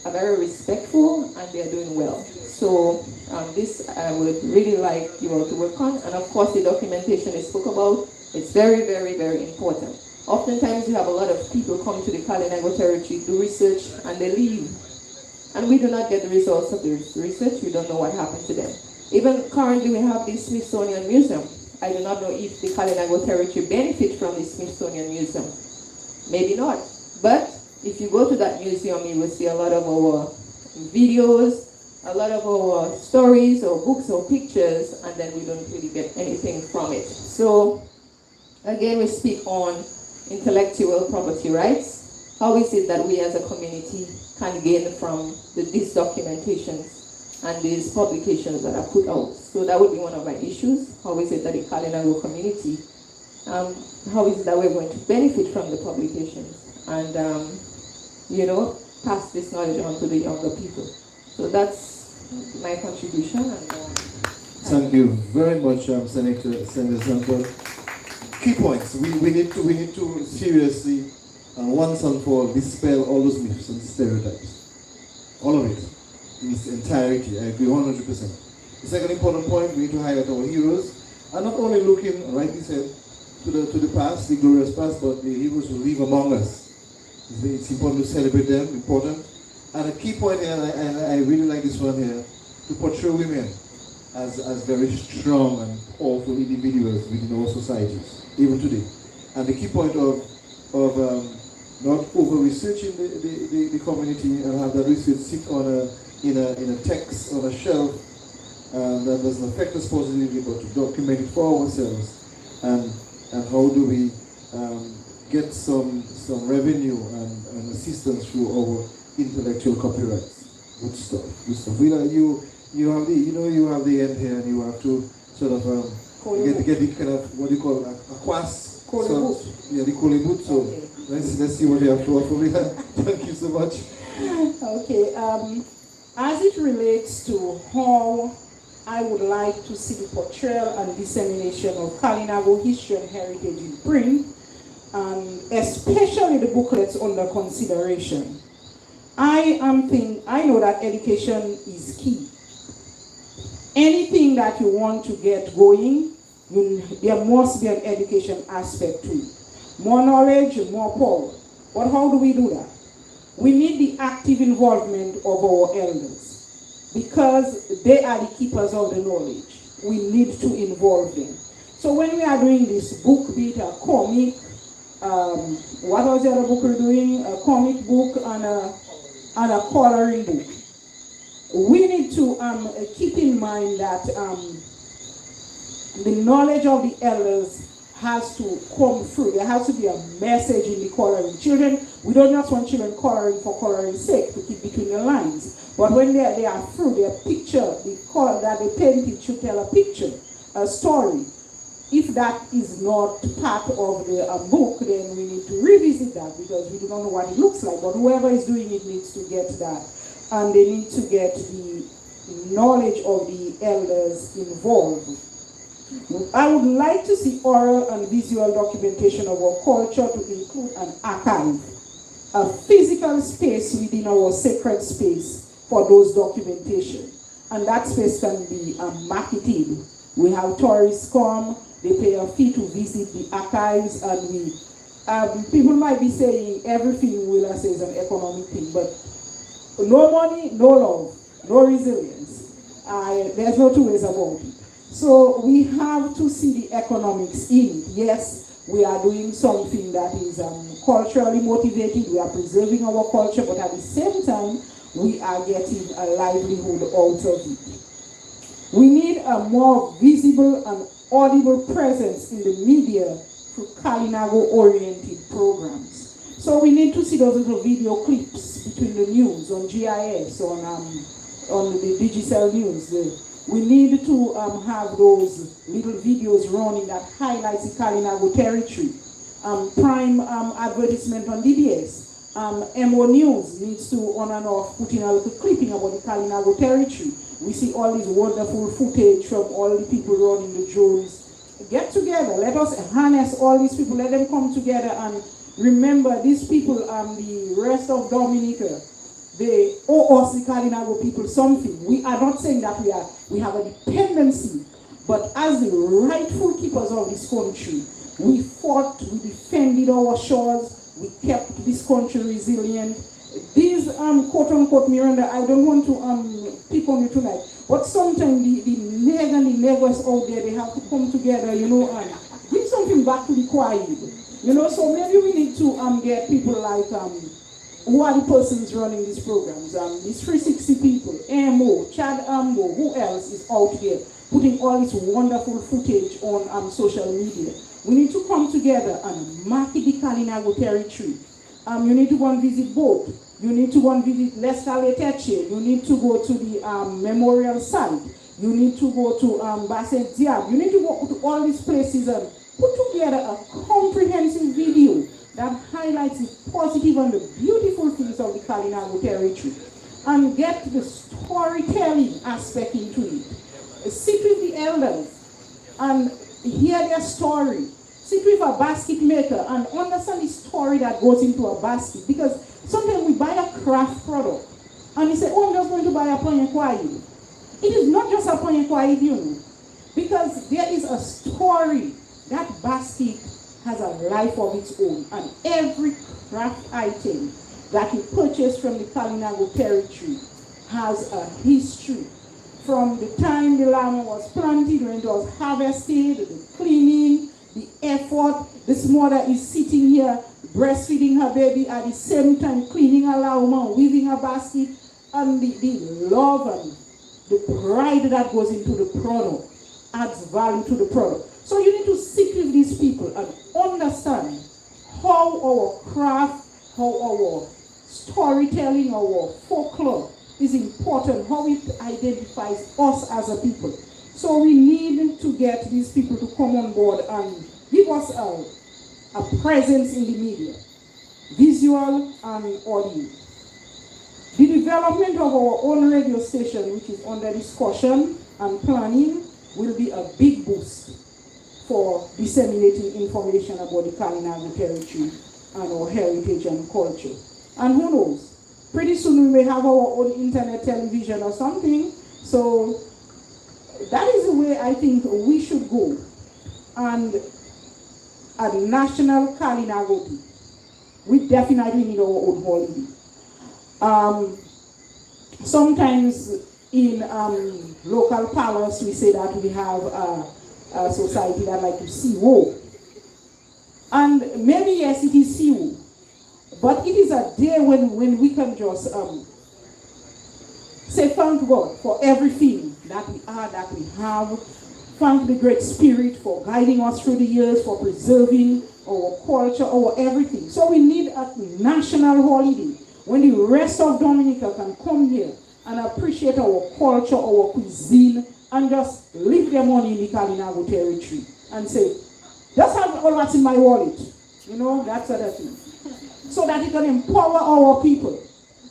are very respectful and they are doing well. So this I would really like you all to work on. And of course the documentation I spoke about, it's very, very, very important. Oftentimes you have a lot of people come to the Kalinago territory, do research, and they leave. And we do not get the results of the research. We don't know what happened to them. Even currently we have the Smithsonian Museum. I do not know if the Kalinago territory benefits from the Smithsonian Museum. Maybe not. But if you go to that museum, you will see a lot of our videos, a lot of our stories or books or pictures, and then we don't really get anything from it. So again, we speak on intellectual property rights. How is it that we as a community can gain from these documentations and these publications that are put out? So that would be one of my issues. How is it that the Kalinago community, how is it that we're going to benefit from the publications and, pass this knowledge on to the younger people? So that's my contribution. Thank you very much, Senator Sanford. key points. We need to seriously, once and for all, dispel all those myths and stereotypes. All of it, in its entirety. I agree 100%. The second important point, we need to highlight our heroes, and not only looking, rightly said, to the past, the glorious past, but the heroes who live among us. It's important to celebrate them, important. And a key point here, and I really like this one here, to portray women as very strong and powerful individuals within our societies, even today. And the key point of not over-researching the community and have that research sit in a text on a shelf that doesn't affect us positively, but to document it for ourselves. And how do we get some revenue and assistance through our intellectual copyrights? Good stuff. Good stuff. You have the end here, and you have to sort of get the kind of what you call a quas. So, yeah, the Kolibut. So okay. Let's see what you have to offer me. Thank you so much. Okay. As it relates to how I would like to see the portrayal and dissemination of Kalinago history and heritage in print, and especially the booklets under consideration, I know that education is key. Anything that you want to get going, there must be an education aspect to it. More knowledge, more power. But how do we do that? We need the active involvement of our elders, because they are the keepers of the knowledge. We need to involve them. So when we are doing this book, be it a comic, what was the other book we're doing? A comic book and a coloring book. We need to keep in mind that the knowledge of the elders has to come through. There has to be a message in the coloring. Children, we don't just want children coloring for coloring's sake, to keep between the lines. But when they are through, their picture, the color that they painted should tell a picture, a story. If that is not part of the book, then we need to revisit that, because we do not know what it looks like. But whoever is doing it needs to get that. And they need to get the knowledge of the elders involved. I would like to see oral and visual documentation of our culture to include an archive, a physical space within our sacred space for those documentation. And that space can be marketed. We have tourists come, they pay a fee to visit the archives, and people might be saying everything Willa says is an economic thing, but no money, no love, no resilience. There's no two ways about it. So we have to see the economics in it. Yes, we are doing something that is culturally motivated. We are preserving our culture, but at the same time, we are getting a livelihood out of it. We need a more visible and audible presence in the media through Kalinago-oriented programs. So we need to see those little video clips between the news on GIS, on the digital news. We need to have those little videos running that highlights the Kalinago territory. Prime advertisement on DBS. Emonews needs to on and off put in a little clipping about the Kalinago territory. We see all this wonderful footage from all the people running the drones. Get together, let us harness all these people, let them come together and remember these people, the rest of Dominica, they owe us, the Kalinago people, something. We are not saying that we have a dependency, but as the rightful keepers of this country, we fought, we defended our shores, we kept this country resilient. These quote-unquote Miranda, I don't want to pick on you tonight, but sometimes the neg and the neggers out there, they have to come together, and give something back to the choir. So maybe we need to get people like, who are the persons running these programs? These 360 people, AMO, Chad Ambo, who else is out there putting all this wonderful footage on social media? We need to come together and market the Kalinago territory. You need to go and visit both. You need to go and visit Lescaleteche. You need to go to the memorial site. You need to go to Basset Diab. You need to go to all these places and put together a comprehensive video that highlights the positive and the beautiful things of the Kalinago territory, and get the storytelling aspect into it. Sit with the elders and hear their story, sit with a basket maker and understand the story that goes into a basket. Because sometimes we buy a craft product and we say, oh, I'm just going to buy a ponye kwaib. It is not just a ponye kwaib, you know, because there is a story. That basket has a life of its own, and every craft item that you purchase from the Kalinago territory has a history. From the time the llama was planted, when it was harvested, the cleaning, the effort. This mother is sitting here breastfeeding her baby at the same time cleaning a llama, weaving a basket, and the love and the pride that goes into the product adds value to the product. So you need to sit with these people and understand how our craft, how our storytelling, our folklore is important, how it identifies us as a people. So we need to get these people to come on board and give us a presence in the media, visual and audio. The development of our own radio station, which is under discussion and planning, will be a big boost for disseminating information about the Kalinago territory and our heritage and culture. And who knows, pretty soon we may have our own internet television or something. So that is the way I think we should go. And at the National Kalinago Day, we definitely need our own holiday. Sometimes in local parlance we say that we have a society that like to see war. And maybe yes, it is see war. But it is a day when we can just say thank God for everything that we are, that we have. Thank the Great Spirit for guiding us through the years, for preserving our culture, our everything. So we need a national holiday when the rest of Dominica can come here and appreciate our culture, our cuisine, and just leave their money in the Kalinago territory and say, just have all that's in my wallet. You know, that sort of thing. So that it can empower our people.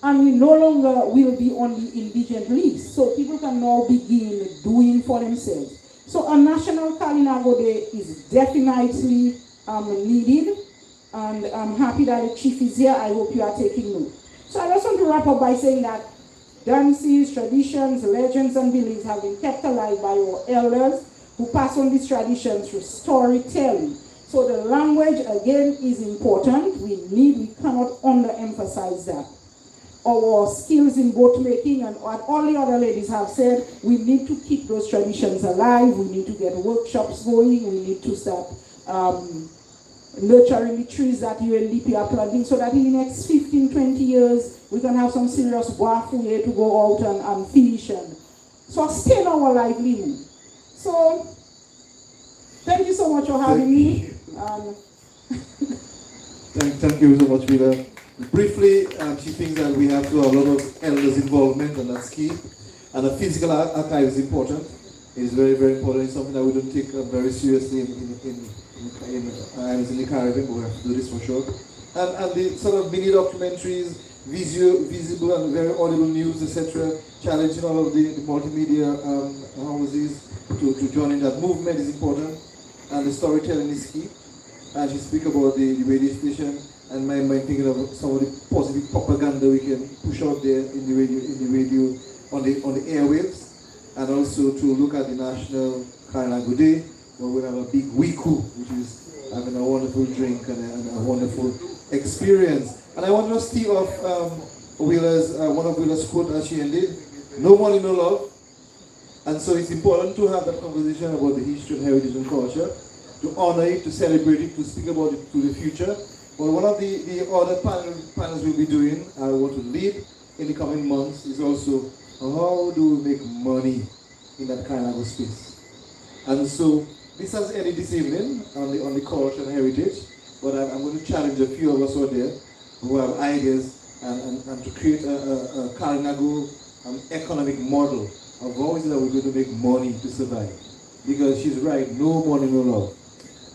And we no longer will be on the indigent list. So people can now begin doing for themselves. So a National Kalinago Day is definitely needed. And I'm happy that the chief is here. I hope you are taking note. So I just want to wrap up by saying that dances, traditions, legends, and beliefs have been kept alive by our elders who pass on these traditions through storytelling. So the language, again, is important. We cannot underemphasize that. Our skills in boat making and what all the other ladies have said, we need to keep those traditions alive. We need to get workshops going. We need to start nurturing the trees that UNDP are planting so that in the next 15, 20 years, we can have some serious wafu here to go out and fish and sustain our livelihood. So, thank you so much for having me. Thank you so much, Mila. Briefly, she thinks that we have to have a lot of elders' involvement, and that's key. And a physical archive is important. It is very, very important. It's something that we don't take very seriously in islands in the Caribbean, but we have to do this for sure. And the sort of mini documentaries, visible and very audible news, etc., challenging all of the multimedia houses to join in that movement is important. And the storytelling is key. And she speak about the radio station, and my mind thinking of some of the positive propaganda we can push out there in the radio, on the airwaves, and also to look at the National Kalinago Day, where we have a big wiku, which is having a wonderful drink and a wonderful experience. And I want to steal off one of Wheeler's quote as she ended: "No money, no love." And so it's important to have that conversation about the history and heritage and culture, to honor it, to celebrate it, to speak about it to the future. But one of the other panels we'll be doing, I want to lead in the coming months, is also how do we make money in that kind of a space. And so this has ended this evening on the culture and heritage, but I'm going to challenge a few of us out there who have ideas and to create a Kalinago economic model of how is it that we're going to make money to survive. Because she's right, no money, no love.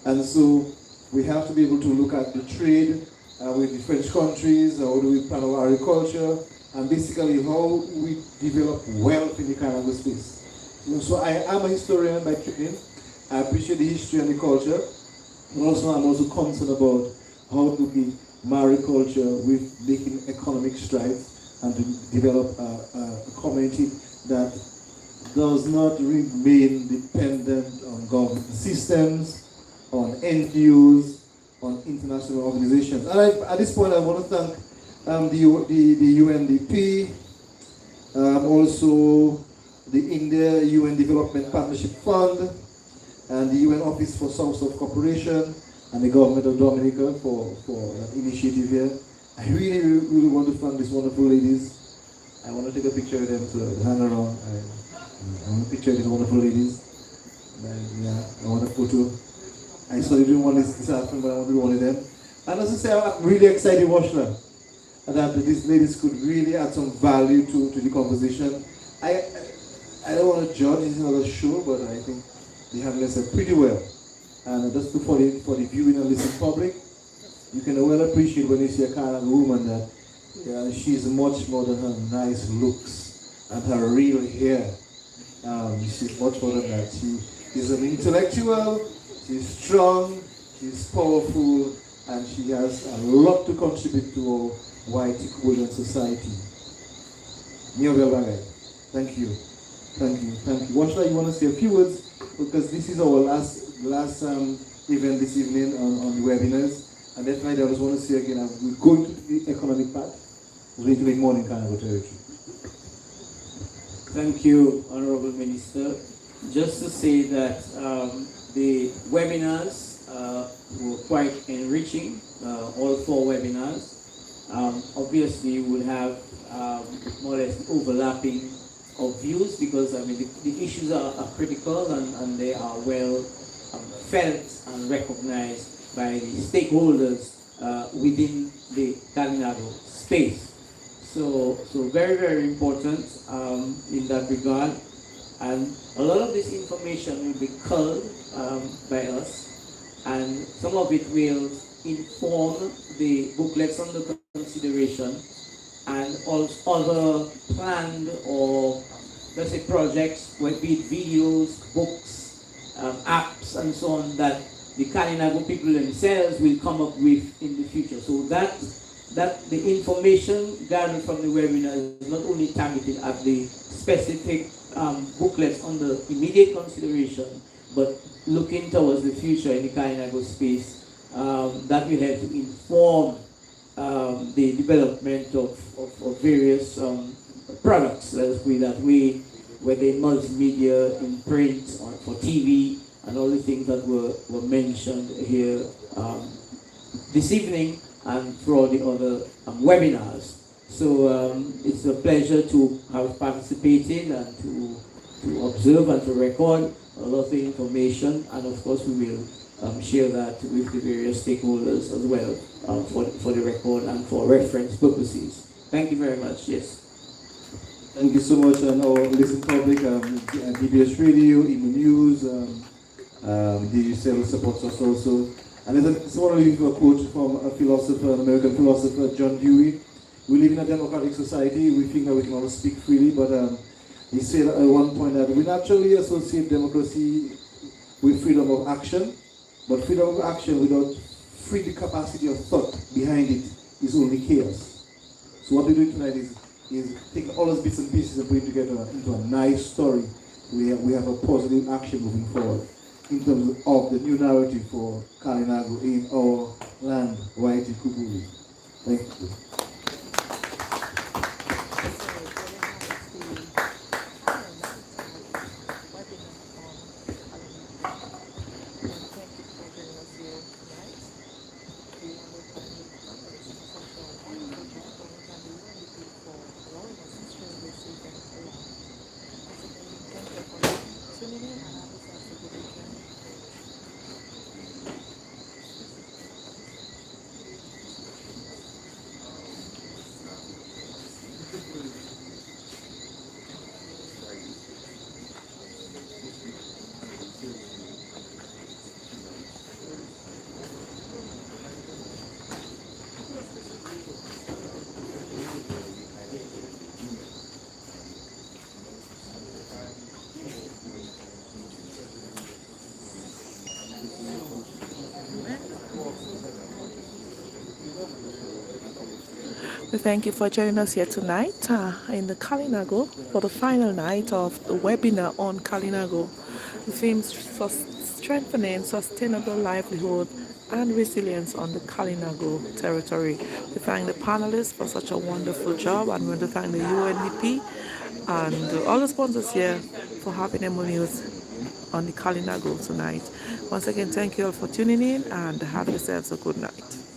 And so we have to be able to look at the trade with the French countries, how do we plan our agriculture, and basically how we develop wealth in the Kalinago space. So I am a historian by training. I appreciate the history and the culture, And also, I'm also concerned about how to be mariculture with making economic strides and to develop a community that does not remain dependent on government systems, on NGOs, on international organizations. And at this point, I want to thank the UNDP, also the India UN Development Partnership Fund, and the UN Office for South-South Cooperation, and the government of Dominica for that initiative here. I really, really want to thank these wonderful ladies. I want to take a picture of them to hang around. I want to picture these wonderful ladies. And, yeah, I want a photo. I saw you doing one this afternoon, but I want to do one of them. And as I say, I'm really excited, Washla, that these ladies could really add some value to the conversation. I don't want to judge, it's not a show, but I think they have listened pretty well. And just for the viewing and listening public, you can well appreciate when you see a kind of woman that she's much more than her nice looks and her real hair. She's much more than that. She is an intellectual, she's strong, she's powerful, and she has a lot to contribute to our white equivalent society. Thank you. Thank you. Thank you. Washla, you want to say a few words? Because this is our last event this evening on the webinars. And definitely I just want to say again, we're going to the economic part. We're going to make more in Kalinago territory. Thank you, Honorable Minister. Just to say that the webinars were quite enriching, all 4 webinars. Obviously, we'll have more or less overlapping of views because the issues are critical and they are well felt and recognized by the stakeholders within the Kalinago space. So very, very important in that regard. And a lot of this information will be culled by us, and some of it will inform the booklets under consideration and also other planned or let's say projects, whether be it videos, books, apps, and so on that the Kalinago people themselves will come up with in the future. So that the information gathered from the webinar is not only targeted at the specific booklets under immediate consideration, but looking towards the future in the Kalinago space, that will help to inform the development of various products, let's put it that way, whether in multimedia, in print, or for TV, and all the things that were mentioned here this evening and throughout the other webinars. So it's a pleasure to have participated and to observe and to record a lot of the information, and of course we will share that with the various stakeholders as well for the record and for reference purposes. Thank you very much. Yes. Thank you so much, and our listening public, DBS Radio, Emonews, DGCL supports us also. And I just want to leave a quote from a philosopher, an American philosopher, John Dewey. We live in a democratic society. We think that we can all speak freely, but he said at one point that we naturally associate democracy with freedom of action, but freedom of action without free capacity of thought behind it is only chaos. So what we're doing tonight is take all those bits and pieces and put it together into a nice story. We have a positive action moving forward in terms of the new narrative for Kalinago in our land, Whitey Kuburu. Thank you. We thank you for joining us here tonight in the Kalinago for the final night of the webinar on Kalinago. The theme for strengthening sustainable livelihood and resilience on the Kalinago territory. We thank the panelists for such a wonderful job, and we want to thank the UNDP and all the sponsors here for having Emonews on the Kalinago tonight. Once again, thank you all for tuning in and have yourselves a good night.